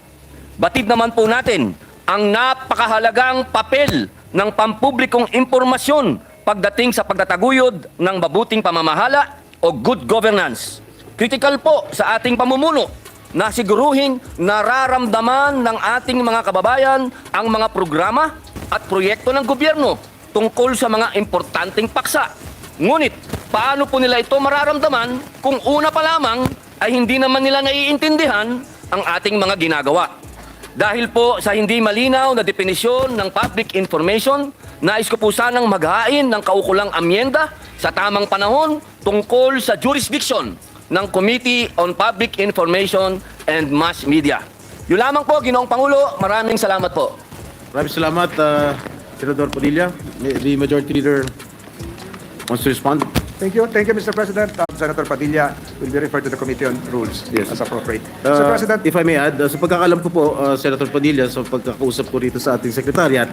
Batid naman po natin ang napakahalagang papel ng pampublikong impormasyon pagdating sa pagtataguyod ng mabuting pamamahala o good governance. Critical po sa ating pamumuno na siguruhin nararamdaman ng ating mga kababayan ang mga programa at proyekto ng gobyerno tungkol sa mga importanteng paksa. Ngunit, paano po nila ito mararamdaman kung una pa lamang ay hindi naman nila naiintindihan ang ating mga ginagawa? Dahil po sa hindi malinaw na definisyon ng public information, nais ko po sanang maghain ng kaukulang amyenda sa tamang panahon tungkol sa jurisdiction ng Committee on Public Information and Mass Media. Yun lamang po, Ginoong Pangulo. Maraming salamat po. Maraming salamat, Senador Padilla. The Majority Leader wants to respond. Thank you, Mr. President. Senator Padilla will be referred to the Committee on Rules as appropriate. Mr. President, If I may add, sa pagkakalam ko po, Senator Padilla, sa pagkakausap ko rito sa ating Secretariat,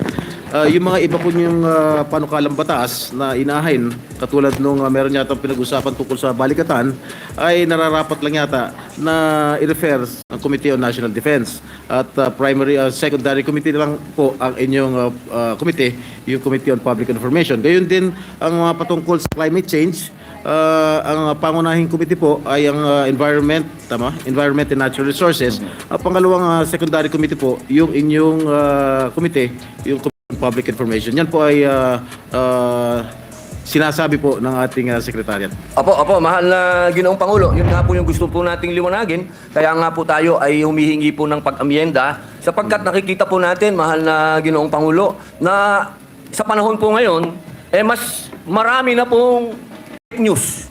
yung mga iba po yung panukalang batas na inahin, katulad nung meron yata pinag-usapan tungkol sa balikatan, ay nararapat lang yata na i-refer ang Committee on National Defense. At secondary committee lang po ang inyong committee, yung Committee on Public Information. Gayon din ang mga patungkol sa climate change. Ang pangunahing committee po ay ang Environment and Natural Resources. Ang pangalawang secondary committee po, yung inyong committee, yung Committee on Public Information. Yan po ay sinasabi po ng ating Secretariat. Opo, mahal na Ginoong Pangulo. Yun nga po yung gusto po nating liwanagin. Kaya nga po tayo ay humihingi po ng pag-amyenda sapagkat nakikita po natin, mahal na Ginoong Pangulo, na sa panahon po ngayon, mas marami na pong fake news.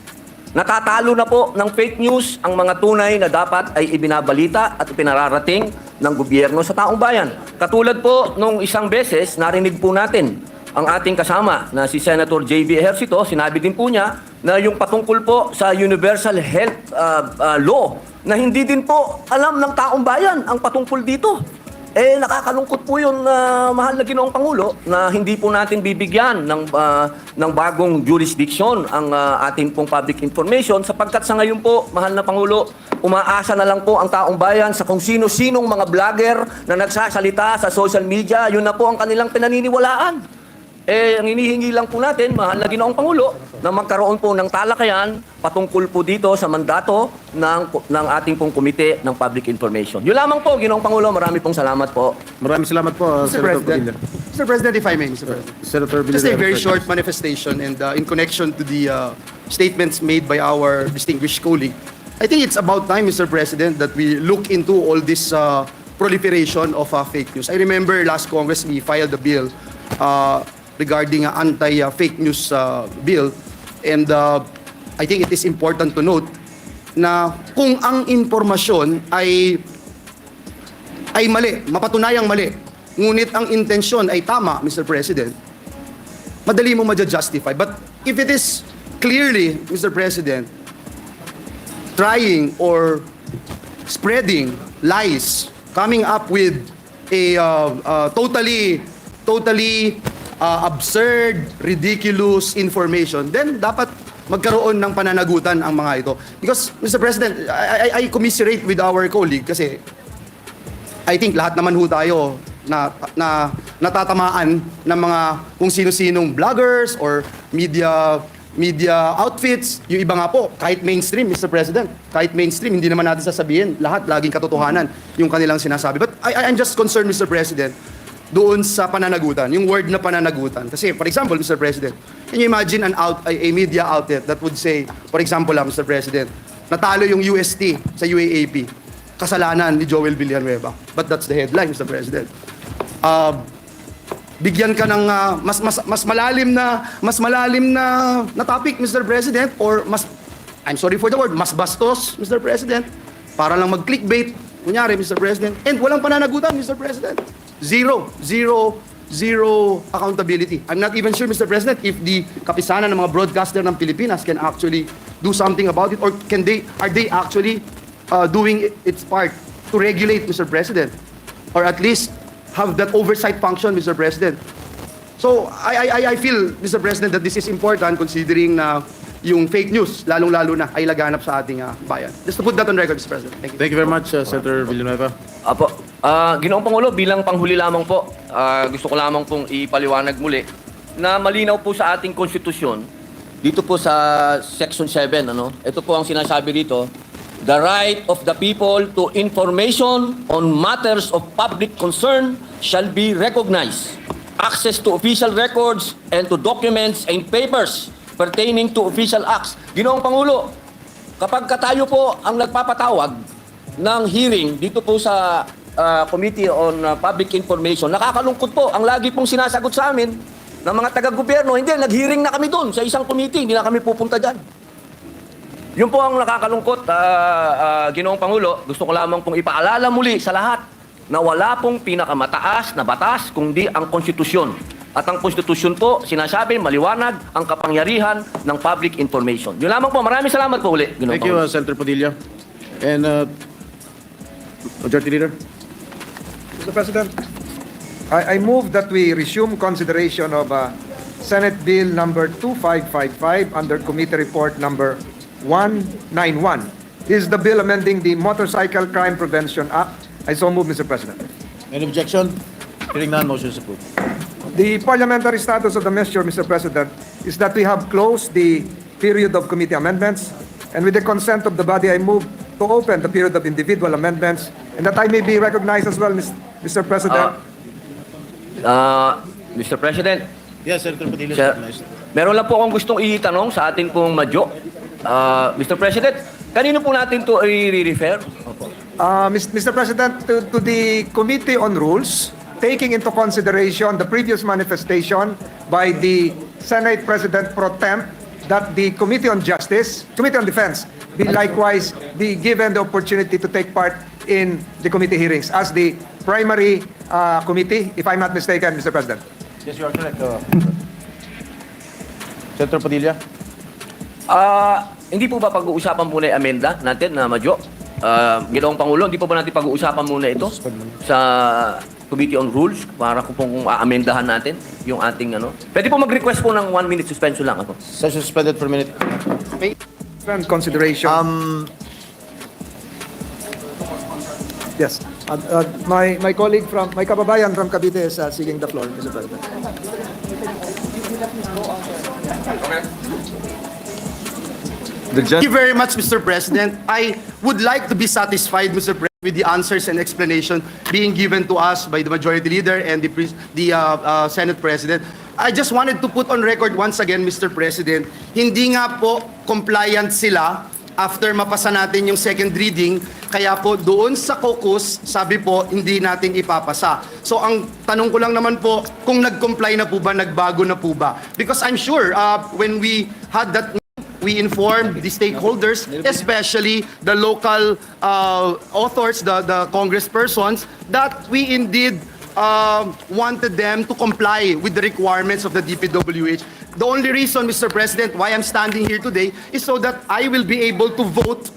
Natatalo na po ng fake news ang mga tunay na dapat ay ibinabalita at ipinararating ng gobyerno sa taong bayan. Katulad po nung isang beses, narinig po natin ang ating kasama na si Senator J.B. Ejercito, sinabi din po niya na yung patungkol po sa Universal Health Law na hindi din po alam ng taong bayan ang patungkol dito. Nakakalungkot po yun, mahal na Ginoong Pangulo, na hindi po natin bibigyan ng bagong jurisdiction ang ating pong public information sapagkat sa ngayon po, mahal na Pangulo, umaasa na lang po ang taong bayan sa kung sino-sinong mga vlogger na nagsasalita sa social media, yun na po ang kanilang pinaniniwalaan. Ang hinihingi lang po natin, mahal na Ginoong Pangulo, na magkaroon po ng talakayan patungkol po dito sa mandato ng ating pong Komite ng Public Information. Yun lamang po, Ginoong Pangulo. Marami pong salamat po. Maraming salamat po, Senator Padilla. Mr. President, if I may, Mr. President. Senator Just a Villar, very short manifestation and in connection to the statements made by our distinguished colleague. I think it's about time, Mr. President, that we look into all this proliferation of fake news. I remember last Congress we filed a bill regarding anti-fake news bill, and I think it is important to note na kung ang impormasyon ay mali, mapatunayang mali, ngunit ang intensyon ay tama, Mr. President, madali mo ma-justify. But if it is clearly, Mr. President, trying or spreading lies, coming up with a totally absurd, ridiculous information, then dapat magkaroon ng pananagutan ang mga ito. Because, Mr. President, I commiserate with our colleague kasi I think lahat naman ho tayo na natatamaan ng mga kung sino-sinong vloggers or media outfits. Yung iba nga po, kahit mainstream, Mr. President, kahit mainstream, hindi naman natin sasabihin lahat, laging katotohanan yung kanilang sinasabi. But I'm just concerned, Mr. President, doon sa pananagutan, yung word na pananagutan. Kasi, for example, Mr. President, can you imagine a media outlet that would say, for example, Mr. President, natalo yung UST sa UAAP, kasalanan ni Joel Villanueva. But that's the headline, Mr. President. Bigyan ka ng mas malalim na topic, Mr. President, or I'm sorry for the word, mas bastos, Mr. President, para lang mag-clickbait, kunyari, Mr. President, and walang pananagutan, Mr. President. Zero accountability. I'm not even sure, Mr. President, if the kapisanan ng mga broadcaster ng Pilipinas can actually do something about it, or are they actually doing its part to regulate, Mr. President, or at least have that oversight function, Mr. President. So I feel, Mr. President, that this is important considering na yung fake news, lalong-lalo na, ay laganap sa ating bayan. Just to put that on record, Mr. President. Thank you. Thank you very much, Senator Villanueva. Apo, Ginoong Pangulo, bilang panghuli lamang po, gusto ko lamang pong ipaliwanag muli na malinaw po sa ating konstitusyon, dito po sa Section 7, ito po ang sinasabi dito, the right of the people to information on matters of public concern shall be recognized. Access to official records and to documents and papers pertaining to official acts. Ginoong Pangulo, kapag tayo po ang nagpapatawag ng hearing dito po sa Committee on Public Information, nakakalungkot po, ang lagi pong sinasagot sa amin, ng mga taga-gobyerno, hindi, nag-hearing na kami doon sa isang committee, hindi na kami pupunta dyan. Yun po ang nakakalungkot, Ginoong Pangulo. Gusto ko lamang pong ipaalala muli sa lahat na wala pong pinakamataas na batas kundi ang konstitusyon. At ang konstitusyon po, sinasabi, maliwanag ang kapangyarihan ng public information. Yun lamang po. Maraming salamat po uli, Ginoong Thank you, Pangulo. Senator Padilla. And Majority Leader. Mr. President, I move that we resume consideration of Senate Bill number 2555 under Committee Report number 191. This is the bill amending the Motorcycle Crime Prevention Act. I so move, Mr. President. Any objection? Hearing none, motion is approved. The parliamentary status of the measure, Mr. President, is that we have closed the period of committee amendments, and with the consent of the body, I move to open the period of individual amendments, and that I may be recognized as well, Mr. President. Mr. President, Yes, Senator Padilla. Sir, meron lang po akong gustong itanong sa ating pong madyo. Mr. President, kanino po natin to i-refer? Mr. President, to the Committee on Rules, taking into consideration the previous manifestation by the Senate President Pro Temp that the Committee on Justice, Committee on Defense, be likewise be given the opportunity to take part in the committee hearings as the primary committee, if I'm not mistaken, Mr. President. Yes, you are correct. Senator Padilla. Hindi po ba pag-uusapan muna yung amenda natin na madyo? Ginoong Pangulo, hindi po ba natin pag-uusapan muna ito sa Committee on Rules para kung amendahan natin yung ating ano? Pwede po mag-request po ng 1-minute suspension lang ako. Session suspended for a minute. Consideration. Yes. My colleague from, my kababayan from Cavite is seeking the floor, Mr. President. Thank you very much, Mr. President. I would like to be satisfied, Mr. President, with the answers and explanation being given to us by the Majority Leader and the Senate President. I just wanted to put on record once again, Mr. President, hindi nga po compliant sila after mapasa natin yung second reading, kaya po doon sa caucus, sabi po, hindi natin ipapasa. So ang tanong ko lang naman po, kung nag-comply na po ba, nagbago na po ba? Because I'm sure when we had that, we informed the stakeholders, especially the local authors, the congresspersons, that we indeed wanted them to comply with the requirements of the DPWH. The only reason, Mr. President, why I'm standing here today is so that I will be able to vote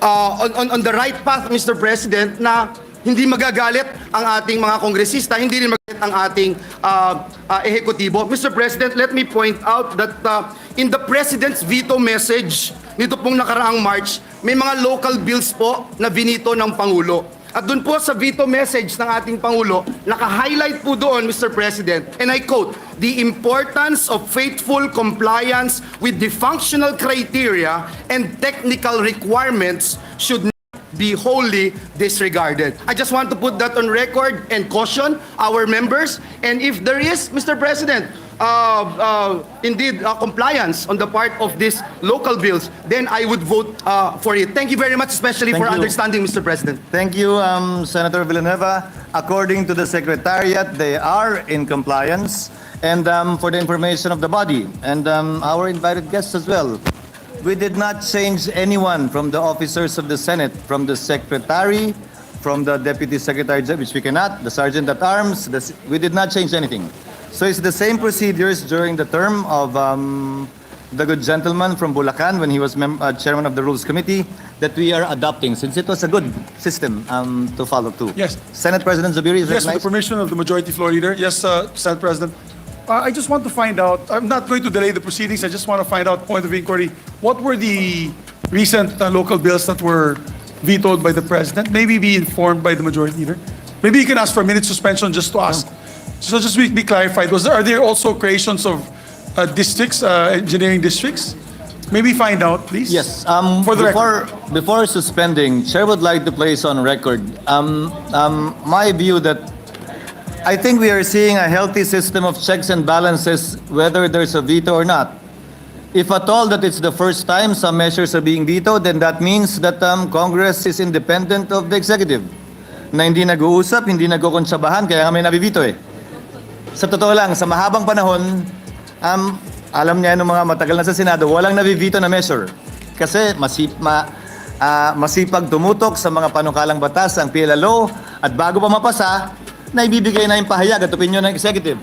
on the right path, Mr. President, na hindi magagalit ang ating mga kongresista, hindi rin magagalit ang ating ehekutibo. Mr. President, let me point out that in the President's veto message nito pong nakaraang March, may mga local bills po na binito ng Pangulo. At doon po sa veto message ng ating Pangulo, naka-highlight po doon, Mr. President, and I quote, "The importance of faithful compliance with the functional criteria and technical requirements should not be wholly disregarded." I just want to put that on record and caution our members. And if there is, Mr. President, indeed compliance on the part of these local bills, then I would vote for it. Thank you very much, especially for understanding, Mr. President. Thank you, Senator Villanueva. According to the Secretariat, they are in compliance. And for the information of the body and our invited guests as well, we did not change anyone from the officers of the Senate, from the Secretary, from the Deputy Secretary, which we cannot, the Sergeant at Arms, we did not change anything. So it's the same procedures during the term of the good gentleman from Bulacan when he was chairman of the Rules Committee that we are adopting, since it was a good system to follow too. Yes. Senate President Zubiri is Yes, with recognized. the permission of the Majority Floor Leader. Yes, Senate President. I just want to find out, I'm not going to delay the proceedings, I just want to find out, point of inquiry, what were the recent local bills that were vetoed by the President? Maybe be informed by the Majority Leader. Maybe you can ask for a minute suspension just to ask. So just be clarified, are there also creations of districts, engineering districts? Maybe find out, please. Yes. For the record. Before suspending, Chair would like to place on record my view that I think we are seeing a healthy system of checks and balances, whether there's a veto or not. If at all that it's the first time some measures are being vetoed, then that means that Congress is independent of the executive. Na hindi nag-uusap, hindi nagkukonsyabahan, kaya kami nabibito eh. sa totoo lang, sa mahabang panahon, alam niya yung mga matagal na sa Senado, walang nabivito na measure. Kasi masipag tumutok sa mga panukalang batas ang PLLO at bago pa mapasa, naibibigay na yung pahayag at opinion ng executive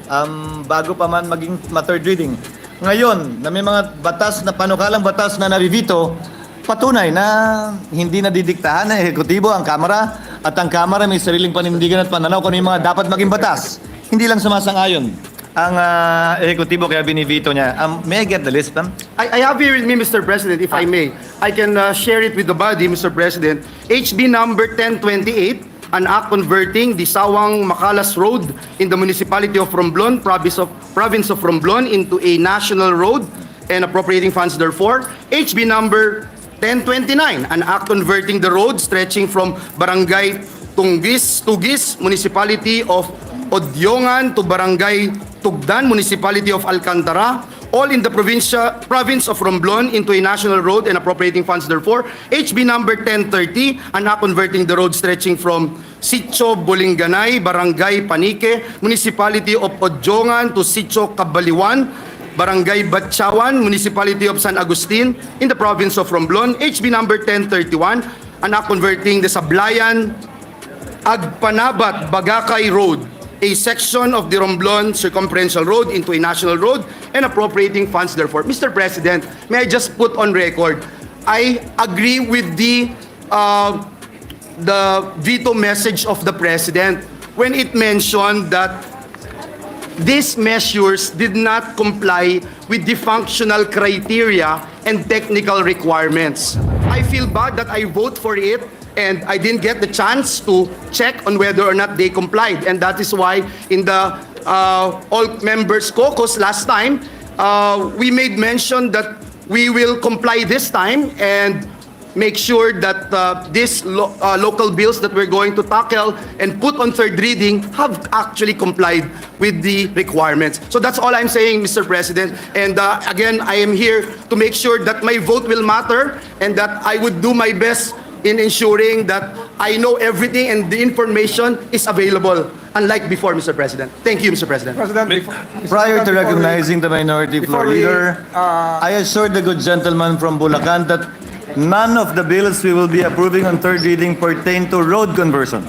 bago pa man maging third reading. Ngayon, na may mga batas na panukalang batas na nabivito, patunay na hindi nadidiktahan ng ehekutibo ang Kamara at ang Kamara may sariling panindigan at pananaw kung ano yung mga dapat maging batas. Hindi lang sumasang-ayon ang ehekutibo kaya binivito niya. May I get the list, ma'am? I have here with me, Mr. President, if I may. I can share it with the body, Mr. President. HB number 1028, an act converting the Sawang Makalas Road in the municipality of Romblon, province of Romblon, into a national road and appropriating funds therefore. HB number 1029, an act converting the road stretching from Barangay Tugis, municipality of Odyongan to Barangay Tugdan, municipality of Alcantara, all in the province of Romblon into a national road and appropriating funds therefore. HB number 1030, an act converting the road stretching from Sitio Bolinganay, Barangay Panique, municipality of Odyongan to Sitio Cabaliwan, Barangay Batchawan, municipality of San Agustin in the province of Romblon. HB number 1031, an act converting the Sablayan Agpanabat Bagakay Road, a section of the Romblon Circumferential Road, into a national road and appropriating funds therefore. Mr. President, may I just put on record, I agree with the veto message of the President when it mentioned that these measures did not comply with the functional criteria and technical requirements. I feel bad that I vote for it and I didn't get the chance to check on whether or not they complied. And that is why in the all members caucus last time, we made mention that we will comply this time and make sure that these local bills that we're going to tackle and put on third reading have actually complied with the requirements. So that's all I'm saying, Mr. President. And again, I am here to make sure that my vote will matter and that I would do my best in ensuring that I know everything and the information is available, unlike before, Mr. President. Thank you, Mr. President. Prior to recognizing the minority floor leader, I assured the good gentleman from Bulacan that none of the bills we will be approving on third reading pertain to road conversion.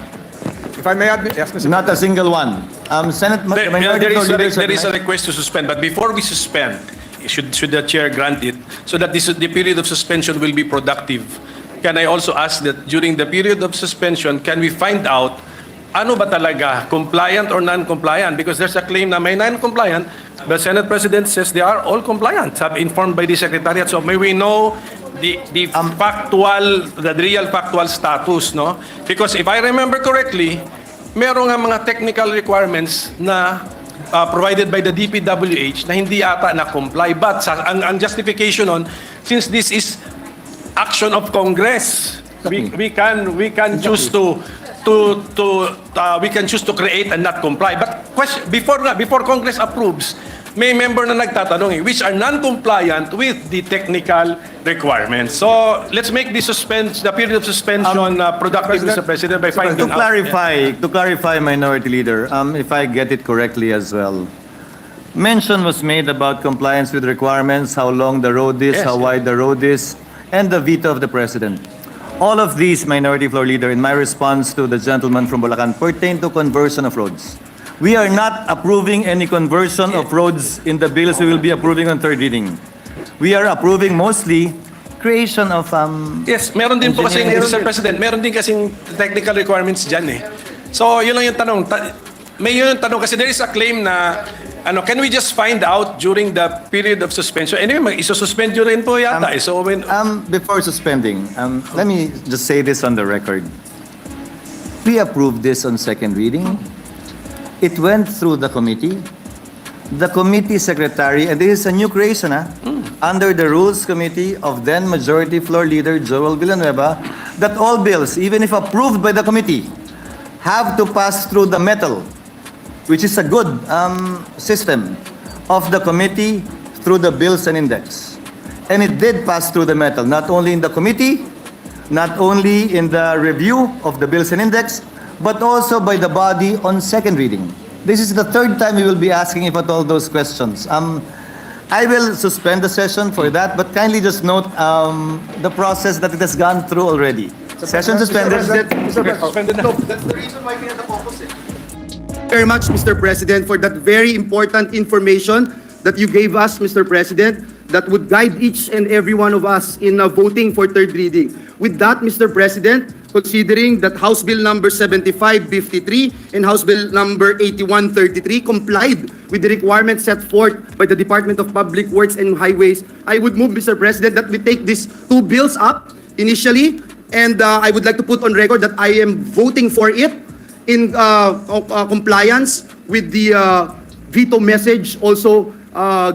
If I may add, yes, Mr. Not a single one. Senate minority floor leader there is a request to suspend, but before we suspend, should the chair grant it, so that the period of suspension will be productive, can I also ask that during the period of suspension, can we find out ano ba talaga, compliant or non-compliant? Because there's a claim na may non-compliant, the Senate President says they are all compliant, informed by the Secretariat. So may we know the real factual status, no? Because if I remember correctly, meron nga mga technical requirements na provided by the DPWH na hindi ata na-comply. But ang justification on, since this is action of Congress, we can choose to create and not comply. But before Congress approves, may member na nagtatanong which are non-compliant with the technical requirements. So let's make the period of suspension productive, Mr. President, by finding out. To clarify, Minority Leader, if I get it correctly as well, mention was made about compliance with requirements, how long the road is, how wide the road is, and the veto of the President. All of these, Minority Floor Leader, in my response to the gentleman from Bulacan, pertain to conversion of roads. We are not approving any conversion of roads in the bills we will be approving on third reading. We are approving mostly creation of Yes, meron din po kasing, Mr. President, meron din kasing technical requirements dyan eh. So, yun lang yung tanong. May yun yung tanong kasi there is a claim na can we just find out during the period of suspension? Anyway, isususpend nyo rin po yata. So when before suspending, let me just say this on the record. We approved this on second reading. It went through the committee. The committee secretary, and this is a new creation, under the Rules Committee of then Majority Floor Leader Joel Villanueva, that all bills, even if approved by the committee, have to pass through the metal, which is a good system of the committee through the bills and index. And it did pass through the metal, not only in the committee, not only in the review of the bills and index, but also by the body on second reading. This is the third time we will be asking if at all those questions. I will suspend the session for that, but kindly just note the process that it has gone through already. Session suspended. No, that's the reason why we had the opposite. Very much, Mr. President, for that very important information that you gave us, Mr. President, that would guide each and every one of us in voting for third reading. With that, Mr. President, considering that House Bill number 7553 and House Bill number 8133 complied with the requirements set forth by the Department of Public Works and Highways, I would move, Mr. President, that we take these two bills up initially, and I would like to put on record that I am voting for it in compliance with the veto message also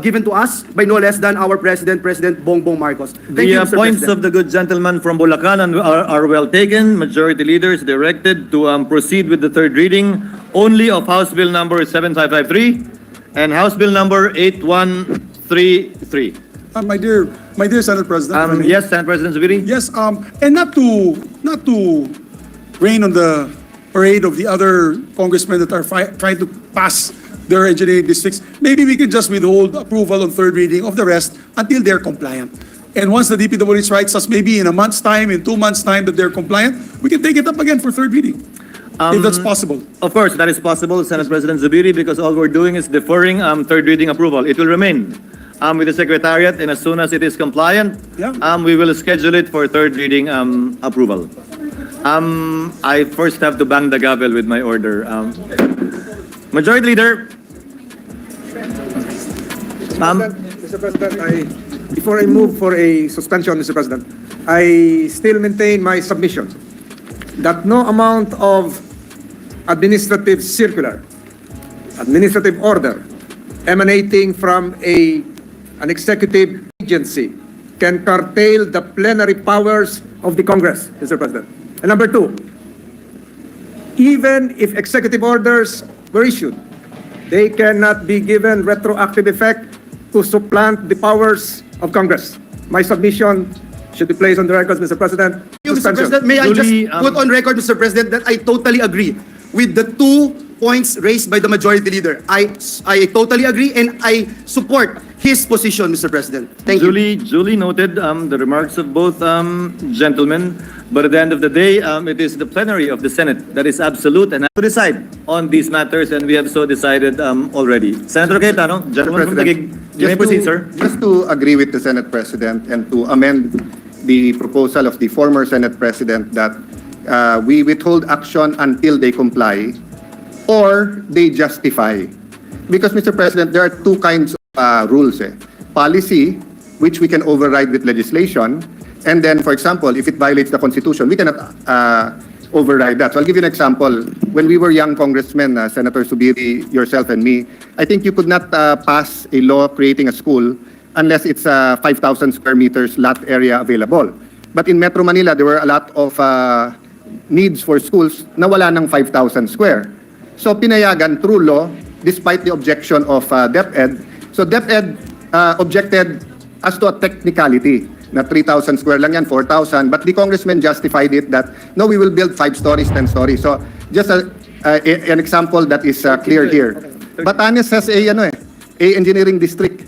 given to us by no less than our President, President Bongbong Marcos. Thank you, Mr. Points President. of the good gentleman from Bulacan are well taken. Majority Leader is directed to proceed with the third reading only of House Bill number 7553 and House Bill number 8133. My dear Senate President. Yes, Senate President Zubiri. Yes, and not to rain on the parade of the other congressmen that are trying to pass their engineering districts, maybe we can just withhold approval on third reading of the rest until they're compliant. And once the DPWH writes us, maybe in a month's time, in 2 months' time that they're compliant, we can take it up again for third reading, if that's possible. Of course, that is possible, Senate President Zubiri, because all we're doing is deferring third reading approval. It will remain with the Secretariat, and as soon as it is compliant, we will schedule it for third reading approval. I first have to bang the gavel with my order. Majority Leader. Mr. President, before I move for a suspension, Mr. President, I still maintain my submission that no amount of administrative circular, administrative order emanating from an executive agency can curtail the plenary powers of the Congress, Mr. President. And number two, even if executive orders were issued, they cannot be given retroactive effect to supplant the powers of Congress. My submission should be placed on the record, Mr. President. Mr. President, may I just put on record, Mr. President, that I totally agree with the 2 points raised by the Majority Leader. I totally agree and I support his position, Mr. President. Thank you. Duly noted the remarks of both gentlemen, but at the end of the day, it is the plenary of the Senate that is absolute and has to decide on these matters, and we have so decided already. Senator Cayetano, gentleman from Taguig, you may proceed, sir. Just to agree with the Senate President and to amend the proposal of the former Senate President that we withhold action until they comply or they justify. Because, Mr. President, there are two kinds of rules. Policy, which we can override with legislation, and then, for example, if it violates the Constitution, we cannot override that. So I'll give you an example. When we were young congressmen, Senator Subiri, yourself, and me, I think you could not pass a law creating a school unless it's 5,000 square meters lot area available. But in Metro Manila, there were a lot of needs for schools na wala ng 5,000 square. So pinayagan through law, despite the objection of DepEd. So DepEd objected as to a technicality na 3,000 square lang yan, 4,000. But the congressman justified it that, no, we will build 5 stories, 10 stories. So just an example that is clear here. Batanes has a engineering district.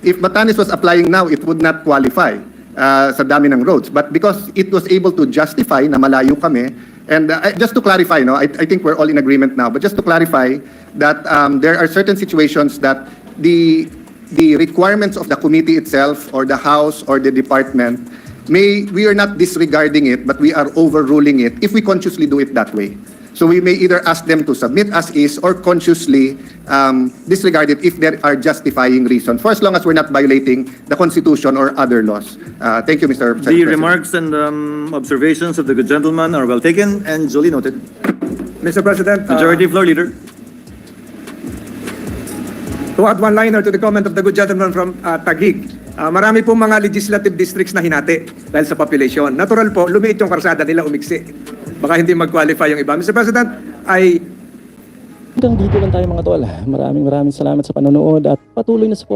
If Batanes was applying now, it would not qualify sa dami ng roads. But because it was able to justify na malayo kami, and just to clarify, I think we're all in agreement now, but just to clarify that there are certain situations that the requirements of the committee itself or the House or the department, we are not disregarding it, but we are overruling it if we consciously do it that way. So we may either ask them to submit as is or consciously disregard it if there are justifying reasons, for as long as we're not violating the Constitution or other laws. Thank you, Mr. The President. remarks and observations of the good gentleman are well taken and duly noted. Mr. President, Majority Floor Leader. to add one-liner to the comment of the good gentleman from Taguig, marami pong mga legislative districts na hinati dahil sa population. Natural po, lumiit yung karsada nila, umiksi. Baka hindi mag-qualify yung iba. Mr. President, Hanggang dito lang tayo mga tol. Maraming salamat sa panonood at patuloy na support